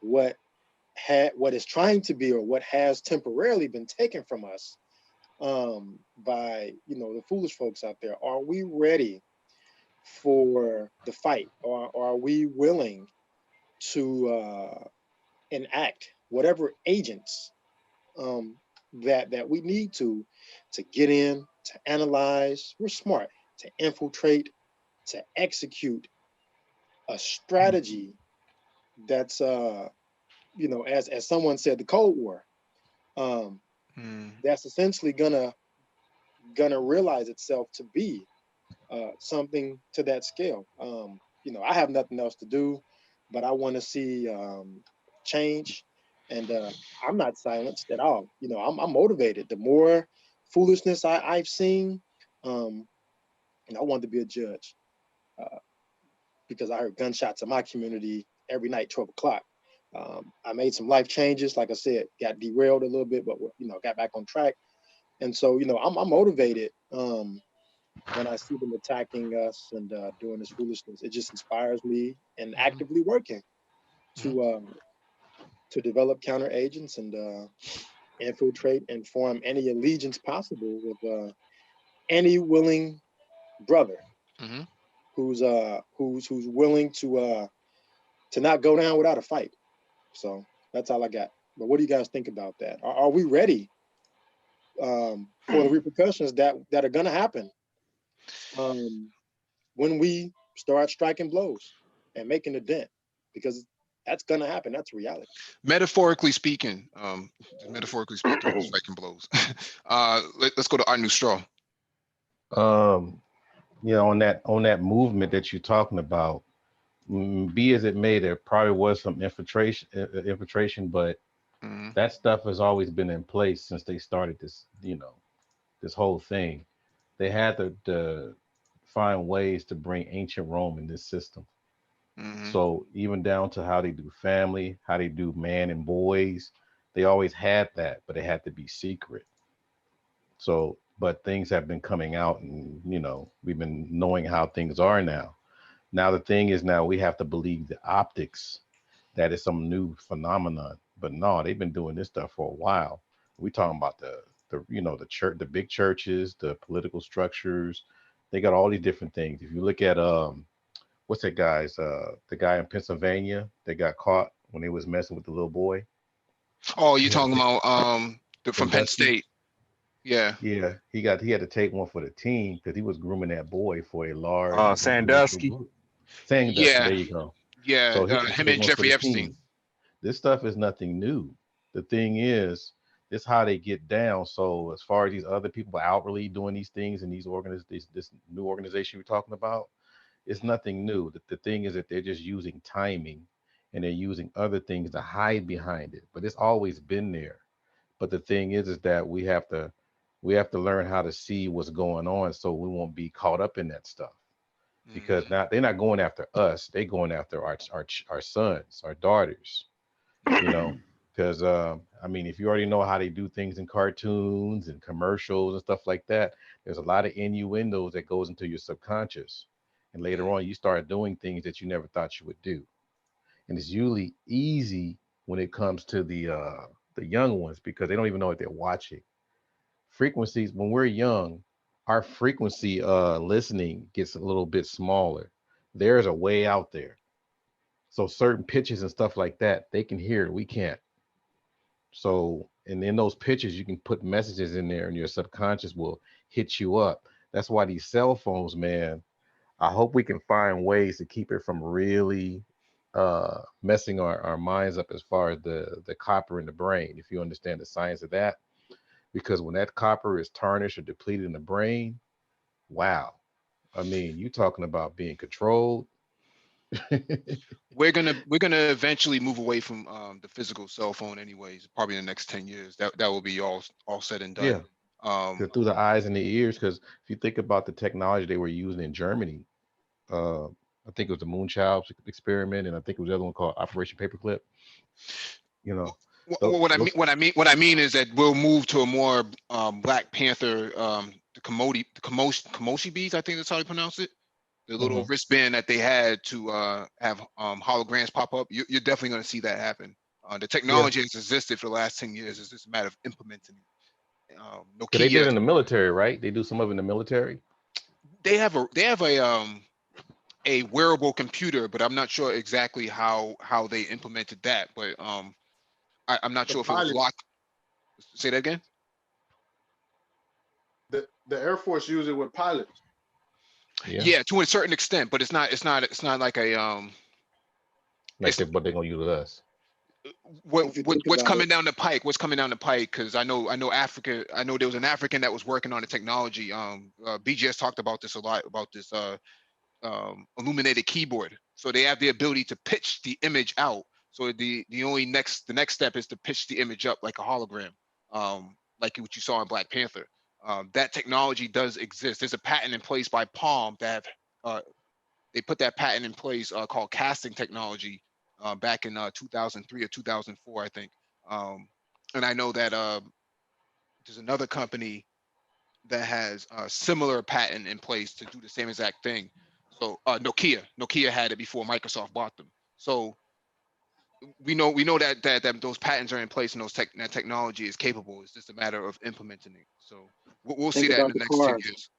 what is trying to be, or what has temporarily been taken from us by the foolish folks out there? Are we ready for the fight, or are we willing to enact whatever agents that we need to get in, to analyze? We're smart, to infiltrate, to execute a strategy that's as someone said, the Cold War, that's essentially gonna realize itself to be something to that scale. I have nothing else to do, but I want to see change, and I'm not silenced at all. I'm motivated. The more foolishness I've seen, I wanted to be a judge because I heard gunshots in my community every night, 12 o'clock. I made some life changes. Like I said, got derailed a little bit, but got back on track. And so, I'm motivated when I see them attacking us and doing this foolishness. It just inspires me, and actively working to develop counter agents and infiltrate and form any allegiance possible with any willing brother who's willing to not go down without a fight. So that's all I got. But what do you guys think about that? Are we ready for the repercussions that are going to happen when we start striking blows and making a dent? Because that's going to happen. That's reality. Metaphorically speaking, striking blows. Let's go to our new straw. On that movement that you're talking about, be as it may, there probably was some infiltration, but that stuff has always been in place since they started this, this whole thing. They had to find ways to bring ancient Rome in this system. So even down to how they do family, how they do man and boys, they always had that, but it had to be secret. So, but things have been coming out, and we've been knowing how things are now. Now the thing is, now we have to believe the optics that is some new phenomenon. But no, they've been doing this stuff for a while. We talking about the church, the big churches, the political structures. They got all these different things. If you look at what's that guy's the guy in Pennsylvania that got caught when he was messing with the little boy. Oh, you're talking about from Penn State. Yeah. Yeah, he had to take one for the team because he was grooming that boy for a large Sandusky. Sandusky, Yeah. there you go. Yeah, So he had to him take and one for Jeffrey the Epstein. team. This stuff is nothing new. The thing is, this how they get down. So as far as these other people outwardly doing these things and this new organization we're talking about, it's nothing new. The thing is that they're just using timing, and they're using other things to hide behind it. But it's always been there. But the thing is that we have to learn how to see what's going on so we won't be caught up in that stuff. Because now they're not going after us, they're going after our sons, our daughters, Because I mean, if you already know how they do things in cartoons and commercials and stuff like that, there's a lot of innuendos that goes into your subconscious, and later on you start doing things that you never thought you would do. And it's usually easy when it comes to the young ones because they don't even know what they're watching. Frequencies when we're young, our frequency listening gets a little bit smaller. There's a way out there. So certain pitches and stuff like that, they can hear it. We can't. So, and in those pitches, you can put messages in there, and your subconscious will hit you up. That's why these cell phones, man. I hope we can find ways to keep it from really messing our minds up as far as the copper in the brain, if you understand the science of that. Because when that copper is tarnished or depleted in the brain, wow. I mean, you talking about being controlled. We're gonna eventually move away from the physical cell phone anyways, probably in the next 10 years. That will be all said and Yeah, done. Um, through the eyes and the ears. Because if you think about the technology they were using in Germany, I think it was the Moonchild experiment, and I think it was the other one called Operation Paperclip. You know, what I mean is that we'll move to a more Black Panther, the Komoshi beads, I think that's how they pronounce it. The little wristband that they had to have holograms pop up. You're definitely going to see that happen. The technology has existed for the last 10 years. It's just a matter of implementing it. Cause they did Nokia, in the military, right? They do some of it in the military. they have a wearable computer, but I'm not sure exactly how they implemented that. But I'm not The sure if it was pilots, locked. Say that again. the Air Force use it with pilots. Yeah, to a certain extent, but it's not like a Like they, what they're gonna use with us. What's coming down the pike? What's coming down the pike? Because I know Africa. I know there was an African that was working on the technology. BGS talked about this a lot about this illuminated keyboard. So they have the ability to pitch the image out. So the next step is to pitch the image up like a hologram, like what you saw in Black Panther. That technology does exist. There's a patent in place by Palm that they put that patent in place called casting technology back in 2003 or 2004, I think. And I know that there's another company that has a similar patent in place to do the same exact thing. So Nokia had it before Microsoft bought them. So we know that those patents are in place and that technology is capable. It's just a matter of implementing it. So we'll see that in the next 10 years.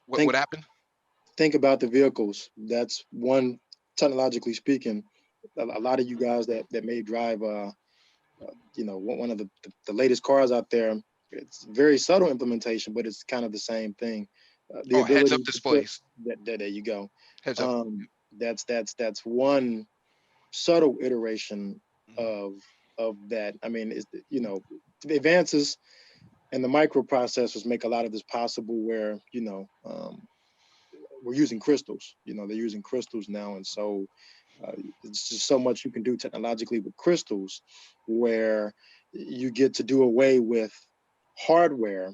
What happened? Think about the vehicles. That's one, technologically speaking. A lot of you guys that may drive, one of the latest cars out there. It's very subtle implementation, but it's kind of the same thing. The ability heads up displays. There you go. Heads up. That's one subtle iteration of that. I mean, the advances and the microprocessors make a lot of this possible. Where we're using crystals. They're using crystals now, and so it's just so much you can do technologically with crystals, where you get to do away with hardware,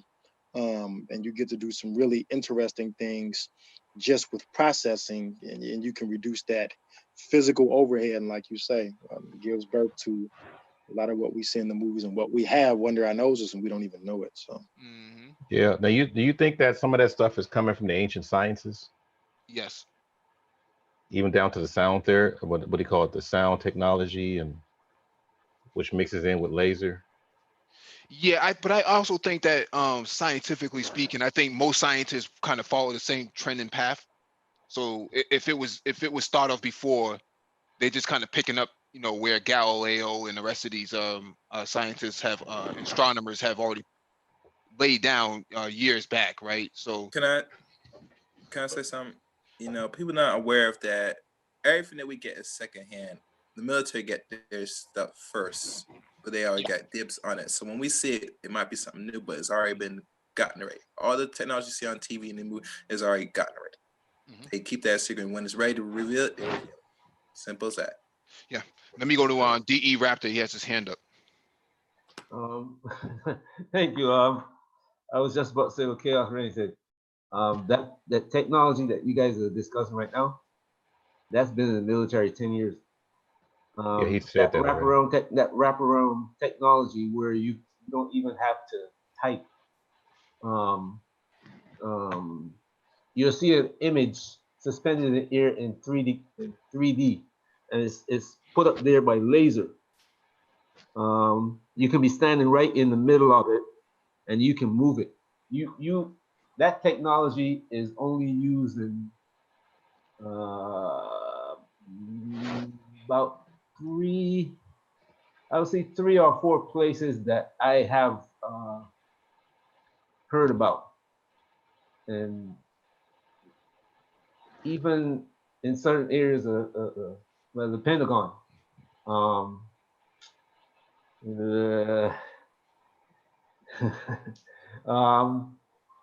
and you get to do some really interesting things just with processing, and you can reduce that physical overhead. And like you say, it gives birth to a lot of what we see in the movies and what we have under our noses, and we don't even know it. So. Yeah. Now, do you think that some of that stuff is coming from the ancient sciences? Yes. Even down to the sound there, what do you call it? The sound technology, and which mixes in with laser. Yeah, but I also think that scientifically speaking, I think most scientists kind of follow the same trend and path. So if it was thought of before, they just kind of picking up, where Galileo and the rest of these scientists have astronomers have already laid down years back, right? So Can I say something? People not aware of that. Everything that we get is secondhand. The military get their stuff first, but they already got dibs on it. So when we see it, it might be something new, but it's already been gotten right. All the technology you see on TV and the movie is already gotten right. They keep that secret. When it's ready to reveal it, they reveal it. Simple as that. Yeah. Let me go to DE Raptor. He has his hand up. Thank you. I was just about to say what Chaos Rain said. That technology that you guys are discussing right now, that's been in the military 10 years. Yeah, he said that already. That wraparound technology where you don't even have to type. You'll see an image suspended in the air in 3D, and it's put up there by laser. You can be standing right in the middle of it, and you can move it. That technology is only used in about I would say 3 or 4 places that I have heard about, and even in certain areas of well, the Pentagon.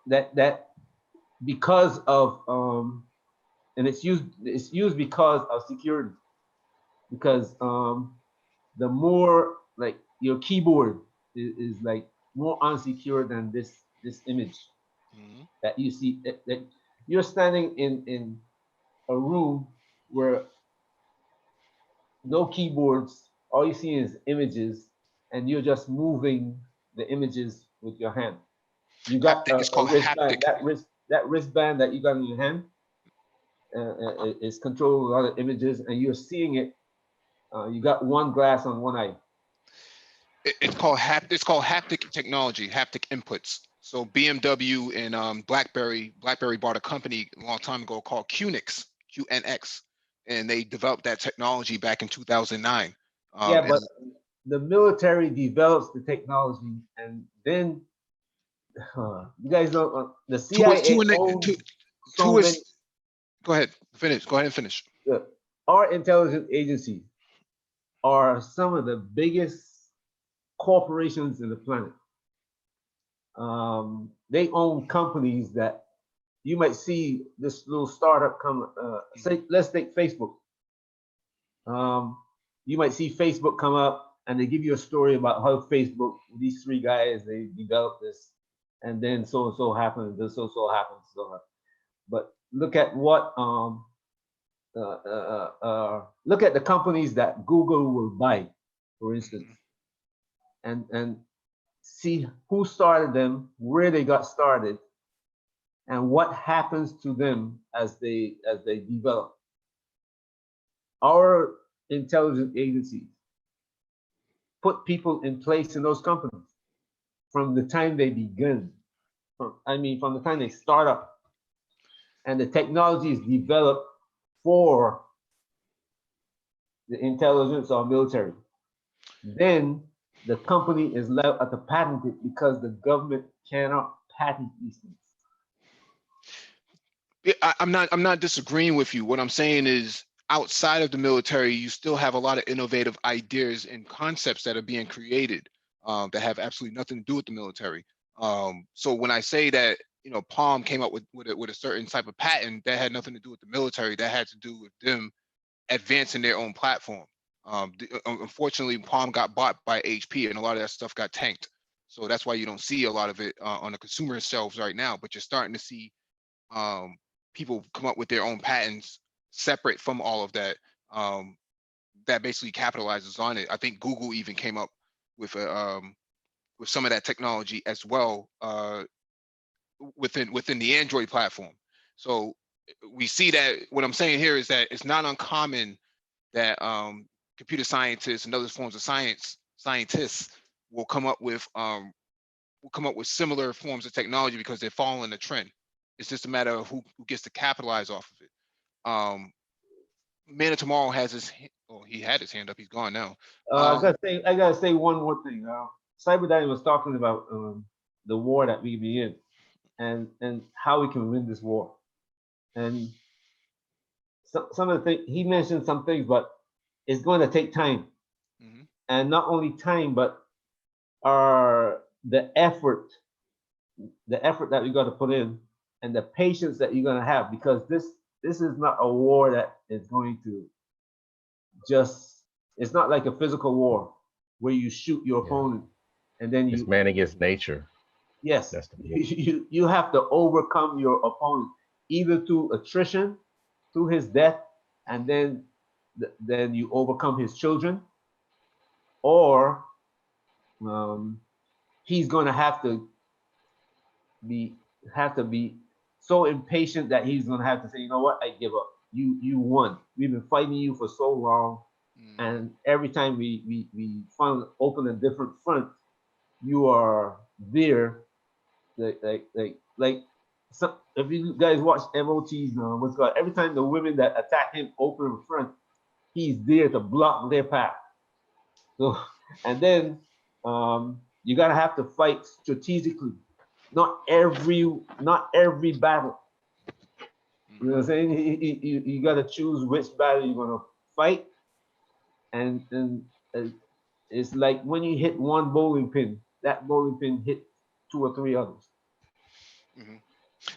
That because of and it's used because of security, because the more like your keyboard is like more unsecure than this image that you see, that you're standing in a room where no keyboards, all you see is images, and you're just moving the images with your hand. You got It's called wristband, haptic. that wristband that you got in your hand is controlling a lot of images, and you're seeing it. You got one glass on one eye. It's called haptic technology, haptic inputs. So BMW and BlackBerry bought a company a long time ago called QNX, QNX, and they developed that technology back in 2009. Yeah, but the military develops the technology, and then you guys know the CIA owns so many. Go ahead and finish. Our intelligence agencies are some of the biggest corporations in the planet. They own companies that you might see this little startup come. Say, let's take Facebook. You might see Facebook come up, and they give you a story about how Facebook, these 3 guys, they developed this, and then so and so happened, then so happened, But look at what look at the companies that Google will buy, for instance, and see who started them, where they got started, and what happens to them as they develop. Our intelligence agencies put people in place in those companies from the time they begin. From the time they start up, and the technology is developed for the intelligence or military. Then the company is left to patent it because the government cannot patent these things. Yeah, I'm not disagreeing with you. What I'm saying is, outside of the military, you still have a lot of innovative ideas and concepts that are being created that have absolutely nothing to do with the military. So when I say that, Palm came up with a certain type of patent, that had nothing to do with the military. That had to do with them advancing their own platform. Unfortunately, Palm got bought by HP, and a lot of that stuff got tanked. So that's why you don't see a lot of it on the consumer shelves right now. But you're starting to see people come up with their own patents separate from all of that, that basically capitalizes on it. I think Google even came up with some of that technology as well within the Android platform. So we see that what I'm saying here is that it's not uncommon that computer scientists and other forms of scientists will come up with similar forms of technology because they're following the trend. It's just a matter of who gets to capitalize off of it. Man of Tomorrow he had his hand up. He's gone now. I gotta say one more thing. Cyberdyne was talking about the war that we be in, and how we can win this war. And some of the things he mentioned, some things, but it's going to take time, and not only time, but the effort that we got to put in, and the patience that you're going to have, because this is not a war that is going to it's not like a physical war where you shoot your opponent and then it's man against nature. Yes, you have to overcome your opponent either through attrition, through his death, and then then you overcome his children, or he's going to be so impatient that he's going to have to say, you know what, I give up. You won. We've been fighting you for so long, and every time we open a different front, you are there. Like some, if you guys watch MOTs, what's called, every time the women that attack him open in front, he's there to block their path. So, and then you gotta have to fight strategically. Not every battle. You know what I'm saying? You gotta choose which battle you're gonna fight, and it's like when you hit one bowling pin, that bowling pin hit 2 or 3 others.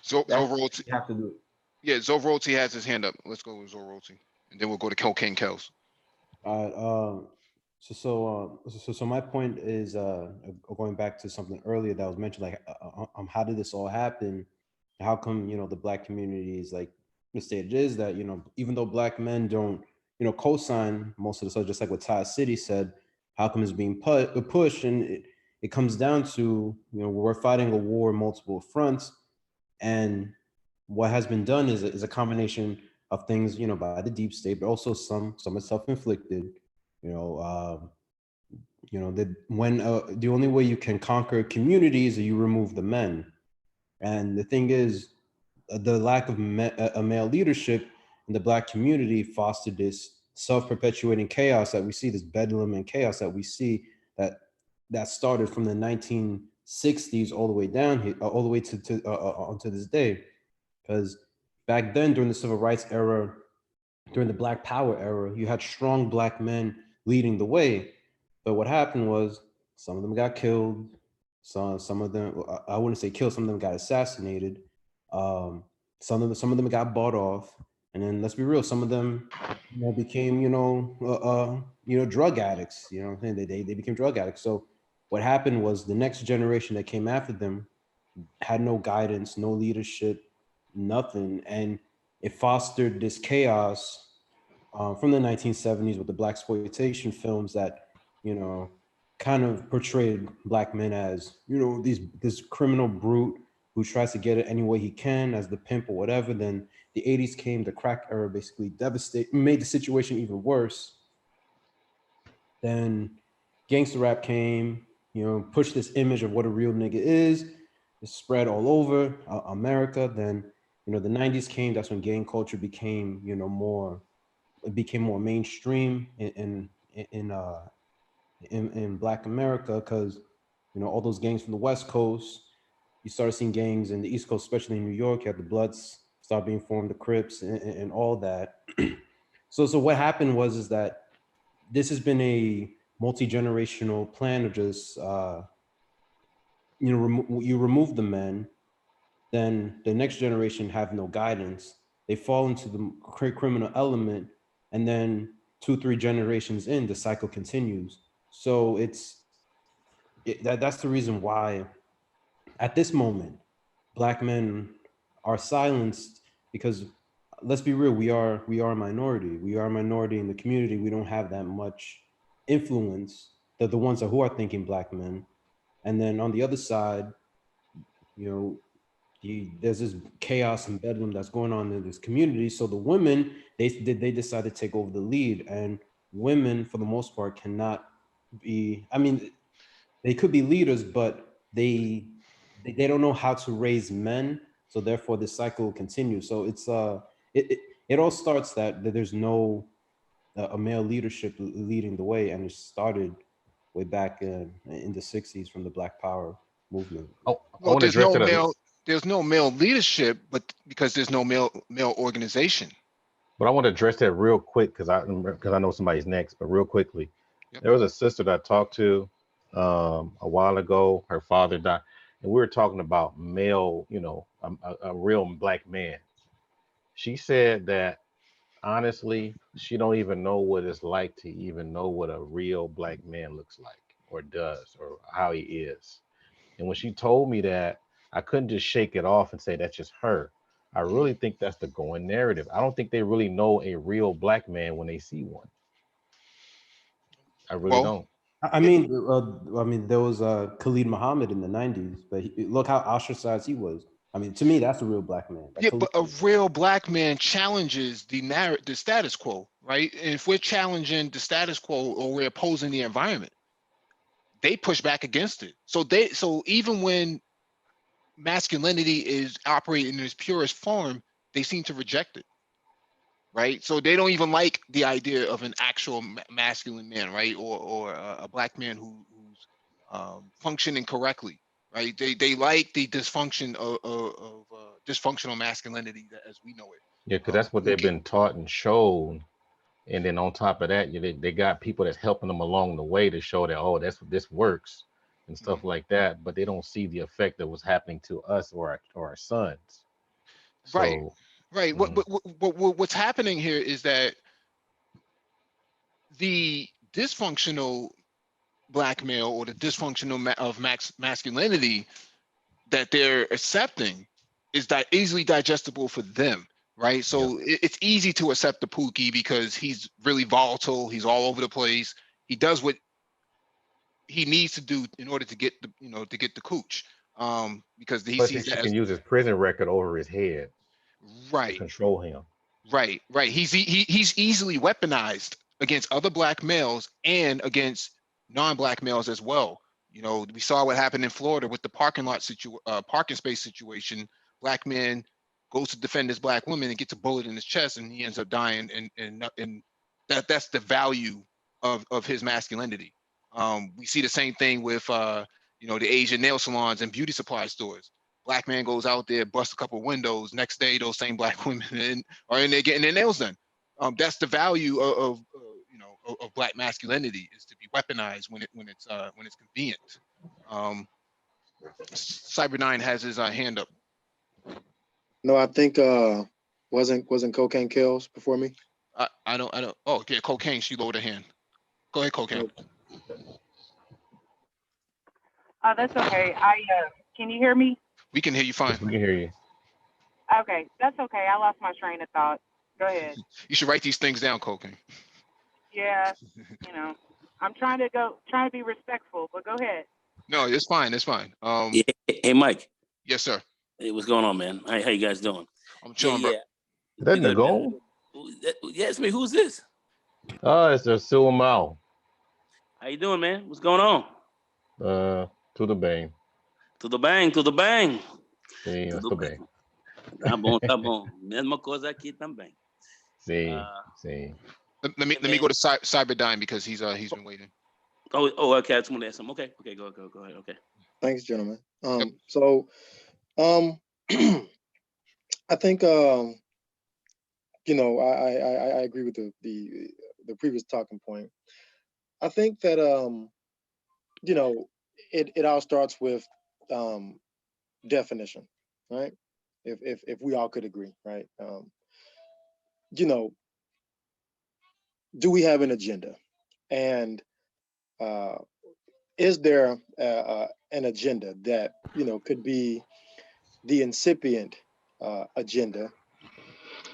So Zorolti, you have to do it. Yeah, Zorolti has his hand up. Let's go with Zorolti, and then we'll go to Cocaine Kels. So my point is going back to something earlier that was mentioned, like how did this all happen? How come the Black community is like the state it is, that even though Black men don't co-sign most of the stuff, just like what Ty City said, how come it's being pushed? And it comes down to we're fighting a war on multiple fronts, and what has been done is a combination of things by the deep state, but also some is self-inflicted. The only way you can conquer communities is you remove the men. And the thing is, the lack of a male leadership in the Black community fostered this self-perpetuating chaos that we see, this bedlam and chaos that we see that started from the 1960s all the way down here, all the way to onto this day. Because back then, during the Civil Rights era, during the Black Power era, you had strong Black men leading the way. But what happened was some of them got killed. Some of them, I wouldn't say killed, some of them got assassinated. Some of them got bought off. And then let's be real, some of them became, drug addicts. They became drug addicts. So what happened was the next generation that came after them had no guidance, no leadership, nothing. And it fostered this chaos from the 1970s with the blaxploitation films that kind of portrayed Black men as this criminal brute who tries to get it any way he can as the pimp or whatever. Then the 80s came, the crack era basically made the situation even worse. Then gangster rap came, pushed this image of what a real nigga is. It spread all over America. Then the 90s came. That's when gang culture became more mainstream in Black America, because all those gangs from the West Coast, you started seeing gangs in the East Coast, especially in New York. You had the Bloods start being formed, the Crips, and all that. So what happened is that this has been a multi-generational plan of just you remove the men, then the next generation have no guidance. They fall into the criminal element, and then 2-3 generations in, the cycle continues. So that's the reason why at this moment Black men are silenced, because let's be real, we are a minority. We are a minority in the community. We don't have that much influence. They're the ones who are thinking Black men. And then on the other side, there's this chaos and bedlam that's going on in this community. So the women, they decide to take over the lead, and women for the most part cannot be, they could be leaders, but they don't know how to raise men. So therefore the cycle continues. So it's it all starts that there's no a male leadership leading the way, and it started way back in the 60s from the Black Power movement. Oh, well, there's no male leadership, but because there's no male organization. But I want to address that real quick because I know somebody's next. But real quickly, there was a sister that I talked to a while ago. Her father died, and we were talking about male, a real Black man. She said that honestly, she don't even know what it's like to even know what a real Black man looks like or does or how he is. And when she told me that, I couldn't just shake it off and say that's just her. I really think that's the going narrative. I don't think they really know a real black man when they see one. I really don't. I mean, there was Khalid Muhammad in the '90s, but look how ostracized he was. I mean, to me, that's a real black man. Yeah, but a real black man challenges the status quo, right? And if we're challenging the status quo or we're opposing the environment, they push back against it. So even when masculinity is operating in its purest form, they seem to reject it, right? So they don't even like the idea of an actual masculine man, right? Or a black man who's functioning correctly, right? They like the dysfunction of dysfunctional masculinity as we know it. Yeah, because that's what they've been taught and shown. And then on top of that, they got people that's helping them along the way to show that, oh, this works and stuff like that. But they don't see the effect that was happening to us or our sons. Right, So, right. What's happening here is that the dysfunctional black male or the dysfunctional masculinity that they're accepting is that easily digestible for them, right? So it's easy to accept the Pookie because he's really volatile. He's all over the place. He does what he needs to do in order to get the cooch, because he plus sees he that can as use his prison record over his head to right. control him. Right. He's easily weaponized against other black males and against non-black males as well. You know, we saw what happened in Florida with the parking space situation. Black man goes to defend his black woman and gets a bullet in his chest, and he ends up dying. And that's the value of his masculinity. We see the same thing with the Asian nail salons and beauty supply stores. Black man goes out there, busts a couple windows. Next day, those same black women are in there getting their nails done. That's the value of black masculinity, is to be weaponized when it's convenient. Cyber9 has his hand up. No, I think wasn't Cocaine Kills before me? I don't. Oh, yeah, Cocaine. She lowered her hand. Go ahead, Cocaine. That's okay. Can you hear me? We can hear you fine. We can hear you. Okay, that's okay. I lost my train of thought. Go ahead. You should write these things down, Cocaine. Yeah, I'm trying to be respectful, but go ahead. No, it's fine. It's fine. Yeah. Hey, Mike. Yes, sir. Hey, what's going on, man? How you guys doing? I'm chilling, bro. Is that Nicole? Yeah, it's me. Who's this? Oh, it's a Silver Mao. How you doing, man? What's going on? To the bang. To the bang, to the bang. Sim, eu estou bem. Tá bom, tá bom. Mesma coisa aqui também. Sim, sim. Let me go to Cyberdyne because he's been waiting. Okay. I just want to ask him. Okay, go ahead. Okay. Thanks, gentlemen. So, I think I agree with the previous talking point. I think that it all starts with definition, right? If we all could agree, right? Do we have an agenda? And is there an agenda that could be the incipient agenda,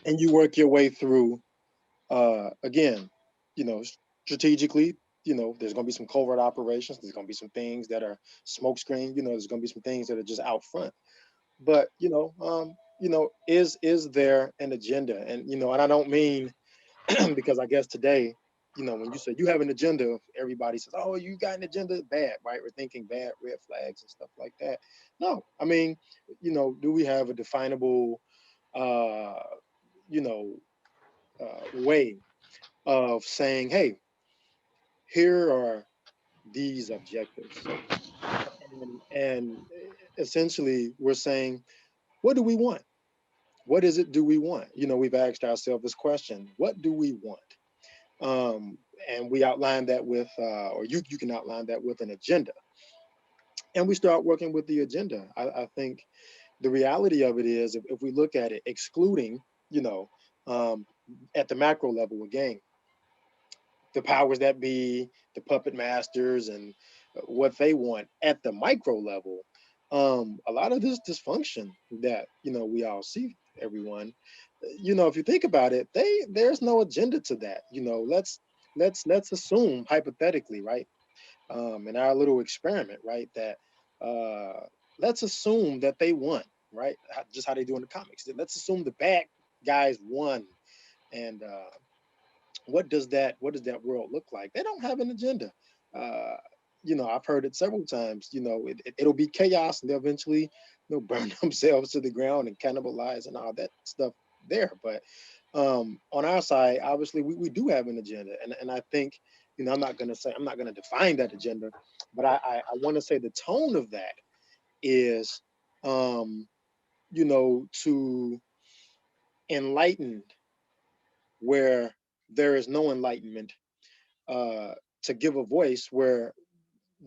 and you work your way through again, strategically. There's going to be some covert operations. There's going to be some things that are smokescreen. There's going to be some things that are just out front. But is there an agenda? And and I don't mean because I guess today, when you say you have an agenda, everybody says, "Oh, you got an agenda." Bad, right? We're thinking bad, red flags and stuff like that. No, I mean, do we have a definable, way of saying, "Hey, here are these objectives," and essentially we're saying, what do we want? What is it do we want? We've asked ourselves this question: what do we want? And we outline that with, or you can outline that with an agenda, and we start working with the agenda. I think the reality of it is, if we look at it, excluding, at the macro level again, the powers that be, the puppet masters, and what they want at the micro level, a lot of this dysfunction that we all see everyone. You know, if you think about it, there's no agenda to that. You know, let's assume hypothetically, right? In our little experiment, right, that let's assume that they won, right? Just how they do in the comics. Let's assume the bad guys won, and what does that world look like? They don't have an agenda. Uh, you know, I've heard it several times. You know, it'll be chaos, and they'll eventually, burn themselves to the ground and cannibalize and all that stuff there. But on our side, obviously, we do have an agenda, and I think, I'm not going to define that agenda, but I want to say the tone of that is, to enlighten where there is no enlightenment, to give a voice where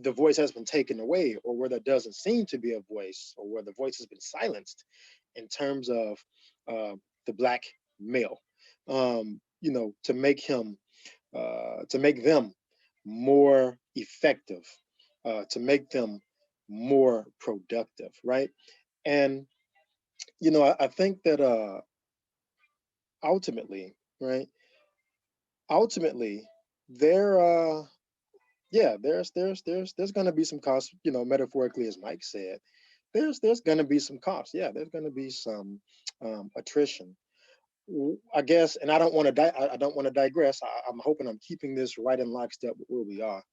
the voice has been taken away, or where there doesn't seem to be a voice, or where the voice has been silenced, in terms of the Black male, to make him, to make them more effective, to make them more productive, right? And I think that ultimately, right? Ultimately, there, yeah, there's going to be some costs, metaphorically, as Mike said. There's going to be some costs. Yeah, there's going to be some attrition, I guess. And I don't want to I don't want to digress. I'm hoping I'm keeping this right in lockstep with where we are.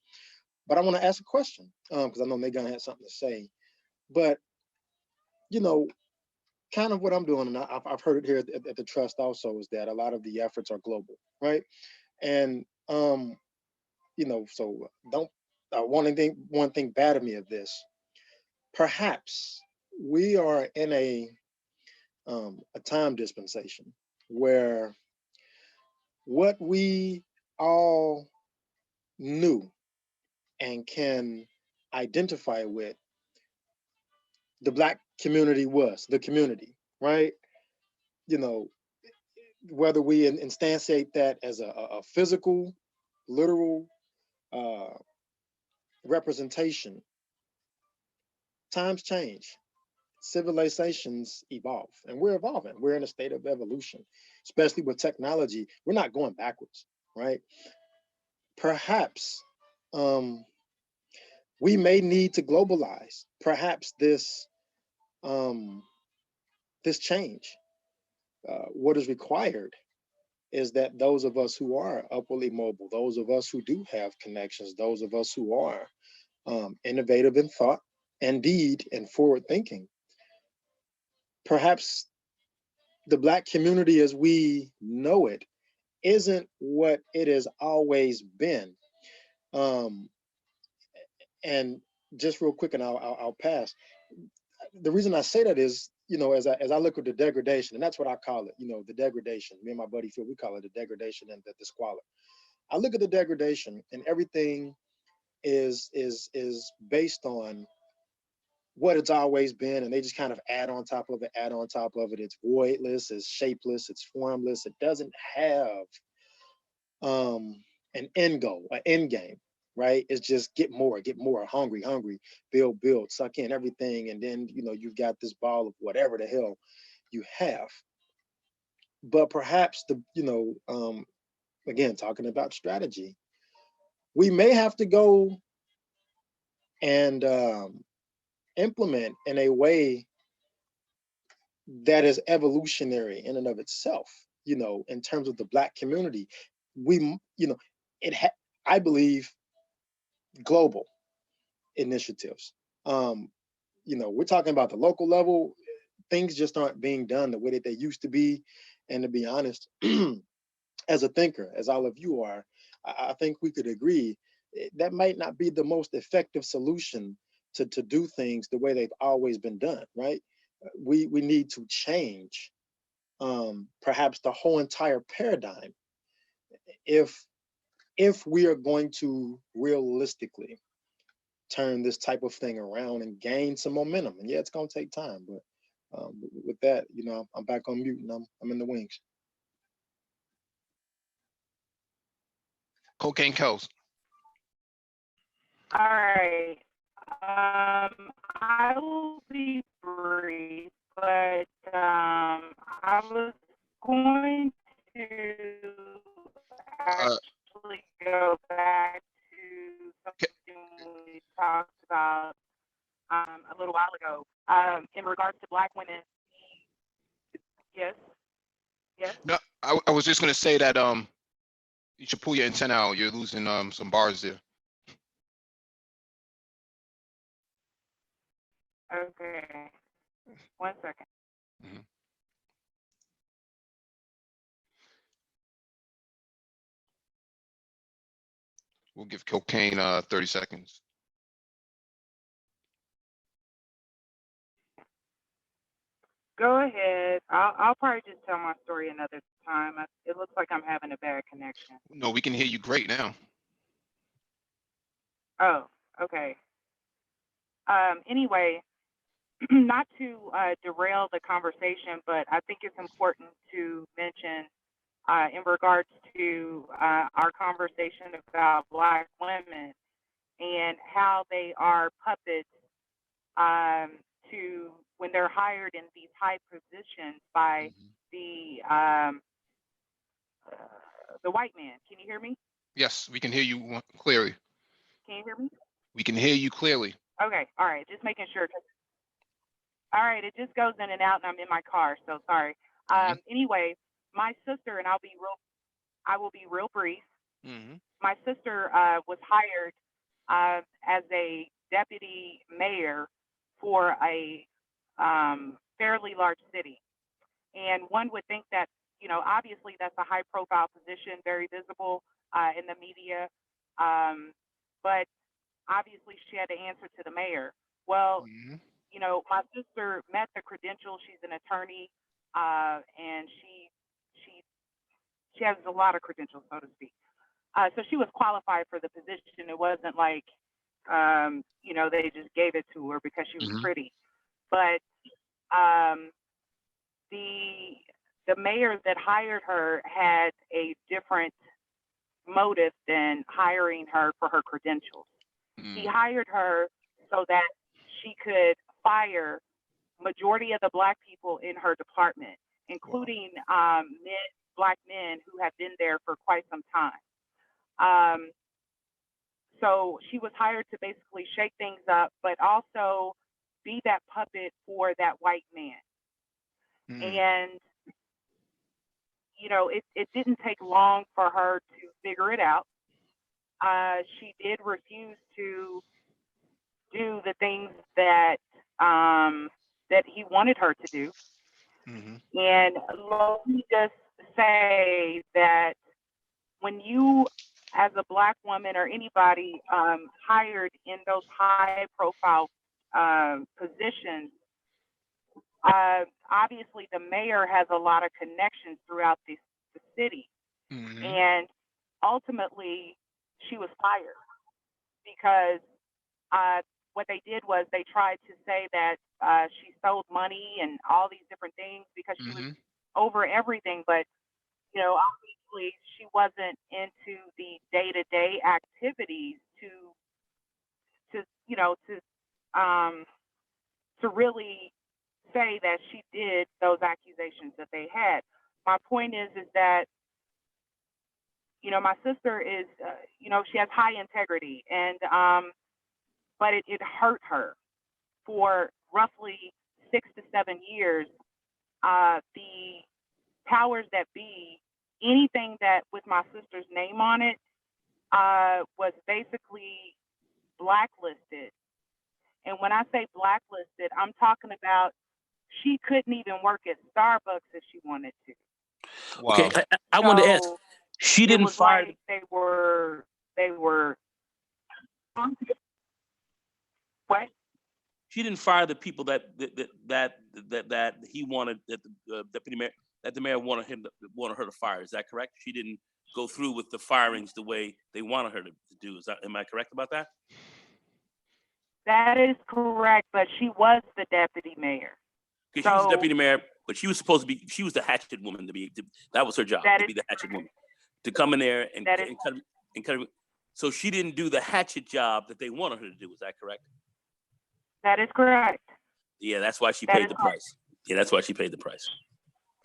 But I want to ask a question, because I know Megan had something to say. But kind of what I'm doing, and I've heard it here at the trust also, is that a lot of the efforts are global, right? And so don't one thing bad of me of this. Perhaps we are in a time dispensation where what we all knew and can identify with, the Black community was the community, right? Whether we instantiate that as a physical, literal representation, times change, civilizations evolve, and we're evolving. We're in a state of evolution, especially with technology. We're not going backwards, right? Perhaps we may need to globalize. Perhaps this change, what is required is that those of us who are upwardly mobile, those of us who do have connections, those of us who are innovative in thought and deed and forward thinking, perhaps the Black community as we know it isn't what it has always been. And just real quick, and I'll pass. The reason I say that is, as I look at the degradation, and that's what I call it, the degradation. Me and my buddy Phil, we call it the degradation and the squalor. I look at the degradation, and everything is based on what it's always been, and they just kind of add on top of it, add on top of it. It's voidless, it's shapeless, it's formless. It doesn't have an end goal, an end game, right? It's just get more, hungry, build, suck in everything, and then you've got this ball of whatever the hell you have. But perhaps again, talking about strategy, we may have to go and implement in a way that is evolutionary in and of itself, in terms of the Black community. We, I believe, global initiatives. We're talking about the local level. Things just aren't being done the way that they used to be. And to be honest, as a thinker, as all of you are, I think we could agree that might not be the most effective solution to do things the way they've always been done, right? We need to change perhaps the whole entire paradigm if we are going to realistically turn this type of thing around and gain some momentum. And yeah, it's going to take time, but with that, I'm back on mute, and I'm in the wings. Cocaine Kells. All right. I will be brief, but I was going to actually go back to something we talked about a little while ago in regards to Black women. Yes. Yes. No, I was just gonna say that you should pull your antenna out. You're losing some bars there. Okay. 1 second. Mhm. We'll give cocaine 30 seconds. Go ahead. I'll probably just tell my story another time. It looks like I'm having a bad connection. No, we can hear you great now. Oh, okay. Anyway, not to derail the conversation, but I think it's important to mention in regards to our conversation about Black women and how they are puppets to when they're hired in these high positions by the white man. Can you hear me? Yes, we can hear you clearly. Can you hear me? We can hear you clearly. Okay, all right, just making sure. All right, it just goes in and out, and I'm in my car, so sorry. Anyway, my sister, and I will be real brief. My sister was hired as a deputy mayor for a fairly large city, and one would think that, you know, obviously that's a high-profile position, very visible in the media, but obviously she had to answer to the mayor. Well, you know, my sister met the credentials. She's an attorney, and she has a lot of credentials, so to speak. So she was qualified for the position. It wasn't like, you know, they just gave it to her because she was pretty. But the mayor that hired her had a different motive than hiring her for her credentials. He hired her so that she could fire majority of the Black people in her department, including Black men who have been there for quite some time. So she was hired to basically shake things up, but also be that puppet for that white man. And, you know, it didn't take long for her to figure it out. She did refuse to do the things that that he wanted her to do. And let me just say that when you, as a Black woman or anybody hired in those high profile positions, obviously the mayor has a lot of connections throughout the city. And ultimately she was fired because what they did was they tried to say that she stole money and all these different things because she was over everything. But, you know, obviously she wasn't into the day-to-day activities to you know, to really say that she did those accusations that they had. My point is that, you know, my sister is, you know, she has high integrity, and but it hurt her for roughly 6 to 7 years. The powers that be, anything that with my sister's name on it was basically blacklisted. And when I say blacklisted, I'm talking about she couldn't even work at Starbucks if she wanted to. Wow. Okay, I wanted to ask. She didn't fire. Like they were. What? She didn't fire the people that he wanted, that the deputy mayor, that the mayor wanted her to fire. Is that correct? She didn't go through with the firings the way they wanted her to do. Am I correct about that? That is correct, but she was the deputy mayor. Okay, she was the deputy mayor, but she was supposed to be. She was the hatchet woman that was her job, to be the hatchet woman, to come in there and cut. So she didn't do the hatchet job that they wanted her to do. Is that correct? That is correct. Yeah, that's why she paid the price. Yeah, that's why she paid the price.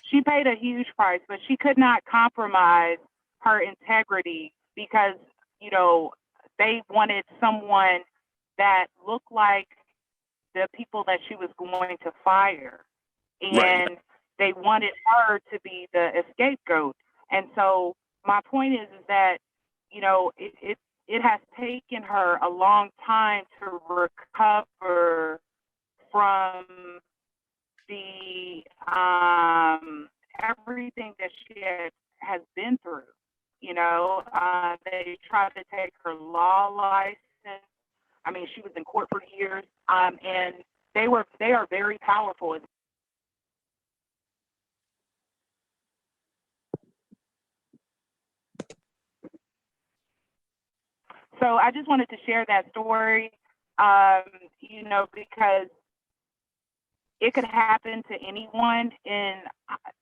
she paid a huge price, but she could not compromise her integrity because, you know, they wanted someone that looked like the people that she was going to fire. Right. And they wanted her to be the scapegoat. And so my point is that, you know, it has taken her a long time to recover from the everything that she has been through. You know, they tried to take her law license. I mean, she was in court for years, and they are very powerful. So I just wanted to share that story, you know, because it could happen to anyone in,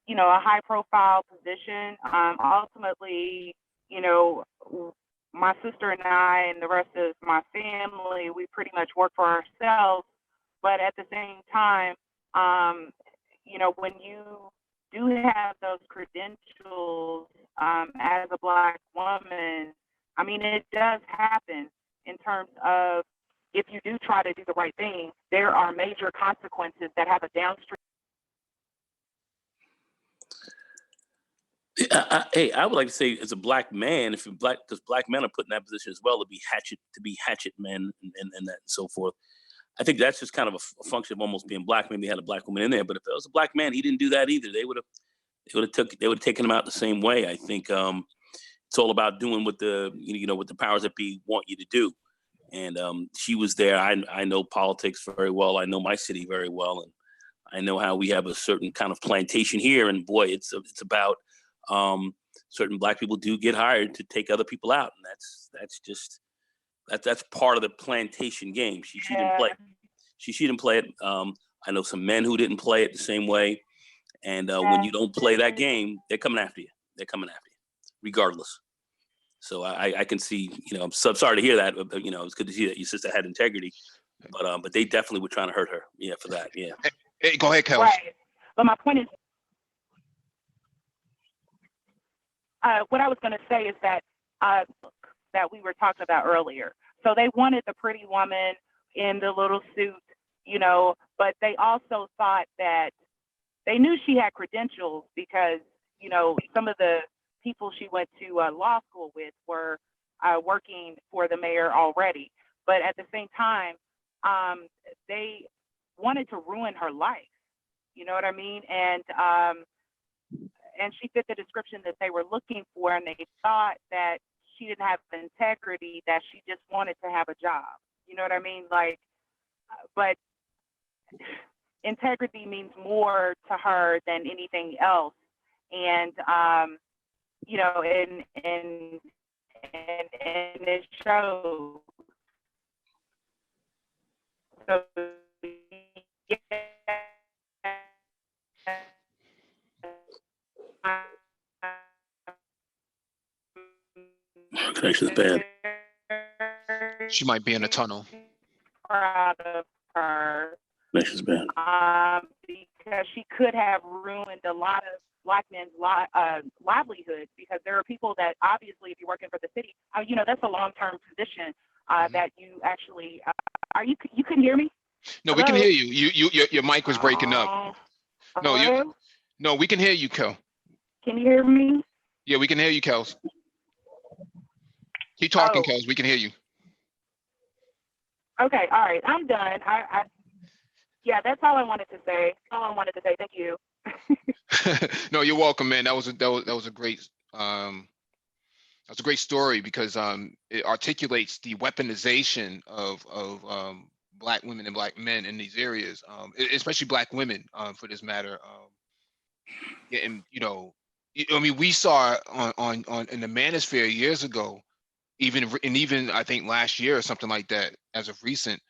you know, a high profile position. Ultimately, you know, my sister and I and the rest of my family, we pretty much work for ourselves. But at the same time, you know, when you do have those credentials as a Black woman, I mean, it does happen in terms of if you do try to do the right thing, there are major consequences that have a downstream. Hey, I would like to say, as a Black man, if you're Black, because Black men are put in that position as well to be hatchet men and that and so forth. I think that's just kind of a function of almost being Black. Maybe they had a Black woman in there, but if it was a Black man, he didn't do that either. They would have taken him out the same way. I think it's all about doing what what the powers that be want you to do. And she was there. I know politics very well. I know my city very well, and I know how we have a certain kind of plantation here. And boy, it's about certain Black people do get hired to take other people out, and that's part of the plantation game. She didn't play. She didn't play it. I know some men who didn't play it the same way. And when you don't play that game, they're coming after you. They're coming after you, regardless. So I can see, you know, I'm so sorry to hear that. But, you know, it's good to see that your sister had integrity, but they definitely were trying to hurt her. Yeah, for that. Yeah. Hey, go ahead, Kels. Right. But my point is, what I was going to say is that that we were talking about earlier. So they wanted the pretty woman in the little suit, you know, but they also thought that they knew she had credentials because, you know, some of the people she went to law school with were working for the mayor already. But at the same time, they wanted to ruin her life. You know what I mean? And she fit the description that they were looking for, and they thought that she didn't have integrity, that she just wanted to have a job. You know what I mean? Like, but integrity means more to her than anything else. And you know, and it shows. So yeah. Connection's bad. She might be in a tunnel. Proud of her. Connection's bad. Because she could have ruined a lot of Black men's livelihood, because there are people that obviously, if you're working for the city, you know, that's a long-term position that you actually, you couldn't hear me? No, Hello? we can hear you. Your mic was breaking up. No, we can hear you, Kel. Can you hear me? Yeah, we can hear you, Kels. Keep talking, Kels. We can hear you. Okay, all right, I'm done. Yeah, that's all I wanted to say. Thank you. No, you're welcome, man. That was a great story, because it articulates the weaponization of Black women and Black men in these areas, especially Black women, for this matter. And you know, I mean, we saw on in the manosphere years ago, even I think last year or something like that, as of recent,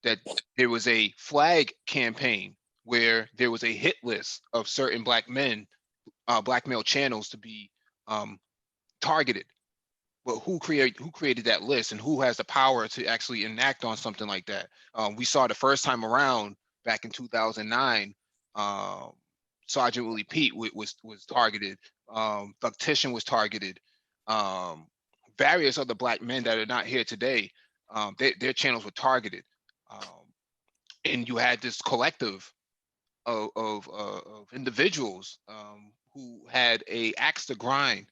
that there was a flag campaign where there was a hit list of certain Black men, Black male channels to be targeted. Well, who created that list, and who has the power to actually enact on something like that? We saw the first time around back in 2009, Sergeant Willie Pete was targeted. Thugtician was targeted. Various other Black men that are not here today, their channels were targeted. And you had this collective of individuals who had a axe to grind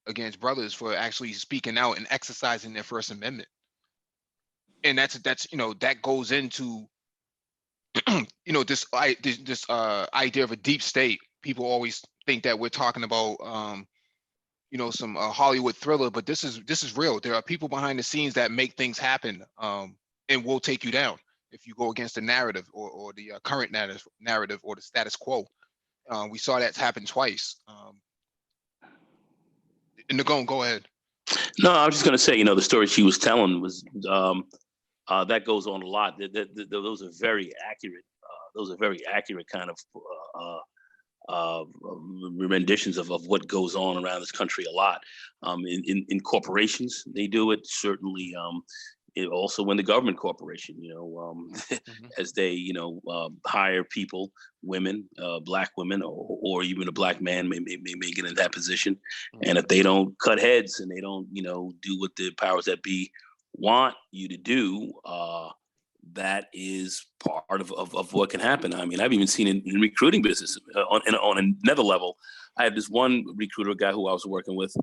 against brothers for actually speaking out and exercising their First Amendment. And that's that goes into this idea of a deep state. People always think that we're talking about some Hollywood thriller, but this is real. There are people behind the scenes that make things happen, and will take you down if you go against the narrative or the current narrative or the status quo. We saw that happen twice. Nagone, go ahead. No, I was just going to say, the story she was telling was that goes on a lot. Those are very accurate. Those are very accurate kind of renditions of what goes on around this country a lot. In corporations, they do it certainly. Also in the government corporation, as they, hire people, women, Black women, or even a Black man may get in that position. And if they don't cut heads and they don't, do what the powers that be want you to do, that is part of what can happen. I mean, I've even seen in recruiting business on another level. I had this one recruiter guy who I was working with.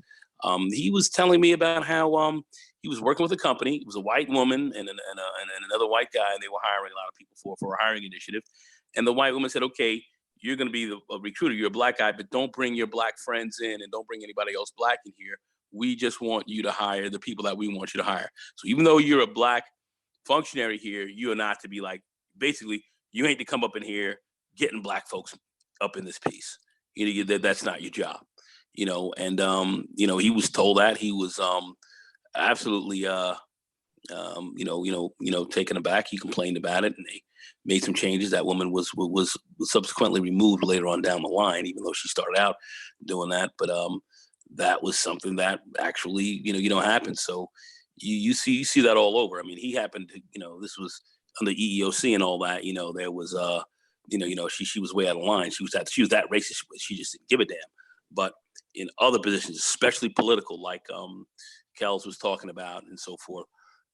He was telling me about how he was working with a company. It was a white woman and another white guy, and they were hiring a lot of people for a hiring initiative. And the white woman said, "Okay, you're going to be a recruiter. You're a Black guy, but don't bring your Black friends in, and don't bring anybody else Black in here. We just want you to hire the people that we want you to hire. So even though you're a Black functionary here, you are not to be like, basically, you ain't to come up in here getting Black folks up in this piece. That's not your job." And he was told that. He was absolutely taken aback. He complained about it, and they made some changes. That woman was subsequently removed later on down the line, even though she started out doing that. But that was something that actually happened. So you see that all over. I mean, he happened to, this was on the EEOC and all that. There was she was way out of line. She was that racist. She just didn't give a damn. But in other positions, especially political, like Kels was talking about and so forth,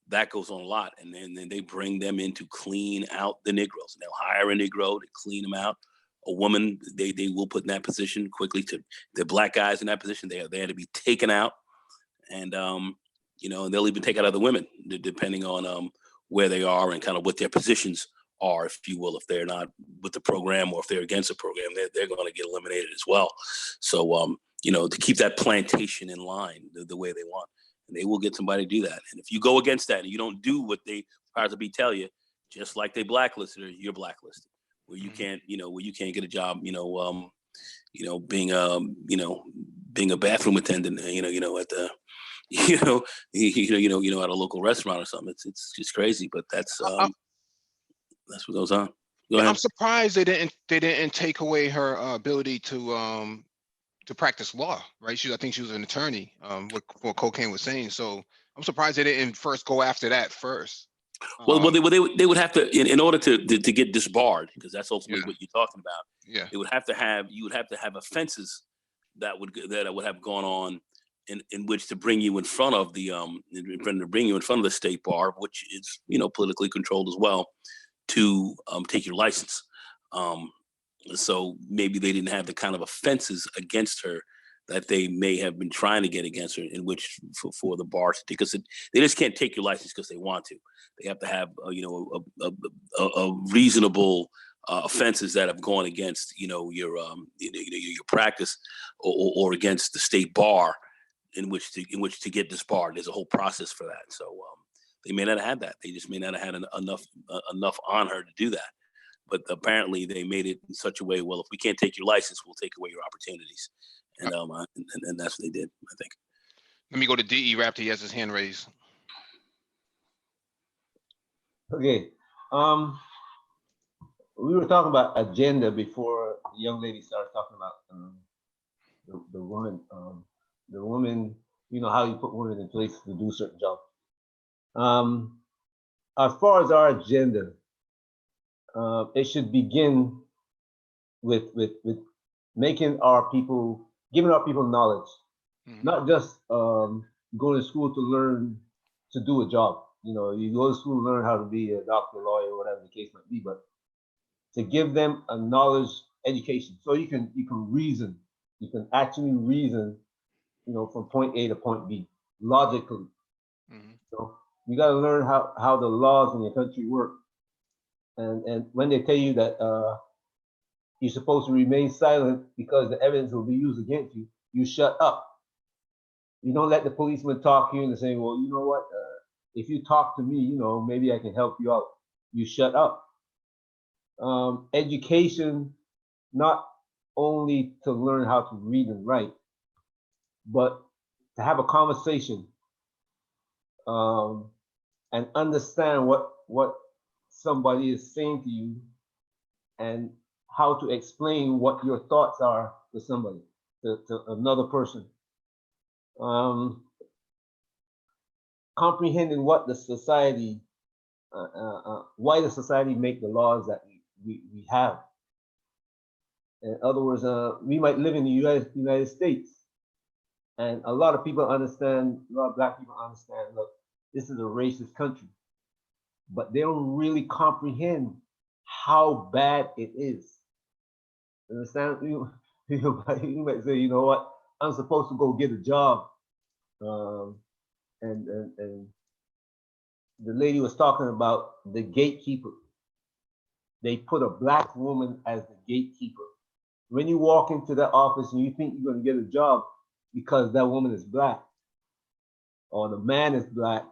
that goes on a lot. And then they bring them in to clean out the Negroes. They'll hire a Negro to clean them out. A woman, they will put in that position quickly. To the Black guys in that position, they are there to be taken out. And they'll even take out other women, depending on where they are and kind of what their positions are, if you will. If they're not with the program or if they're against the program, they're going to get eliminated as well. So, to keep that plantation in line the way they want, and they will get somebody to do that. And if you go against that and you don't do what they powers that be tell you, just like they blacklisted her, you're blacklisted. Where you can't, where you can't get a job, being a bathroom attendant, at the at a local restaurant or something. It's just crazy, but that's what goes on. Go ahead. I'm surprised they didn't take away her ability to practice law, right? I think she was an attorney. What Cocaine was saying. So I'm surprised they didn't first go after that first. Well, they would have to, in order to get disbarred, because that's ultimately what you're talking about. Yeah, you would have to have offenses that would have gone on in which to bring you in front of the state bar, which is politically controlled as well, to take your license. So maybe they didn't have the kind of offenses against her that they may have been trying to get against her, in which for the bar, because they just can't take your license because they want to. They have to have a reasonable offenses that have gone against your practice or against the state bar in which to get disbarred. There's a whole process for that. So they may not have had that. They just may not have had enough on her to do that. But apparently they made it in such a way, well, if we can't take your license, we'll take away your opportunities. And and that's what they did, I think. Let me go to DE Raptor. He has his hand raised. Okay. We were talking about agenda before the young lady started talking about the woman. The woman, how you put women in place to do certain jobs. As far as our agenda, it should begin with making our people, giving our people knowledge, not just going to school to learn to do a job. You know, you go to school to learn how to be a doctor, lawyer, whatever the case might be, but to give them a knowledge education, so you can reason, you can actually reason, you know, from point A to point B logically. So you got to learn how the laws in your country work, and when they tell you that you're supposed to remain silent because the evidence will be used against you, you shut up. You don't let the policeman talk to you and say, well, you know what, if you talk to me, you know, maybe I can help you out. You shut up. Education, not only to learn how to read and write, but to have a conversation and understand what somebody is saying to you and how to explain what your thoughts are to somebody, to another person. Comprehending what the society, why the society make the laws that we have. In other words, we might live in the United States, and a lot of people understand, a lot of Black people understand, look, this is a racist country, but they don't really comprehend how bad it is. Understand? You might say, you know what, I'm supposed to go get a job, and the lady was talking about the gatekeeper. They put a Black woman as the gatekeeper. When you walk into that office and you think you're going to get a job because that woman is Black or the man is Black,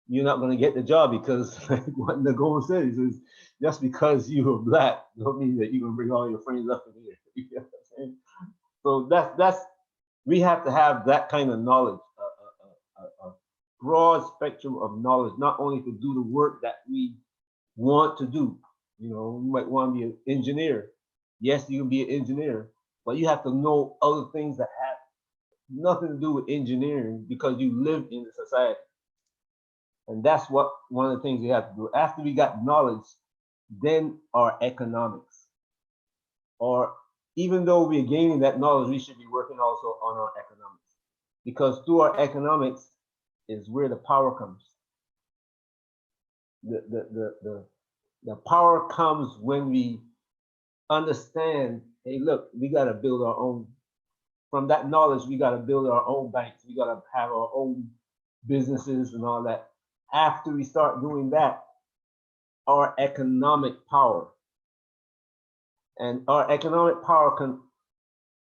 you're not going to get the job, because like what Nagoma said, he says, just because you are Black don't mean that you're going to bring all your friends up in here. You know what I'm saying? So that's we have to have that kind of knowledge, a broad spectrum of knowledge, not only to do the work that we want to do. You know, you might want to be an engineer. Yes, you can be an engineer, but you have to know other things that have nothing to do with engineering because you live in the society. And that's what one of the things we have to do. After we got knowledge, then our economics. Or even though we're gaining that knowledge, we should be working also on our economics. Because through our economics is where the power comes. The power comes when we understand, hey, look, we got to build our own. From that knowledge, we got to build our own banks. We got to have our own businesses and all that. After we start doing that, our economic power, and our economic power can,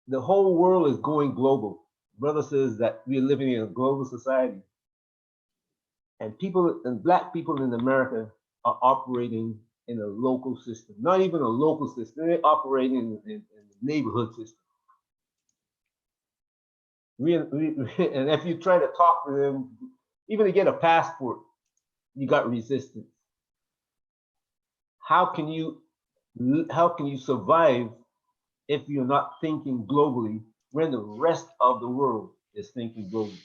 the whole world is going global. Brother says that we're living in a global society. And people, and Black people in America are operating in a local system, not even a local system, they're operating in the neighborhood system. And if you try to talk to them, even to get a passport, you got resistance. How can you survive if you're not thinking globally when the rest of the world is thinking globally?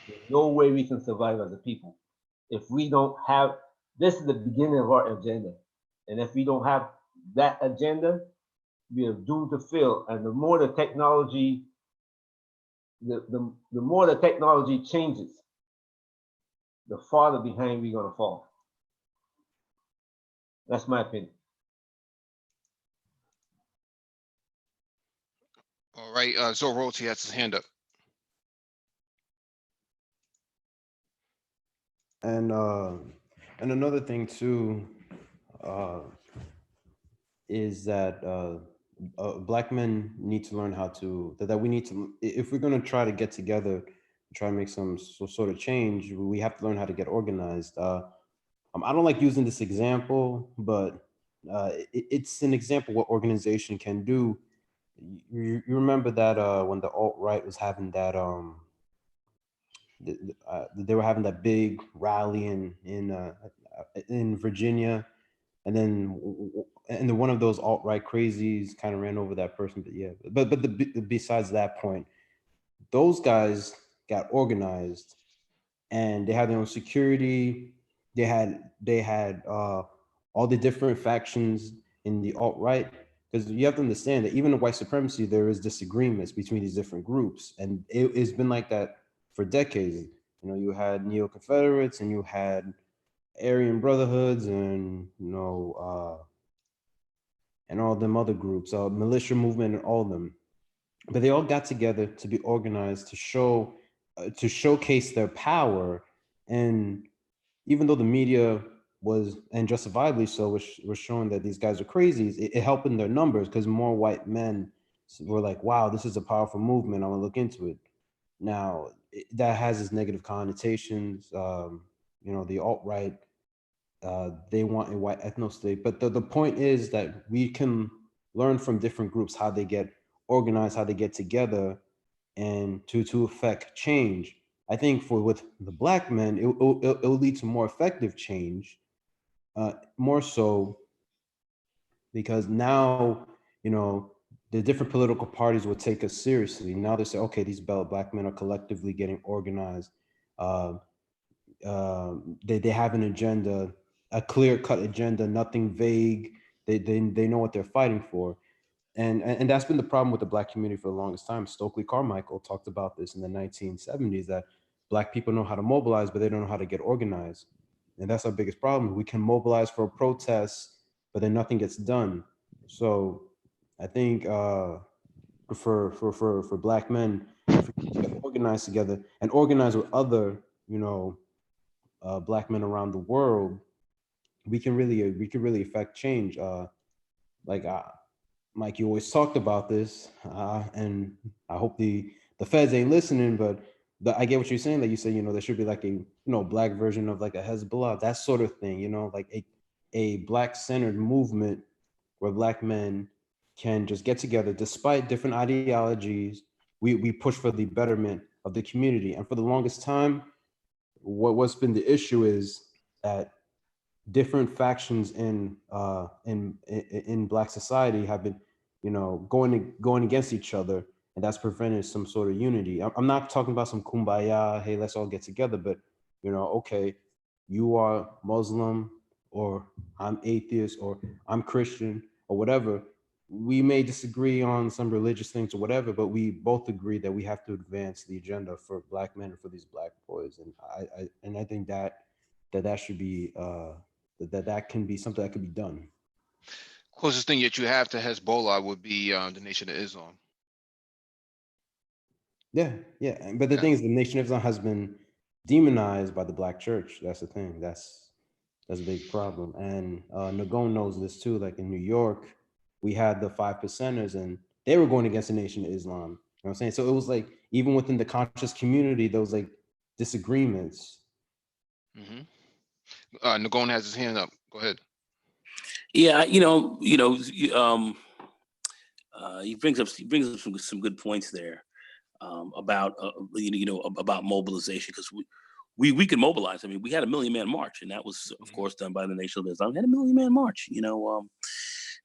There's no way we can survive as a people if we don't have, this is the beginning of our agenda. And if we don't have that agenda, we are doomed to fail. And the more the technology, the more the technology changes, the farther behind we're gonna fall. That's my opinion. All right, Zorochi has his hand up. And another thing too is that Black men need to learn how to, that we need to, if we're going to try to get together, try to make some sort of change, we have to learn how to get organized. I don't like using this example, but it's an example what organization can do. You remember that when the alt-right was having that they were having that big rally in Virginia, and then one of those alt-right crazies kind of ran over that person. But yeah, but besides that point, those guys got organized, and they had their own security. They had all the different factions in the alt-right. because you have to understand that even in white supremacy, there is disagreements between these different groups, and it's been like that for decades. You know, you had neo-Confederates and you had Aryan Brotherhoods and and all them other groups, militia movement and all of them, but they all got together to be organized to showcase their power. And even though the media was, and justifiably so, was showing that these guys are crazies, it helped in their numbers because more white men were like, wow, this is a powerful movement, I want to look into it. Now, that has its negative connotations. The alt-right, they want a white ethno state. But the point is that we can learn from different groups how they get organized, how they get together, and to affect change. I think with the Black men, it will lead to more effective change, more so because now, the different political parties will take us seriously. Now they say, okay, these Black men are collectively getting organized. They have an agenda, a clear-cut agenda, nothing vague. They know what they're fighting for. And that's been the problem with the Black community for the longest time. Stokely Carmichael talked about this in the 1970s, that Black people know how to mobilize, but they don't know how to get organized. And that's our biggest problem. We can mobilize for a protest, but then nothing gets done. So I think for Black men, if we get organized together and organize with other, Black men around the world, we can really affect change. Mike, you always talked about this, and I hope the feds ain't listening, but I get what you're saying. That you say, there should be like a Black version of like a Hezbollah, that sort of thing. Like a Black-centered movement where Black men can just get together despite different ideologies. We push for the betterment of the community, and for the longest time, what's been the issue is that different factions in Black society have been, going against each other, and that's prevented some sort of unity. I'm not talking about some kumbaya, hey, let's all get together, but okay, you are Muslim, or I'm atheist, or I'm Christian, or whatever. We may disagree on some religious things or whatever, but we both agree that we have to advance the agenda for Black men and for these Black boys. And I think that should be that can be something that could be done. Closest thing that you have to Hezbollah would be the Nation of Islam. Yeah. But the thing is, the Nation of Islam has been demonized by the Black church. That's the thing. That's a big problem. And Nagone knows this too. Like in New York, we had the 5%ers, and they were going against the Nation of Islam. You know what I'm saying? So it was like, even within the conscious community, there was like disagreements. Nagone has his hand up. Go ahead. Yeah, he brings up some good points there about about mobilization, because we can mobilize. I mean, we had a 1 million man march, and that was of course done by the Nation of Islam. We had a 1 million man march,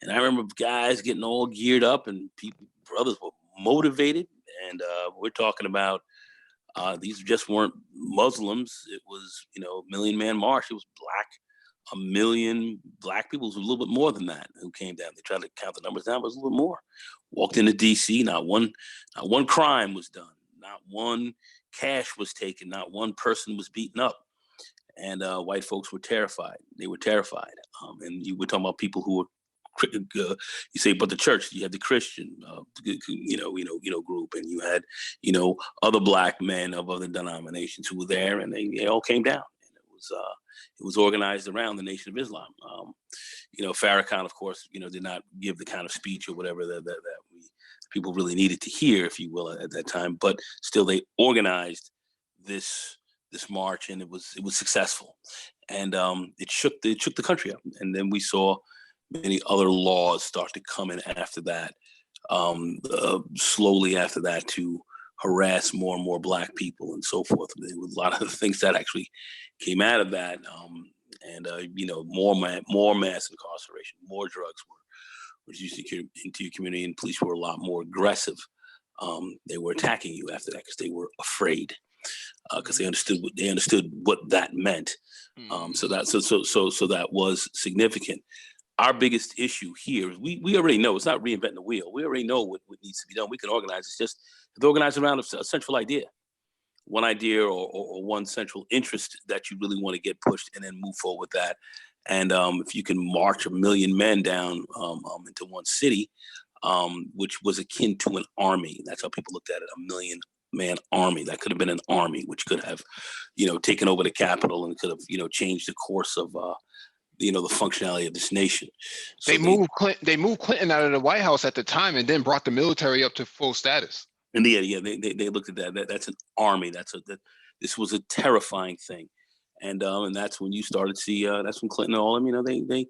and I remember guys getting all geared up, and brothers were motivated, and we're talking about these just weren't Muslims. It was 1 million man march. It was Black. 1 million Black people. It was a little bit more than that who came down. They tried to count the numbers down, but it was a little more. Walked into DC, not one crime was done, not one cash was taken, not one person was beaten up, and white folks were terrified. They were terrified, and you were talking about people who were. You say, but the church, you had the Christian, group, and you had, other Black men of other denominations who were there, and they all came down. It was organized around the Nation of Islam. Farrakhan, of course, did not give the kind of speech or whatever that people really needed to hear, if you will, at that time. But still, they organized this march, and it was successful, and it shook the country up. And then we saw many other laws start to come in after that, slowly after that, to harass more and more Black people and so forth. There was a lot of the things that actually came out of that, more mass incarceration, more drugs were used into your community, and police were a lot more aggressive. They were attacking you after that because they were afraid, because they understood what that meant. So that was significant. our biggest issue here is we already know it's not reinventing the wheel. We already know what needs to be done. We can organize. It's just to organize around a central idea, one idea or one central interest that you really want to get pushed, and then move forward with that. And if you can march 1 million men down into one city, which was akin to an army. That's how people looked at it, 1 million man army. That could have been an army, which could have, taken over the capital and could have, changed the course of, the functionality of this nation. So they moved Clinton out of the White House at the time, and then brought the military up to full status. And they looked at that. That's an army. This was a terrifying thing, and that's when you started to see. That's when Clinton and all them. The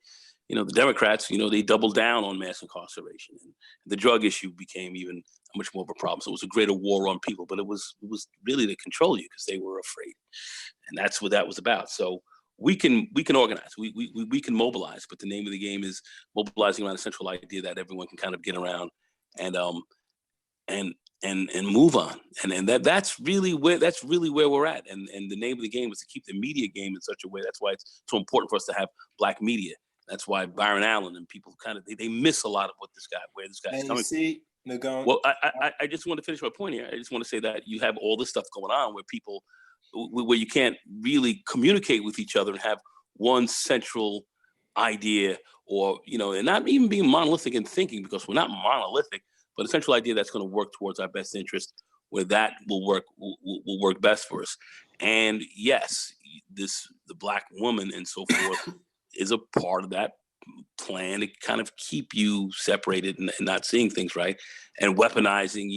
Democrats. They doubled down on mass incarceration, and the drug issue became even much more of a problem. So it was a greater war on people, but it was really to control you because they were afraid, and that's what that was about. So we can organize, we can mobilize, but the name of the game is mobilizing around a central idea that everyone can kind of get around, and move on, and that's really where we're at, and the name of the game is to keep the media game in such a way. That's why it's so important for us to have Black media. That's why Byron Allen and people kind of they miss a lot of where this guy is coming from. Well, I just want to finish my point here. I just want to say that you have all this stuff going on where you can't really communicate with each other and have one central idea, or and not even being monolithic in thinking, because we're not monolithic, but a central idea that's going to work towards our best interest, where that will work best for us. And yes, the Black woman and so forth is a part of that plan to kind of keep you separated and not seeing things right, and weaponizing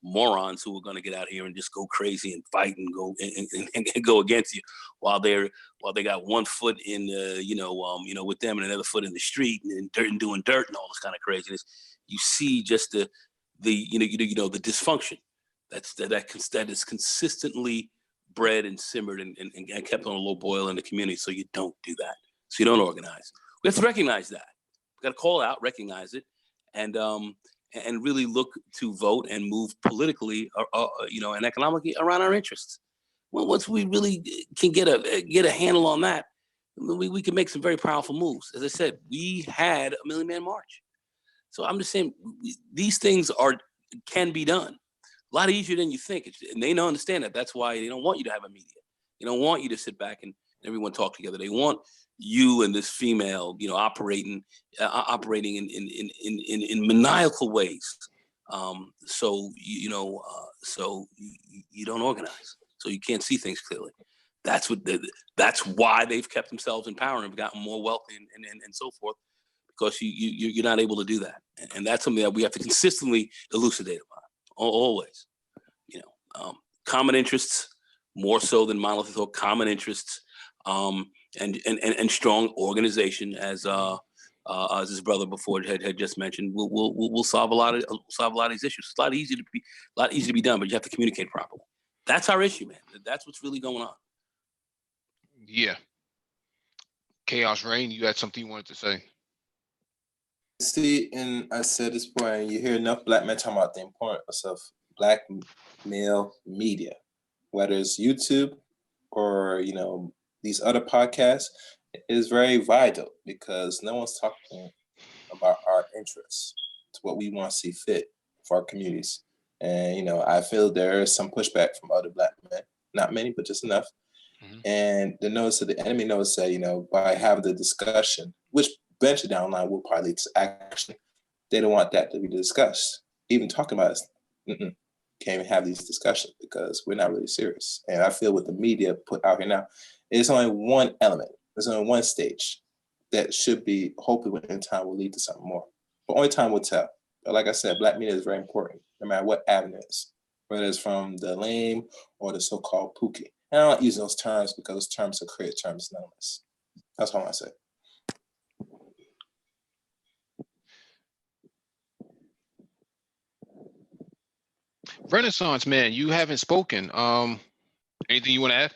morons who are going to get out here and just go crazy and fight and go and go against you, while they got one foot in with them and another foot in the street and doing dirt and all this kind of craziness. You see just the dysfunction that is consistently bred and simmered and kept on a low boil in the community. So you don't do that. So you don't organize. We have to recognize that. We got to call out, recognize it, and really look to vote and move politically, and economically around our interests. Well, once we really can get a handle on that, we can make some very powerful moves. As I said, we had a 1 million man march. So I'm just saying these things can be done a lot easier than you think, and they don't understand that. That's why they don't want you to have a media. They don't want you to sit back and everyone talk together. They want you and this female, operating in maniacal ways. So you don't organize, so you can't see things clearly. That's why they've kept themselves in power and have gotten more wealthy and so forth, because you're not able to do that, and that's something that we have to consistently elucidate upon, always. Common interests more so than monolithic, thought, common interests. And strong organization, as his brother before had just mentioned, will solve a lot of these issues. It's a lot easier to be done, but you have to communicate properly. That's our issue, man. That's what's really going on. Yeah. Chaos Reign, you had something you wanted to say? See, and I said this before, and you hear enough Black men talking about the importance of Black male media, whether it's YouTube or these other podcasts, is very vital, because no one's talking about our interests, to what we want to see fit for our communities. And I feel there is some pushback from other Black men, not many, but just enough. Mm-hmm. And the enemy knows that by having the discussion, which eventually down the line will probably lead to action, they don't want that to be discussed. Even talking about it, can't even have these discussions because we're not really serious. And I feel with the media put out here now, it's only one element. There's only one stage that should be, hopefully in time, will lead to something more. But only time will tell. But like I said, Black media is very important, no matter what avenue it is, whether it's from the lame or the so-called pookie. And I don't use those terms because those terms are created terms nonetheless. That's all I say. Renaissance man, you haven't spoken. Anything you want to add?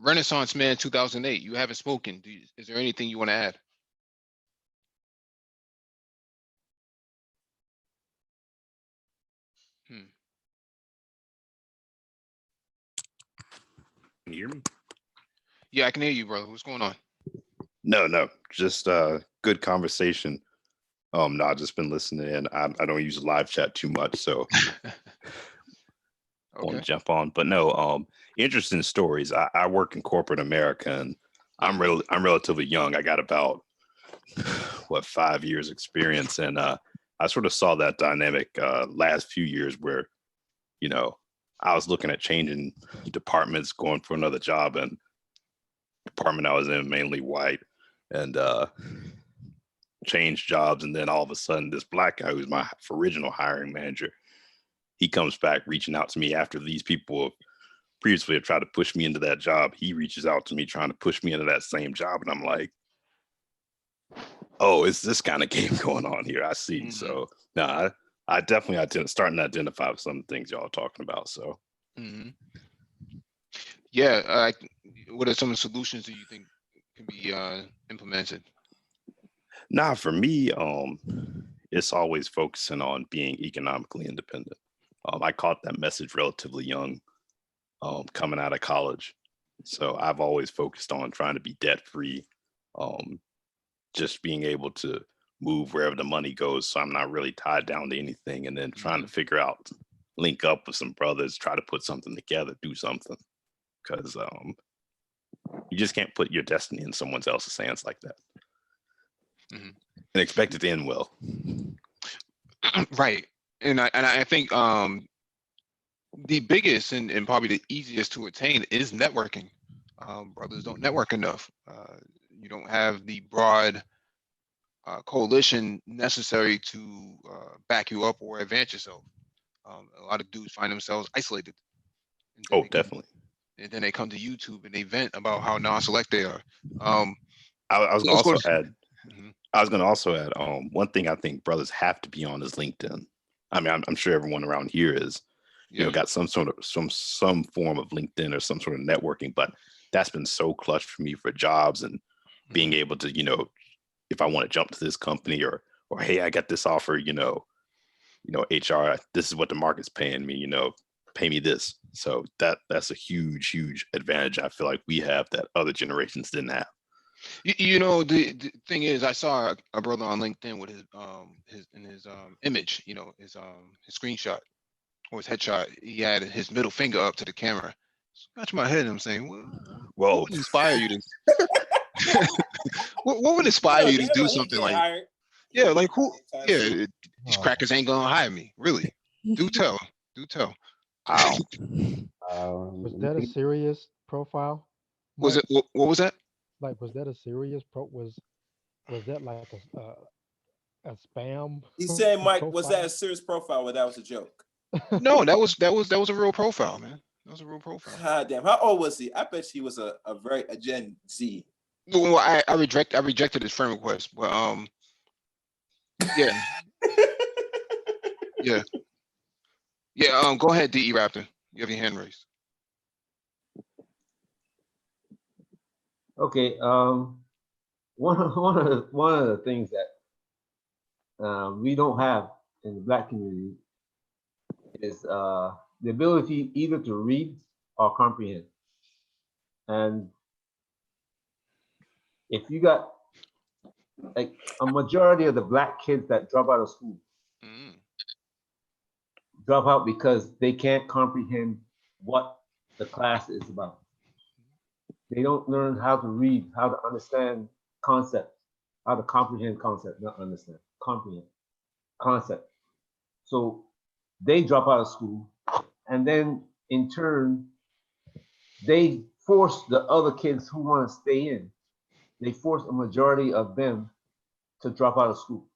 Renaissance man 2008, you haven't spoken. Is there anything you want to add? Can you hear me? Yeah, I can hear you, brother. What's going on? No, just good conversation. No, I've just been listening in. I don't use live chat too much, so won't jump on. But no, interesting stories. I work in corporate America, and I'm relatively young. I got about 5 years experience, and I sort of saw that dynamic last few years where, I was looking at changing departments, going for another job, and department I was in mainly white, and changed jobs, and then all of a sudden this black guy who's my original hiring manager, he comes back reaching out to me after these people previously have tried to push me into that job. He reaches out to me trying to push me into that same job, and I'm like, oh, it's this kind of game going on here. I see. Mm-hmm. So no, I definitely starting to identify with some things y'all are talking about. So mm-hmm. Yeah, what are some of the solutions that you think can be implemented? Nah, for me, it's always focusing on being economically independent. I caught that message relatively young, coming out of college. So I've always focused on trying to be debt free, just being able to move wherever the money goes. So I'm not really tied down to anything, and then trying to figure out, link up with some brothers, try to put something together, do something. Because you just can't put your destiny in someone else's hands like that. Mm-hmm. And expect it to end well. Right. And I think the biggest and probably the easiest to attain is networking. Brothers don't network enough. You don't have the broad coalition necessary to back you up or advance yourself. A lot of dudes find themselves isolated. Oh, definitely. And then they come to YouTube and they vent about how non-select they are. I was going to also add, one thing I think brothers have to be on is LinkedIn. I mean, I'm sure everyone around here is, got some form of LinkedIn or some sort of networking, but that's been so clutch for me for jobs and being able to, if I want to jump to this company or hey, I got this offer, HR, this is what the market's paying me, pay me this. So that's a huge advantage I feel like we have that other generations didn't have. The thing is, I saw a brother on LinkedIn with his image, his screenshot or his headshot. He had his middle finger up to the camera. Scratch my head and I'm saying, what would inspire you to what would inspire you to do something like that? Yeah, like who? Yeah, these crackers ain't gonna hire me. Really? Do tell. Wow. Was that a serious profile? Was it? What was that? Like, was that a serious was that like a spam? He said, Mike, profile? Was that a serious profile or that was a joke? No, that was a real profile, man. That was a real profile. God damn. How old was he? I bet he was a Gen Z. Well, I rejected his friend request, but yeah. Yeah. Go ahead, DE Raptor. You have your hand raised. Okay. One of the things that we don't have in the Black community is the ability either to read or comprehend. And if you got like a majority of the Black kids that drop out of school, drop out because they can't comprehend what the class is about. They don't learn how to read, how to understand concepts, how to comprehend concept, not understand, comprehend concept. So they drop out of school, and then in turn, they force the other kids who want to stay in. They force a majority of them to drop out of school.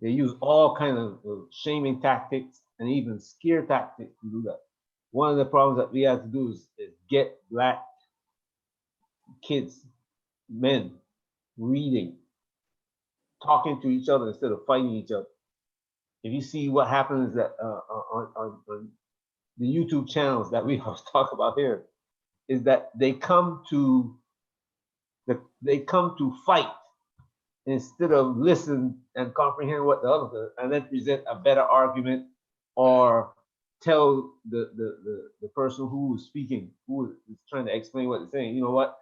They use all kinds of shaming tactics and even scare tactics to do that. One of the problems that we have to do is get Black kids, men, reading, talking to each other instead of fighting each other. If you see what happens that on the YouTube channels that we always talk about here, is that they come to fight instead of listen and comprehend what the other does, and then present a better argument or tell the person who is speaking, who is trying to explain what they're saying, you know what?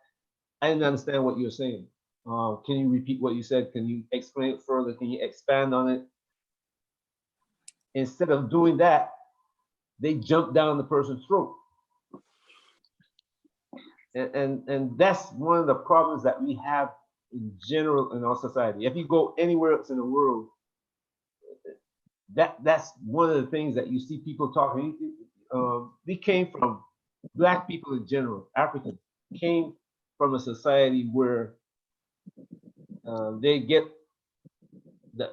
I didn't understand what you're saying. Can you repeat what you said? Can you explain it further? Can you expand on it? Instead of doing that, they jump down the person's throat. And that's one of the problems that we have in general in our society. If you go anywhere else in the world, that's one of the things that you see people talking. We came from, Black people in general, Africans, came from a society where the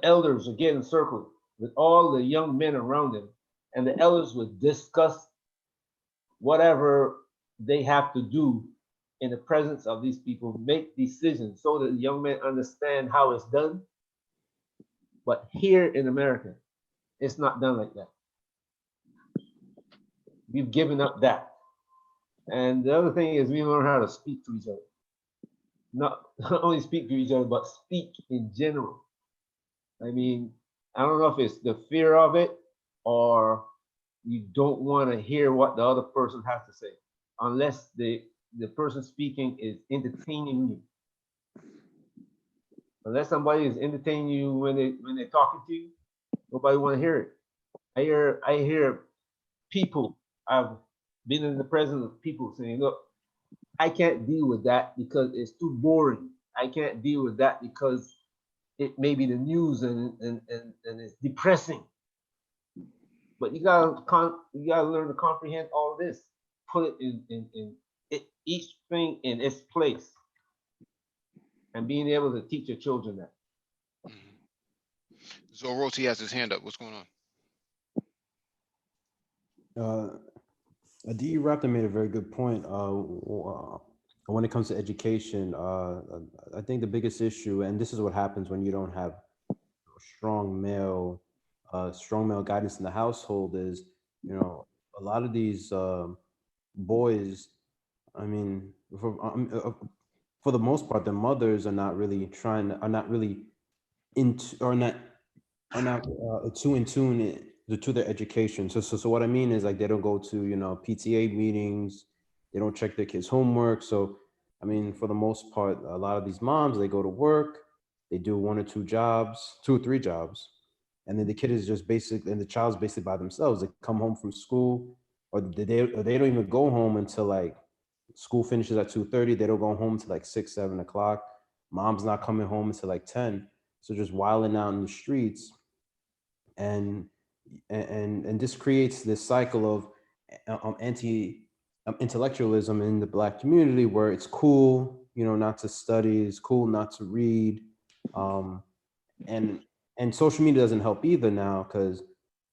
elders would get in a circle with all the young men around them, and the elders would discuss whatever they have to do in the presence of these people, make decisions so that the young men understand how it's done. But here in America, it's not done like that. We've given up that. And the other thing is we learn how to speak to each other. Not only speak to each other, but speak in general. I mean, I don't know if it's the fear of it or you don't want to hear what the other person has to say, unless the person speaking is entertaining you. Unless somebody is entertaining you when they're talking to you, nobody want to hear it. I hear people, I've been in the presence of people saying, look, I can't deal with that because it's too boring. I can't deal with that because it may be the news and it's depressing. But you gotta learn to comprehend all of this. Put it in each thing in its place, and being able to teach your children that. Zoroti has his hand up. What's going on? D. Raptor made a very good point. When it comes to education, I think the biggest issue, and this is what happens when you don't have strong male guidance in the household, is, you know, a lot of these boys, I mean, for the most part, their mothers are not really too in tune to their education. So what I mean is, like, they don't go to, you know, PTA meetings, they don't check their kids' homework. So I mean, for the most part, a lot of these moms, they go to work, they do 1 or 2 jobs, 2 or 3 jobs, and then the kid is just basically, and the child's basically by themselves. They come home from school, or they don't even go home until, like, school finishes at 2:30. They don't go home till like 6, 7 o'clock. Mom's not coming home until like 10. So just wilding out in the streets, and this creates this cycle of intellectualism in the Black community, where it's cool, you know, not to study, it's cool not to read, and social media doesn't help either now, because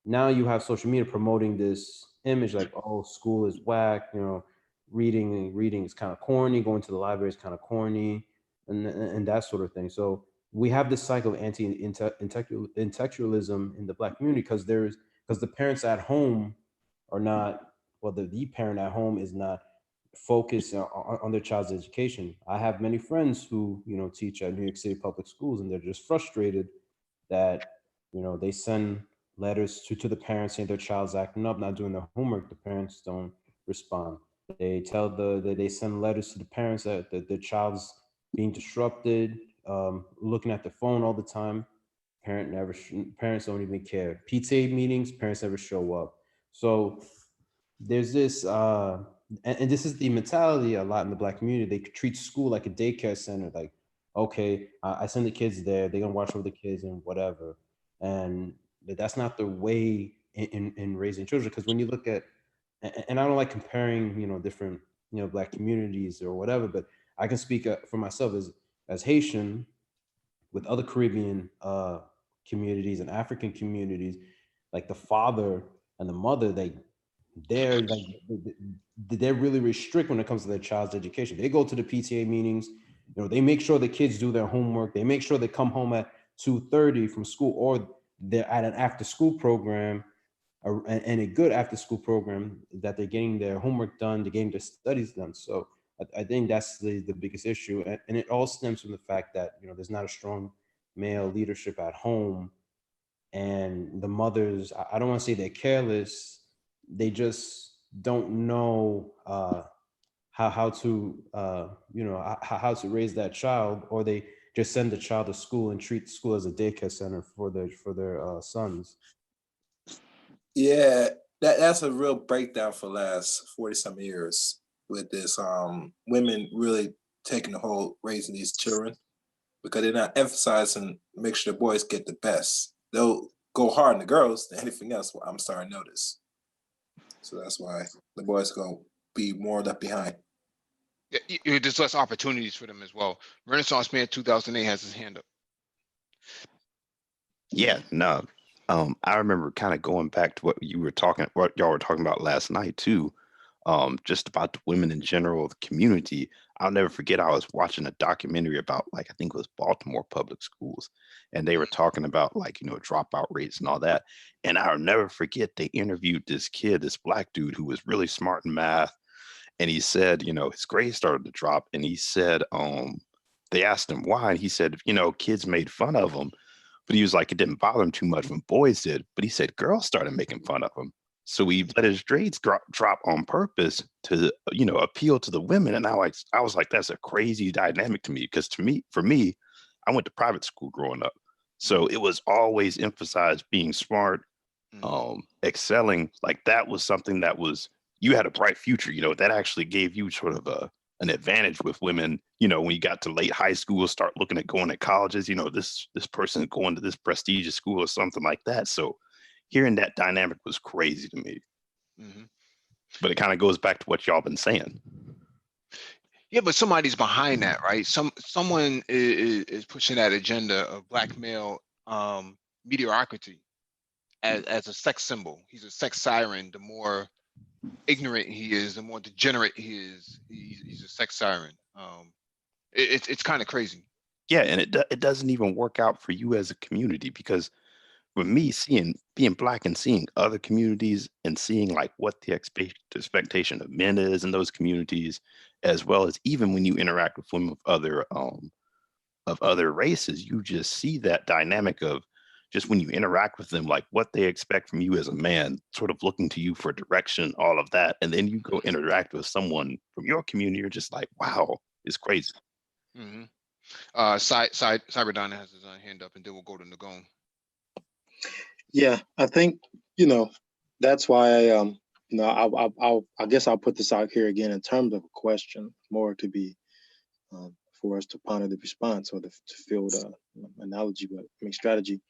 now you have social media promoting this image like, oh, school is whack, you know, reading is kind of corny, going to the library is kind of corny, and that sort of thing. So we have this cycle of anti-intellectualism in the Black community, because the parents at home are not, well, the parent at home is not focused on their child's education. I have many friends who, you know, teach at New York City public schools, and they're just frustrated that, you know, they send letters to the parents saying their child's acting up, not doing their homework. The parents don't respond. They send letters to the parents that the child's being disrupted, looking at the phone all the time. Parents don't even care. PTA meetings, parents never show up. So there's this, and this is the mentality a lot in the Black community. They treat school like a daycare center. Like, okay, I send the kids there, they're gonna watch over the kids and whatever. And that's not the way in raising children. Because when you look at, and I don't like comparing, you know, different, you know, Black communities or whatever, but I can speak for myself as Haitian, with other Caribbean communities and African communities. Like, the father and the mother, they're really restrict when it comes to their child's education. They go to the PTA meetings, you know, they make sure the kids do their homework, they make sure they come home at 2:30 from school, or they're at an after school program, and a good after school program, that they're getting their homework done, they're getting their studies done. So I think that's the biggest issue. And it all stems from the fact that, you know, there's not a strong male leadership at home, and the mothers, I don't want to say they're careless, they just don't know how to how to raise that child, or they just send the child to school and treat school as a daycare center for their sons. Yeah, that's a real breakdown for the last 40-some years with this women really taking the whole raising these children, because they're not emphasizing make sure the boys get the best. They'll go hard on the girls than anything else. What I'm starting to notice. So that's why the boys are gonna be more left behind. Yeah, there's less opportunities for them as well. Renaissance Man 2008 has his hand up. Yeah, no. I remember kind of going back to what y'all were talking about last night too. Just about the women in general, the community. I'll never forget, I was watching a documentary about, like, I think it was Baltimore public schools, and they were talking about, like, dropout rates and all that. And I'll never forget, they interviewed this kid, this black dude who was really smart in math. And he said, his grades started to drop. And he said, they asked him why. And he said, kids made fun of him. But he was like, it didn't bother him too much when boys did. But he said girls started making fun of him. So he let his grades drop on purpose to, appeal to the women. And I was like, that's a crazy dynamic to me. Because for me, I went to private school growing up. So it was always emphasized being smart, excelling. Like, that was something that was, you had a bright future, that actually gave you sort of an advantage with women, when you got to late high school, start looking at going to colleges, this person is going to this prestigious school or something like that. So hearing that dynamic was crazy to me. But it kind of goes back to what y'all been saying. Yeah, but somebody's behind that, right? Someone is pushing that agenda of black male mediocrity as a sex symbol. He's a sex siren. The more ignorant he is, the more degenerate he is. He's a sex siren. It's kind of crazy. Yeah, and it doesn't even work out for you as a community, because with me being black and seeing other communities and seeing like what the expectation of men is in those communities, as well as even when you interact with women of other races, you just see that dynamic of just when you interact with them, like what they expect from you as a man, sort of looking to you for direction, all of that. And then you go interact with someone from your community, you're just like, wow, it's crazy. Cyberdon has his hand up, and then we'll go to Nagone. Yeah, I think, that's why I guess I'll put this out here again in terms of a question, more to be for us to ponder the response, or to field analogy, but strategy.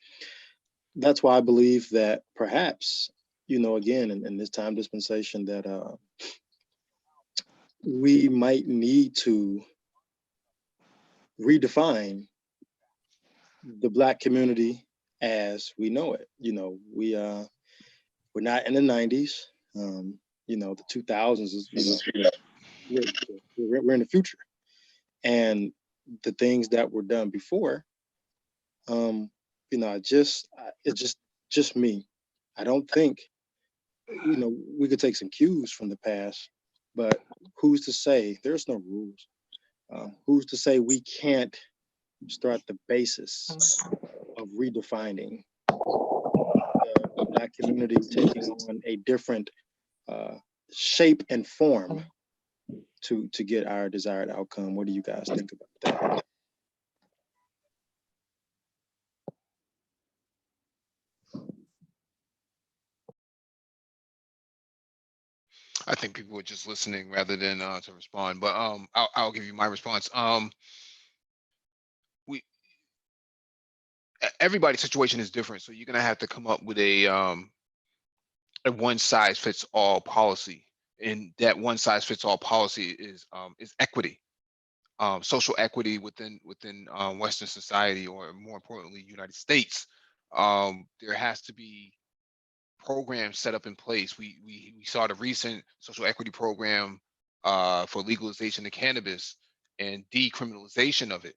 That's why I believe that perhaps, again, in this time dispensation, that we might need to redefine the Black community as we know it. We're not in the 90s. The 2000s is, we're in the future, and the things that were done before, it's just me. I don't think, we could take some cues from the past, but who's to say there's no rules? Who's to say we can't start the basis of redefining the Black community, taking on a different shape and form to get our desired outcome? What do you guys think about that? I think people were just listening rather than to respond. But I'll give you my response. Everybody's situation is different, so you're gonna have to come up with a one size fits all policy, and that one size fits all policy is equity, social equity within Western society, or more importantly, United States. There has to be programs set up in place. We saw the recent social equity program for legalization of cannabis and decriminalization of it,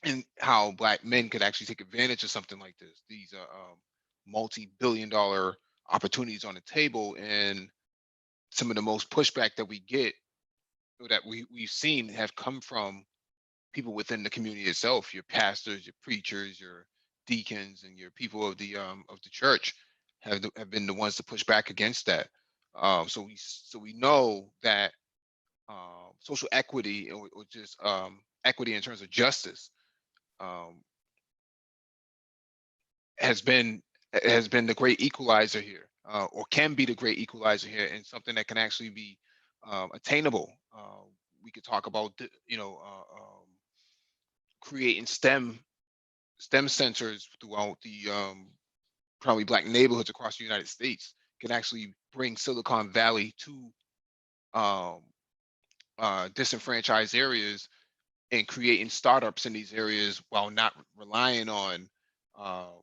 and how Black men could actually take advantage of something like this. These are multi-billion-dollar opportunities on the table, and some of the most pushback that we get, or that we've seen, have come from people within the community itself. Your pastors, your preachers, your deacons, and your people of the church have been the ones to push back against that. So we know that social equity, or just equity in terms of justice, um, has been the great equalizer here, or can be the great equalizer here, and something that can actually be attainable. We could talk about creating STEM centers throughout the probably Black neighborhoods across the United States. Can actually bring Silicon Valley to um, disenfranchised areas, and creating startups in these areas while not relying on um,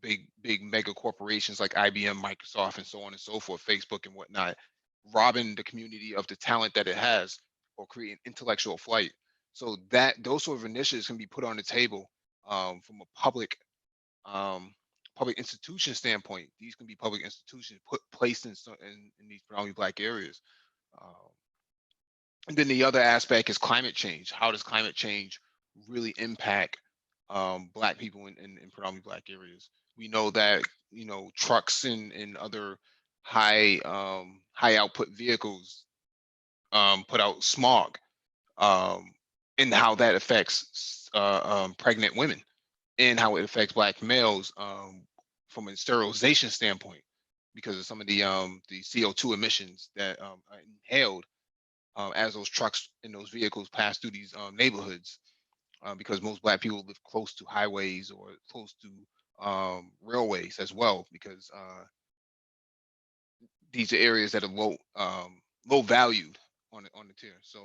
big mega corporations like IBM, Microsoft, and so on and so forth, Facebook and whatnot, robbing the community of the talent that it has, or creating intellectual flight. So that those sort of initiatives can be put on the table from a public institution standpoint. These can be public institutions placed in these predominantly Black areas. Um, and then the other aspect is climate change. How does climate change really impact Black people in predominantly Black areas? We know that trucks and other high output vehicles put out smog, um, and how that affects pregnant women, and how it affects Black males from a sterilization standpoint, because of some of the CO2 emissions that are inhaled as those trucks and those vehicles pass through these neighborhoods, because most Black people live close to highways or close to railways as well, because these are areas that are low valued on the tier. So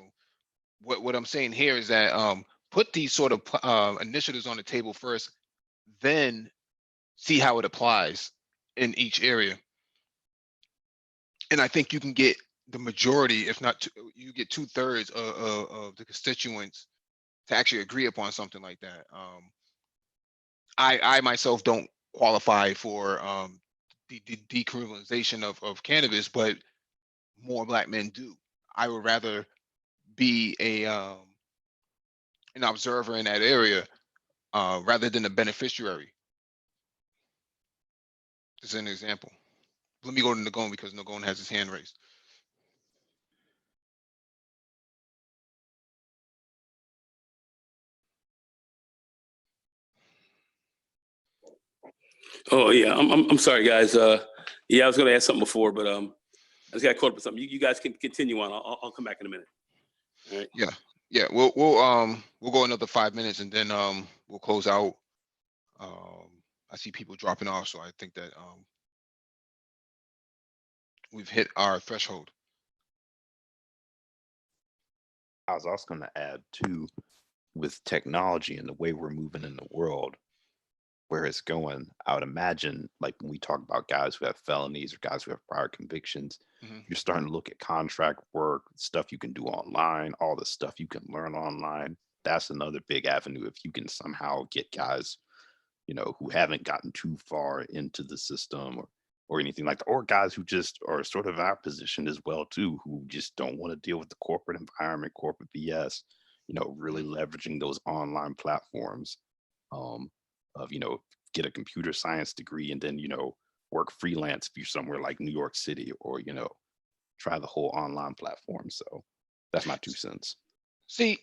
what I'm saying here is that put these sort of initiatives on the table first, then see how it applies in each area. And I think you can get the majority, if not you get 2/3 of the constituents to actually agree upon something like that. I myself don't qualify for the decriminalization of cannabis, but more Black men do. I would rather be an observer in that area rather than a beneficiary. Just an example. Let me go to Nagon, because Nagon has his hand raised. Oh yeah, I'm sorry guys. Yeah, I was gonna ask something before, but I just got caught up with something. You guys can continue on. I'll come back in a minute. All right. Yeah. We'll go another 5 minutes, and then we'll close out. I see people dropping off, so I think that we've hit our threshold. I was also going to add too, with technology and the way we're moving in the world, where it's going, I would imagine, like when we talk about guys who have felonies or guys who have prior convictions, you're starting to look at contract work, stuff you can do online, all the stuff you can learn online. That's another big avenue. If you can somehow get guys, who haven't gotten too far into the system or anything like that, or guys who just are sort of our position as well too, who just don't want to deal with the corporate environment, corporate BS, really leveraging those online platforms of, get a computer science degree and then, work freelance if you're somewhere like New York City, or, try the whole online platform. So that's my 2 cents. See,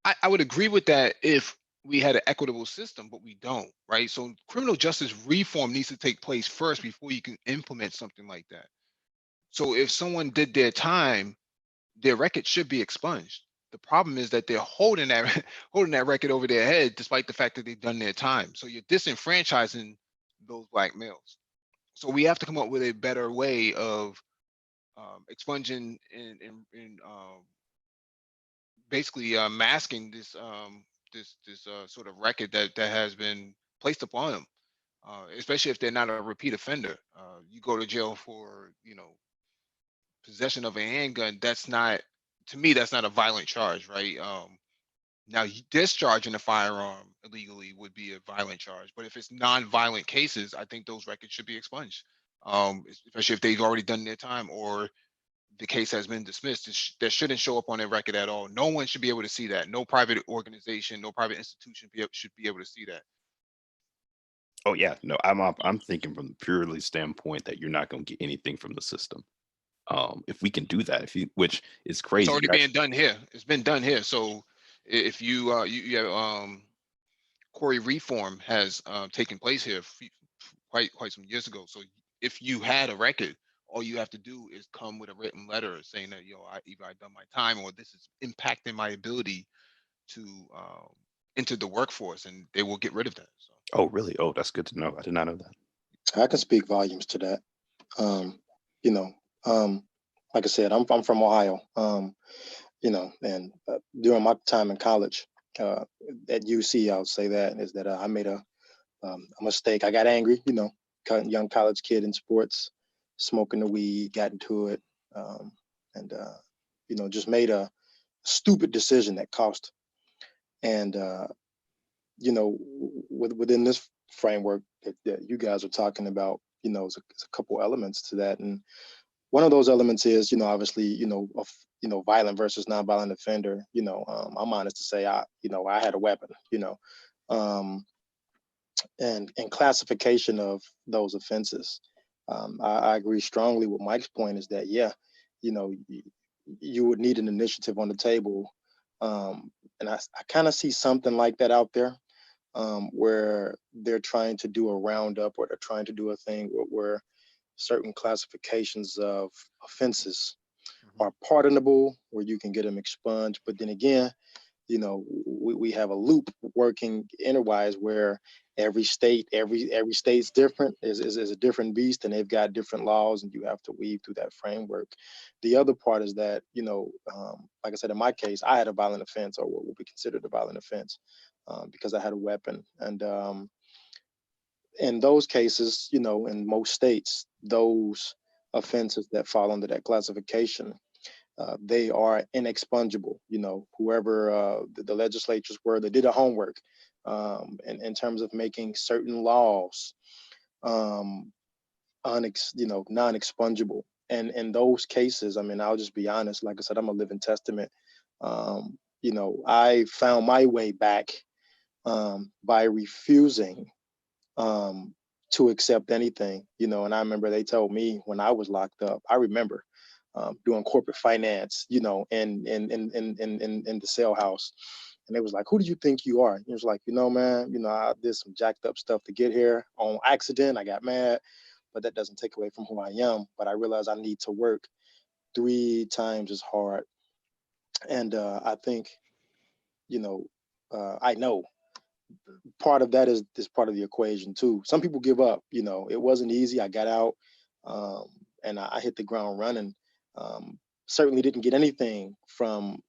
I would agree with that if we had an equitable system, but we don't, right? So criminal justice reform needs to take place first before you can implement something like that. So if someone did their time, their record should be expunged. The problem is that they're holding that holding that record over their head, despite the fact that they've done their time. So you're disenfranchising those Black males. So we have to come up with a better way of expunging and basically masking this sort of record that has been placed upon them, especially if they're not a repeat offender. You go to jail for possession of a handgun. That's not, to me, that's not a violent charge, right? Now, discharging a firearm illegally would be a violent charge, but if it's non-violent cases, I think those records should be expunged, especially if they've already done their time or the case has been dismissed. That shouldn't show up on their record at all. No one should be able to see that. No private organization, no private institution should be able to see that. Oh yeah, no, I'm thinking from the purely standpoint that you're not going to get anything from the system. If we can do that, which is crazy. It's already being done here. It's been done here. So if you have Corey reform has taken place here quite some years ago. So if you had a record, all you have to do is come with a written letter saying that either I done my time or this is impacting my ability to enter the workforce, and they will get rid of that. So. Oh really? Oh, that's good to know. I did not know that. I can speak volumes to that. You know, like I said, I'm from Ohio. You know, and during my time in college at UC, I would say that is that I made a mistake. I got angry. You know, young college kid in sports, smoking the weed, got into it, and you know, just made a stupid decision that cost. And you know, within this framework that you guys are talking about, you know, there's a couple elements to that, and one of those elements is, you know, obviously, you know, violent versus nonviolent offender. You know, I'm honest to say, I had a weapon. You know, and classification of those offenses. I agree strongly with Mike's point is that, yeah, you know, you would need an initiative on the table, and I kind of see something like that out there. Where they're trying to do a roundup or they're trying to do a thing where certain classifications of offenses are pardonable, where you can get them expunged. But then again, you know, we have a loop working interwise where every state's different, is a different beast, and they've got different laws, and you have to weave through that framework. The other part is that, you know, like I said, in my case, I had a violent offense, or what would be considered a violent offense, because I had a weapon. And in those cases, you know, in most states, those offenses that fall under that classification, they are inexpungible. You know, whoever the legislatures were, they did a homework in terms of making certain laws, non-expungible. And in those cases, I mean, I'll just be honest. Like I said, I'm a living testament. You know, I found my way back by refusing to accept anything. You know, and I remember they told me when I was locked up. I remember doing corporate finance, you know, in the cell house. And they was like, "Who do you think you are?" And he was like, "You know, man, you know, I did some jacked up stuff to get here on accident. I got mad, but that doesn't take away from who I am. But I realized I need to work 3 times as hard." And I think, you know, I know part of that is part of the equation too. Some people give up. You know, it wasn't easy. I got out, and I hit the ground running. Certainly didn't get anything from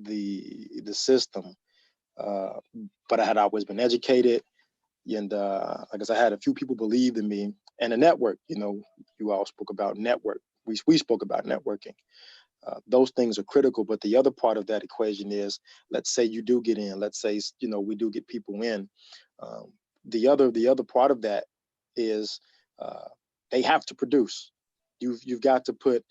the system, but I had always been educated, and I guess I had a few people believed in me, and a network. You know, you all spoke about network. We spoke about networking. Those things are critical, but the other part of that equation is, let's say you do get in, let's say, you know, we do get people in. The other part of that is they have to produce. You've got to put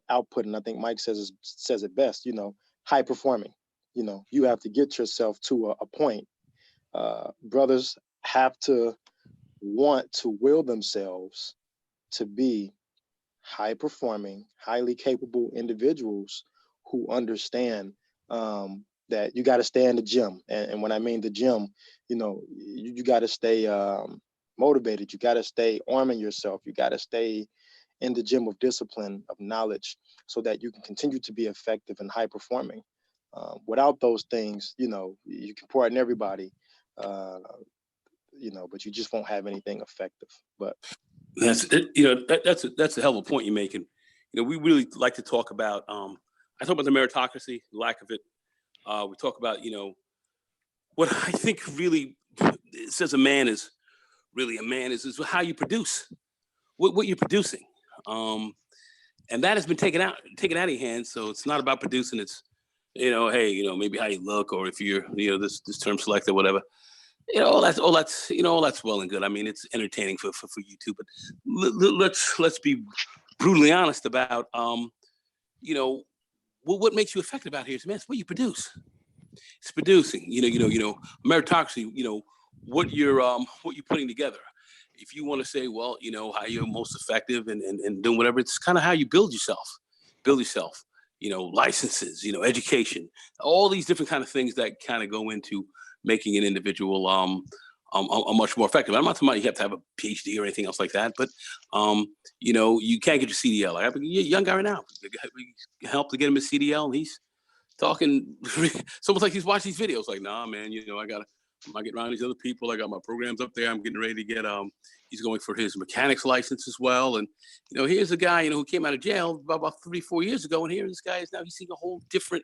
output, and I think Mike says it best. You know, high performing. You know, you have to get yourself to a point. Brothers have to want to will themselves to be high performing, highly capable individuals who understand that you got to stay in the gym. And when I mean the gym, you know, you got to stay motivated. You got to stay arming yourself. You got to stay in the gym of discipline, of knowledge, so that you can continue to be effective and high performing. Without those things, you know, you can pour in everybody, you know, but you just won't have anything effective. But that's a hell of a point you're making. You know, we really like to talk about. I talk about the meritocracy, lack of it. We talk about, you know, what I think really says a man is really a man is how you produce, what you're producing, and that has been taken out of your hands. So it's not about producing. It's, you know, hey, you know, maybe how you look, or if you're, you know, this term select or whatever. You know, all that's well and good. I mean, it's entertaining for you too. But let's be brutally honest about, you know, what makes you effective out here is, man, it's what you produce. It's producing. You know, meritocracy. You know, what you're putting together. If you want to say, well, you know, how you're most effective and doing whatever, it's kind of how you build yourself. You know, licenses, you know, education, all these different kind of things that kind of go into making an individual much more effective. I'm not talking about you have to have a PhD or anything else like that, but you know, you can't get your CDL. I have a young guy right now. We helped to get him a CDL, and he's talking. It's almost like he's watching these videos. Like, nah, man, you know, I'm getting around these other people. I got my programs up there. I'm getting ready to get. He's going for his mechanics license as well. And you know, here's a guy, you know, who came out of jail about 3-4 years ago, and here this guy is now. He's seeing a whole different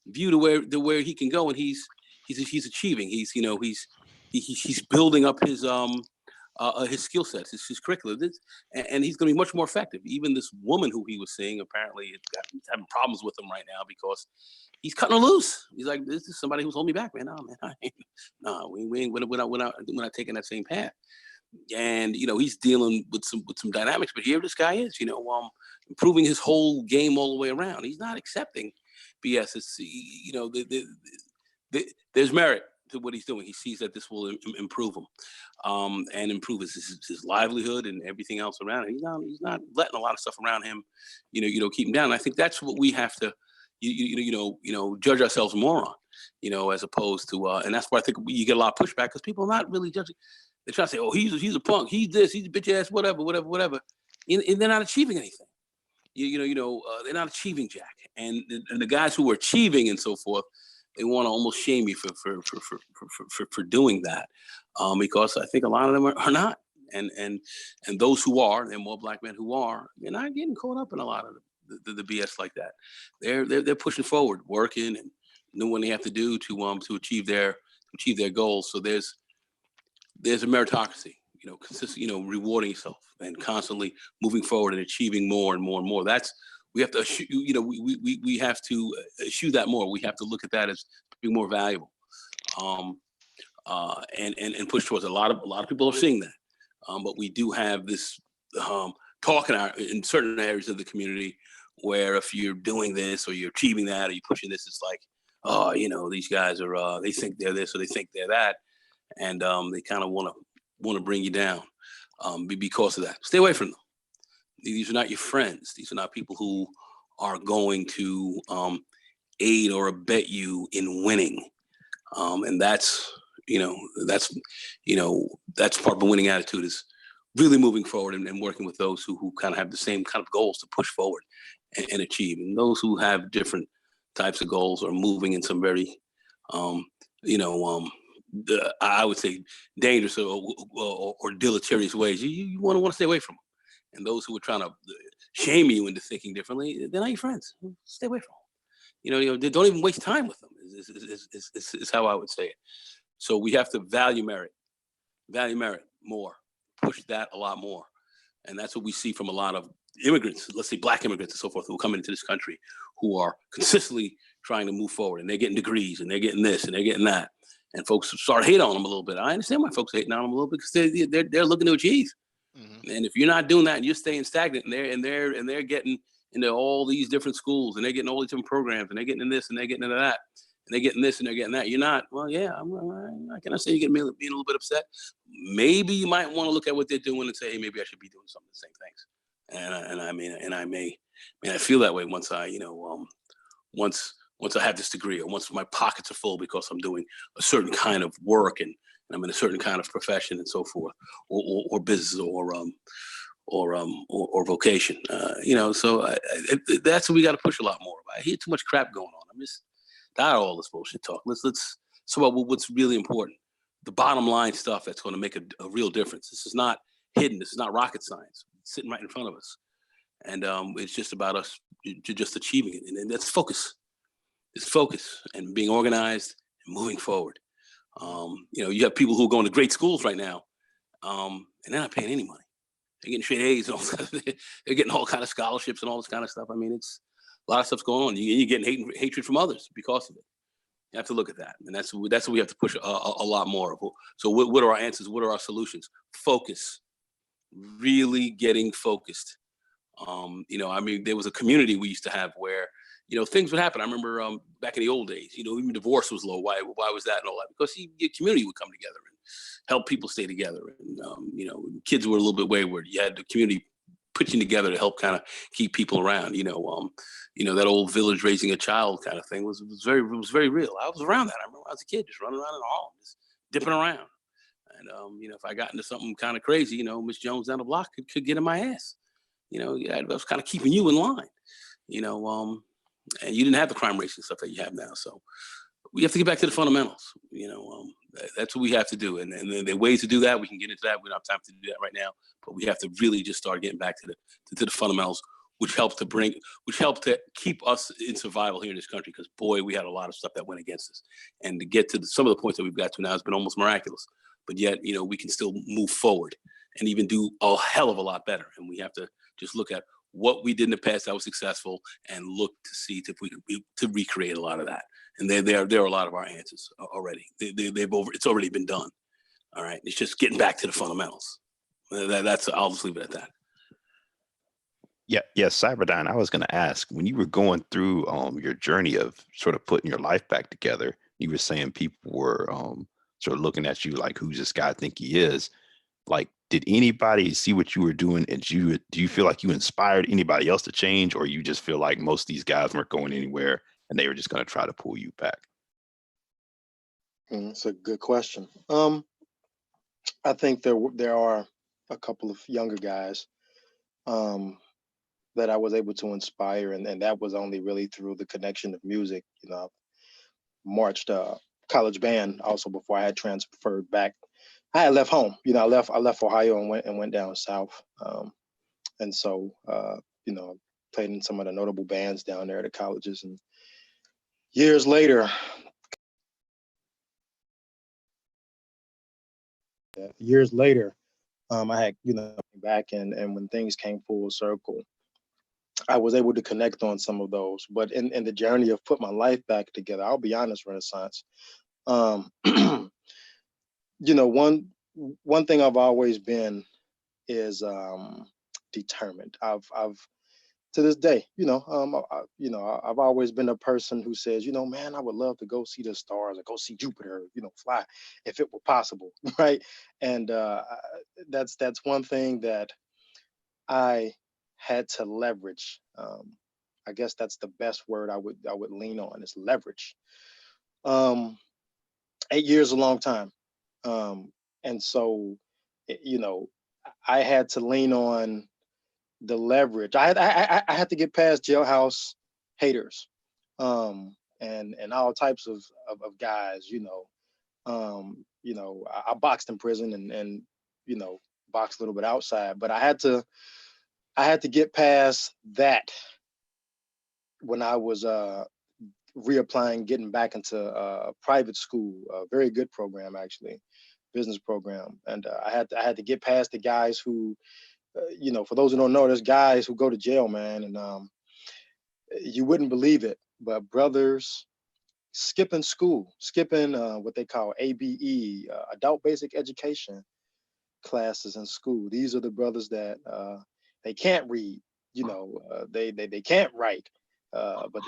view to where he can go, and he's achieving. He's building up his skill sets, his curriculum, and he's going to be much more effective. Even this woman who he was seeing apparently is having problems with him right now because he's cutting her loose. He's like, this is somebody who's holding me back, man. No, man, we're not taking that same path. And you know, he's dealing with some dynamics, but here this guy is, you know, improving his whole game all the way around. He's not accepting BS. It's, you know, there's merit to what he's doing. He sees that this will improve him, and improve his livelihood and everything else around him. He's not letting a lot of stuff around him, you know, keep him down. And I think that's what we have to, judge ourselves more on, you know, as opposed to, and that's why I think you get a lot of pushback because people are not really judging. They try to say, oh, he's a punk, he's this, he's a bitch ass, whatever, and they're not achieving anything. They're not achieving jack. And the guys who are achieving and so forth, they want to almost shame you for doing that, because I think a lot of them are not. And those who are, there are more black men who are, they're not getting caught up in a lot of the BS like that. They're pushing forward, working and doing what they have to do to achieve their goals. So there's a meritocracy, you know, consistent, you know, rewarding yourself and constantly moving forward and achieving more and more and more. We have to, you know, we have to eschew that more. We have to look at that as being more valuable, and push towards. A lot of people are seeing that, but we do have this talk in certain areas of the community where if you're doing this or you're achieving that or you're pushing this, it's like, oh, you know, these guys are they think they're this or they think they're that, and they kind of want to bring you down because of that. Stay away from them. These are not your friends. These are not people who are going to aid or abet you in winning. And that's part of a winning attitude is really moving forward and working with those who kind of have the same kind of goals to push forward and achieve. And those who have different types of goals are moving in some very, I would say dangerous or deleterious ways. You want to stay away from them. And those who are trying to shame you into thinking differently, they're not your friends. Stay away from them. Don't even waste time with them. Is how I would say it. So we have to value merit more, push that a lot more, and that's what we see from a lot of immigrants. Let's say black immigrants and so forth who come into this country, who are consistently trying to move forward, and they're getting degrees, and they're getting this, and they're getting that, and folks start hating on them a little bit. I understand why folks are hating on them a little bit because they're looking to achieve. And if you're not doing that and you're staying stagnant and they're getting into all these different schools and they're getting all these different programs and they're getting in this and they're getting into that and they're getting this and they're getting that, you're not, well, yeah, I cannot say you're being a little bit upset. Maybe you might want to look at what they're doing and say, hey, maybe I should be doing some of the same things. And I may feel that way once I, once I have this degree or once my pockets are full because I'm doing a certain kind of work and I'm in a certain kind of profession and so forth, or business or vocation. So that's what we got to push a lot more. I hear too much crap going on. I'm just tired of all this bullshit talk. Let's talk about what's really important. The bottom line stuff that's going to make a real difference. This is not hidden. This is not rocket science. It's sitting right in front of us, and it's just about us just achieving it. And that's focus. It's focus and being organized and moving forward. You have people who are going to great schools right now, and they're not paying any money. They're getting straight A's and all that. They're getting all kind of scholarships and all this kind of stuff. I mean, it's a lot of stuff's going on. You're getting hatred from others because of it. You have to look at that, and that's what we have to push a lot more of. So, what are our answers? What are our solutions? Focus, really getting focused. There was a community we used to have where, you know, things would happen. I remember back in the old days, you know, even divorce was low. Why was that and all that? Because the community would come together and help people stay together. And, you know, kids were a little bit wayward. You had the community putting together to help kind of keep people around. You know, that old village raising a child kind of thing was very real. I was around that. I remember I was a kid just running around in the hall, just dipping around. And you know, if I got into something kind of crazy, you know, Miss Jones down the block could get in my ass. You know, I was kind of keeping you in line. You know, and you didn't have the crime rates and stuff that you have now. So we have to get back to the fundamentals. You know, that's what we have to do. And there are ways to do that. We can get into that. We don't have time to do that right now, but we have to really just start getting back to the fundamentals, which helps to keep us in survival here in this country. Because boy, we had a lot of stuff that went against us, and to get to some of the points that we've got to now has been almost miraculous. But yet, you know, we can still move forward and even do a hell of a lot better. And we have to just look at what we did in the past that was successful and look to see if we can to recreate a lot of that. And there are a lot of our answers already. It's already been done. All right, it's just getting back to the fundamentals. I'll just leave it at that. Yeah, Cyberdyne, I was going to ask, when you were going through your journey of sort of putting your life back together, you were saying people were sort of looking at you like, who's this guy think he is? Like, did anybody see what you were doing, and do you feel like you inspired anybody else to change, or you just feel like most of these guys weren't going anywhere and they were just going to try to pull you back? That's a good question. I think there are a couple of younger guys that I was able to inspire, and that was only really through the connection of music. You know, I marched college band also before I had transferred back. I had left home. You know, I left Ohio and went down south. And so you know, played in some of the notable bands down there at the colleges. And years later, I had, you know, back and when things came full circle, I was able to connect on some of those. But in the journey of put my life back together, I'll be honest, Renaissance. You know, one thing I've always been is determined. I've to this day, you know, I've always been a person who says, you know, man, I would love to go see the stars or go see Jupiter, you know, fly if it were possible, right? And that's one thing that I had to leverage. I guess that's the best word I would lean on is leverage. 8 years is a long time, and so, you know, I had to lean on the leverage. I had to get past jailhouse haters, and all types of guys. You know, I boxed in prison and you know, boxed a little bit outside, but I had to get past that when I was reapplying, getting back into private school, a very good program actually, business program, and I had to get past the guys who. You know, for those who don't know, there's guys who go to jail, man, and you wouldn't believe it, but brothers skipping school, skipping what they call ABE, adult basic education classes in school. These are the brothers that they can't read, you know, they can't write, but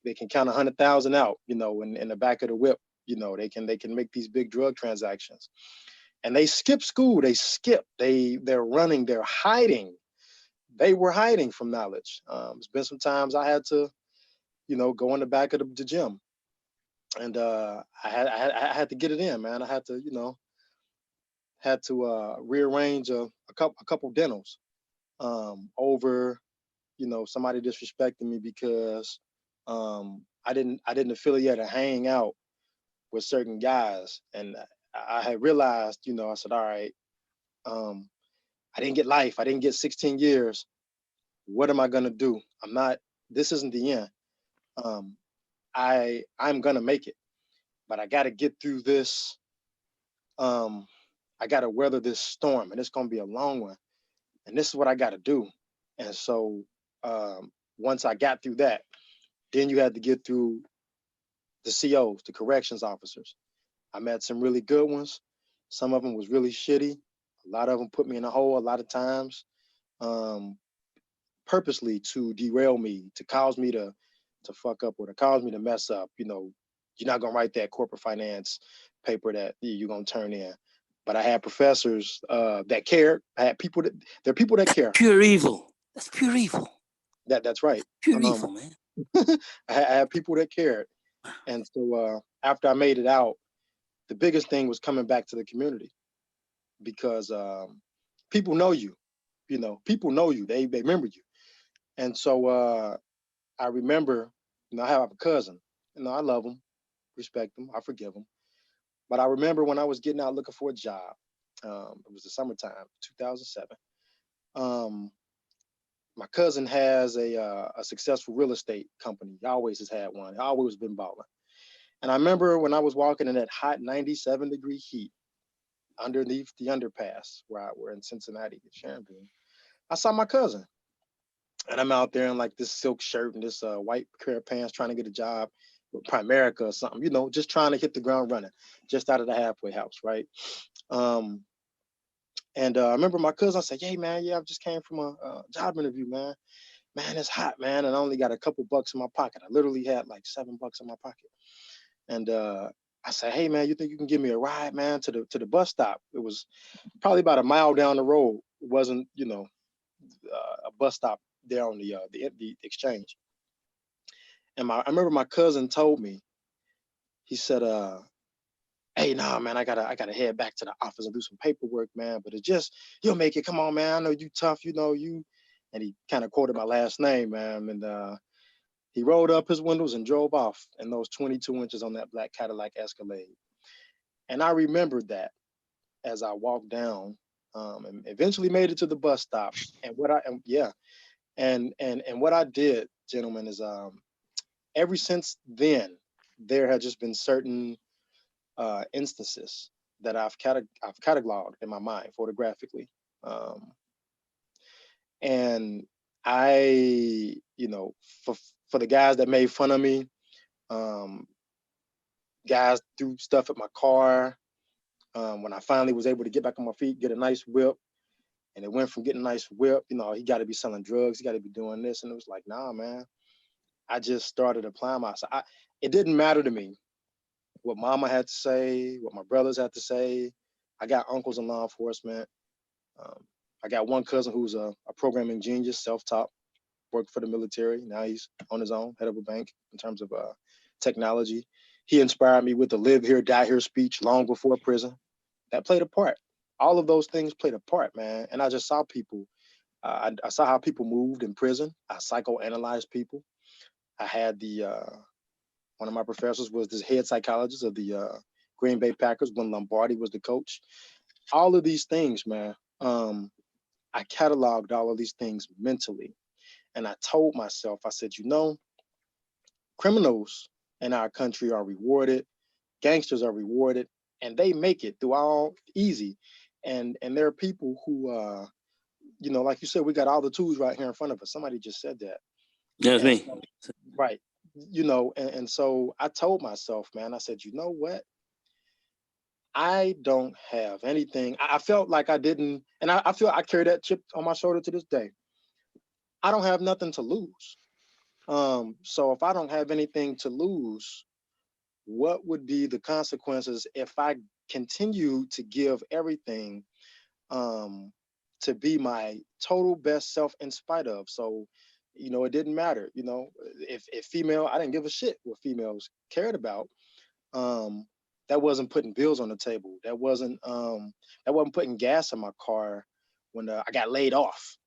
they can count 100,000 out, you know, in the back of the whip. You know, they can make these big drug transactions. And they skip school. They're running. They're hiding. They were hiding from knowledge. It's been some times I had to, you know, go in the back of the gym, and I had to get it in, man. I had to, you know, rearrange a couple dentals over, you know, somebody disrespecting me because I didn't affiliate or hang out with certain guys, and I had realized, you know, I said, all right, I didn't get life. I didn't get 16 years. What am I gonna do? This isn't the end. I'm gonna make it, but I gotta get through this. I gotta weather this storm, and it's gonna be a long one. And this is what I gotta do. And so once I got through that, then you had to get through the COs, the corrections officers. I met some really good ones. Some of them was really shitty. A lot of them put me in a hole a lot of times, purposely to derail me, to cause me to to fuck up or to cause me to mess up, you know, you're not gonna write that corporate finance paper that you're gonna turn in. But I had professors that cared. I had people that there are people that care. Pure evil. That's pure evil. That's right. Pure evil, man. I had people that cared. And so after I made it out, the biggest thing was coming back to the community because people know you, you know, people know you, they remember you. And so I remember, you know, I have a cousin, you know, I love him, respect him, I forgive him. But I remember when I was getting out looking for a job, it was the summertime, 2007. My cousin has a successful real estate company. He always has had one. He always been balling. And I remember when I was walking in that hot 97-degree heat underneath the underpass where we're in Cincinnati, Sharonville, I saw my cousin. And I'm out there in like this silk shirt and this white pair of pants trying to get a job with Primerica or something, you know, just trying to hit the ground running, just out of the halfway house, right? And I remember my cousin, I said, hey, man, yeah, I just came from a job interview, man. Man, it's hot, man. And I only got a couple bucks in my pocket. I literally had like $7 in my pocket. And I said, hey, man, you think you can give me a ride, man, to the bus stop? It was probably about a mile down the road. It wasn't, you know, a bus stop there on the exchange. And I remember my cousin told me, he said, hey, nah, man, I gotta head back to the office and do some paperwork, man. But it just, you'll make it. Come on, man. I know you tough, you know you. And he kind of quoted my last name, man. And he rolled up his windows and drove off in those 22 inches on that black Cadillac Escalade. And I remembered that as I walked down, and eventually made it to the bus stop. And what what I did, gentlemen, is ever since then, there had just been certain instances that I've cataloged in my mind photographically. And I, you know, for the guys that made fun of me, guys threw stuff at my car. When I finally was able to get back on my feet, get a nice whip, and it went from getting a nice whip, you know, he got to be selling drugs, he got to be doing this, and it was like, nah, man. I just started applying myself. It didn't matter to me what mama had to say, what my brothers had to say. I got uncles in law enforcement. I got one cousin who's a programming genius, self-taught, worked for the military. Now he's on his own, head of a bank in terms of technology. He inspired me with the live here, die here speech long before prison. That played a part. All of those things played a part, man. And I just saw people. I saw how people moved in prison. I psychoanalyzed people. I had one of my professors was the head psychologist of the Green Bay Packers when Lombardi was the coach. All of these things, man, I cataloged all of these things mentally. And I told myself, I said, you know, criminals in our country are rewarded, gangsters are rewarded, and they make it through all easy. And there are people who, you know, like you said, we got all the tools right here in front of us. Somebody just said that. That's me. So, right. You know, and so I told myself, man, I said, you know what? I don't have anything. I felt like I didn't, and I feel I carry that chip on my shoulder to this day. I don't have nothing to lose. So if I don't have anything to lose, what would be the consequences if I continue to give everything to be my total best self in spite of? So, you know, it didn't matter. You know, if female, I didn't give a shit what females cared about. That wasn't putting bills on the table. That wasn't putting gas in my car when I got laid off.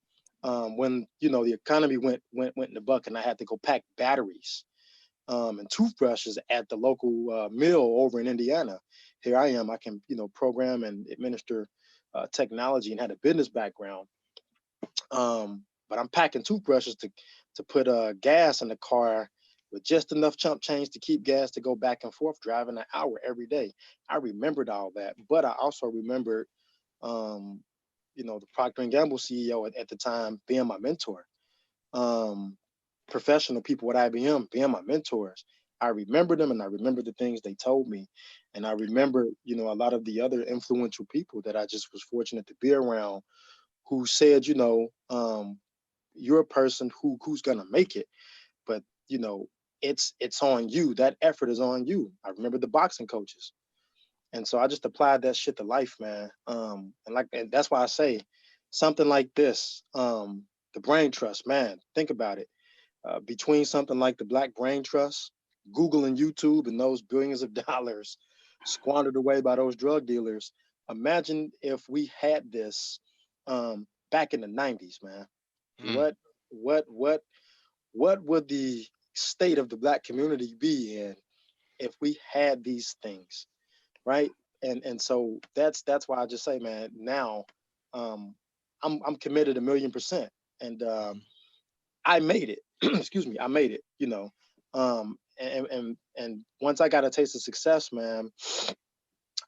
When, you know, the economy went in the buck and I had to go pack batteries and toothbrushes at the local mill over in Indiana. Here I am. I can, you know, program and administer technology and had a business background. But I'm packing toothbrushes to put gas in the car with just enough chump change to keep gas to go back and forth, driving an hour every day. I remembered all that, but I also remembered, you know, the Procter & Gamble CEO at the time being my mentor. Professional people at IBM being my mentors. I remember them and I remember the things they told me. And I remember, you know, a lot of the other influential people that I just was fortunate to be around who said, you know, you're a person who's gonna make it. But, you know, it's on you. That effort is on you. I remember the boxing coaches. And so I just applied that shit to life, man. And that's why I say something like this, the brain trust, man, think about it. Between something like the Black Brain Trust, Google and YouTube, and those billions of dollars squandered away by those drug dealers, imagine if we had this back in the 90s, man. What would the state of the Black community be in if we had these things, right? And so that's why I just say, man, now I'm committed 1,000,000%, and I made it. Excuse me, I made it. And once I got a taste of success, man,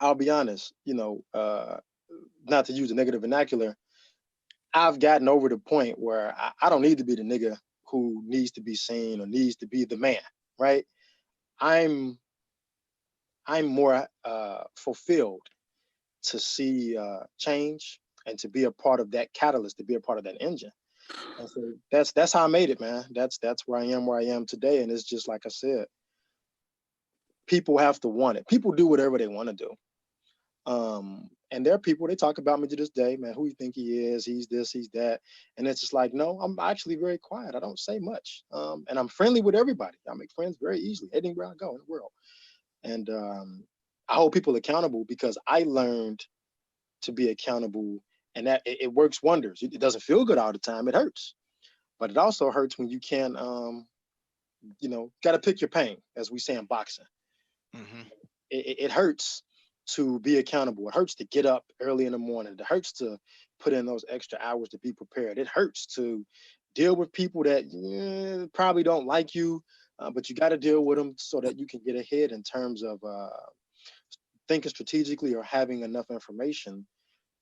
I'll be honest. Not to use a negative vernacular, I've gotten over the point where I don't need to be the nigga who needs to be seen or needs to be the man, right? I'm more fulfilled to see change and to be a part of that catalyst, to be a part of that engine. And so that's how I made it, man. That's where I am today. And it's just like I said, people have to want it. People do whatever they want to do. And there are people, they talk about me to this day, man, who you think he is, he's this, he's that. And it's just like, no, I'm actually very quiet. I don't say much. And I'm friendly with everybody. I make friends very easily, anywhere I go in the world. And I hold people accountable because I learned to be accountable, and that it works wonders. It doesn't feel good all the time. It hurts, but it also hurts when you can, got to pick your pain, as we say in boxing. It hurts to be accountable. It hurts to get up early in the morning. It hurts to put in those extra hours to be prepared. It hurts to deal with people that probably don't like you, but you got to deal with them so that you can get ahead in terms of thinking strategically or having enough information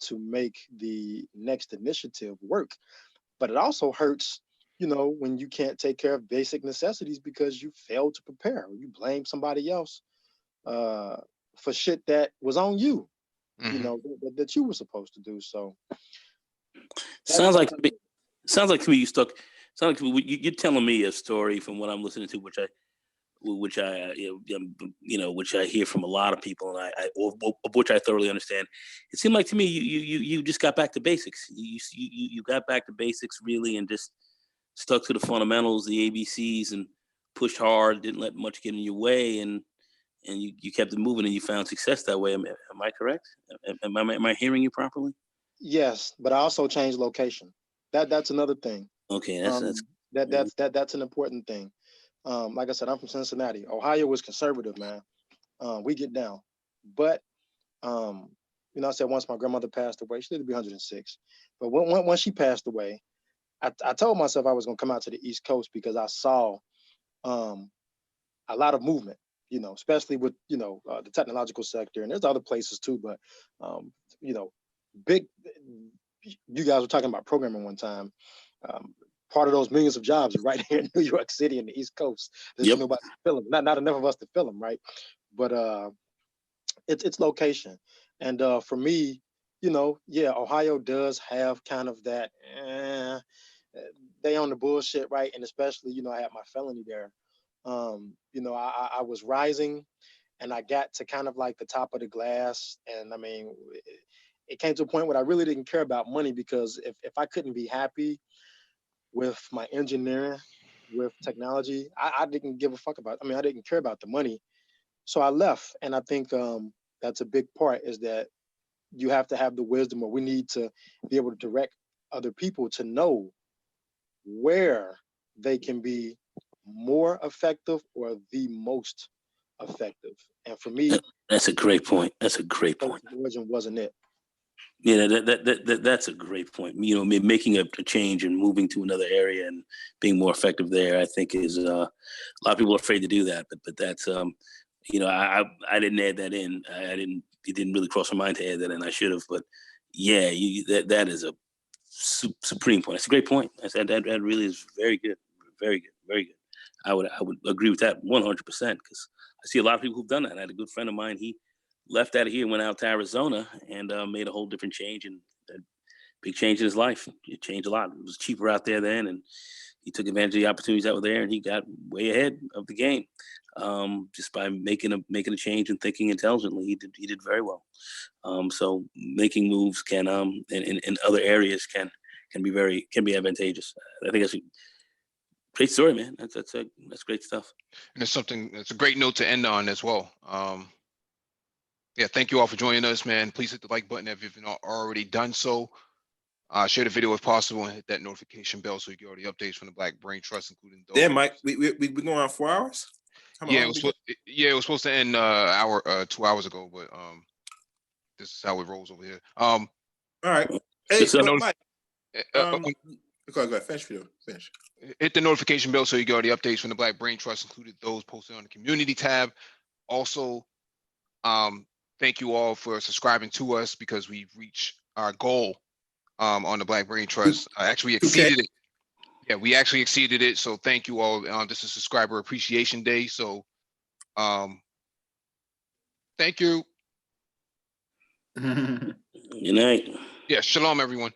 to make the next initiative work. But it also hurts, when you can't take care of basic necessities because you failed to prepare, or you blame somebody else for shit that was on you, that you were supposed to do. So sounds like to me you stuck. Sounds like you're telling me a story from what I'm listening to, which I hear from a lot of people, and of which I thoroughly understand. It seemed like to me you just got back to basics. You got back to basics really, and just stuck to the fundamentals, the ABCs, and pushed hard. Didn't let much get in your way, and you kept it moving, and you found success that way. Am I correct? Am I hearing you properly? Yes, but I also changed location. That's another thing. Okay, that's an important thing. Like I said, I'm from Cincinnati. Ohio was conservative, man. We get down. But, I said once my grandmother passed away, she lived to be 106. But when she passed away, I told myself I was going to come out to the East Coast because I saw a lot of movement, especially with, the technological sector. And there's other places too, but, big, you guys were talking about programming one time. Part of those millions of jobs are right here in New York City and the East Coast. There's nobody to fill them. Not enough of us to fill them, right? But it's location. And for me, Ohio does have kind of that, they own the bullshit, right? And especially, I had my felony there. I was rising, and I got to kind of like the top of the glass. And I mean, it came to a point where I really didn't care about money, because if I couldn't be happy with my engineering, with technology, I didn't give a fuck about. I didn't care about the money, so I left. And I think that's a big part, is that you have to have the wisdom, or we need to be able to direct other people to know where they can be more effective or the most effective. And for me, that's a great point. That's a great point. Origin wasn't it. Yeah, that's a great point. Making a change and moving to another area and being more effective there, I think is a lot of people are afraid to do that. But that's I didn't add that in. It didn't really cross my mind to add that in. I should have. But yeah, that is a supreme point. It's a great point. That really is very good, very good, very good. I would agree with that 100%, because I see a lot of people who've done that. I had a good friend of mine. He left out of here, went out to Arizona, and made a whole different change, and a big change in his life. It changed a lot. It was cheaper out there then, and he took advantage of the opportunities that were there, and he got way ahead of the game just by making a change and thinking intelligently. He did very well. So making moves can in other areas can be advantageous. I think that's a great story, man. That's great stuff. And it's a great note to end on as well. Yeah, thank you all for joining us, man. Please hit the like button if you've not already done so. Share the video if possible and hit that notification bell so you get all the updates from the Black Brain Trust, including those. Yeah, Mike, we going on 4 hours? Yeah, it was supposed to end 2 hours ago, but this is how it rolls over here. All right. Hey, Mike. Go ahead. Finish. Hit the notification bell so you get all the updates from the Black Brain Trust, including those posted on the community tab. Also, thank you all for subscribing to us because we've reached our goal on the Black Brain Trust. Actually, we exceeded it. Yeah, we actually exceeded it. So thank you all. This is Subscriber Appreciation Day. So thank you. Good night. Yeah, shalom, everyone.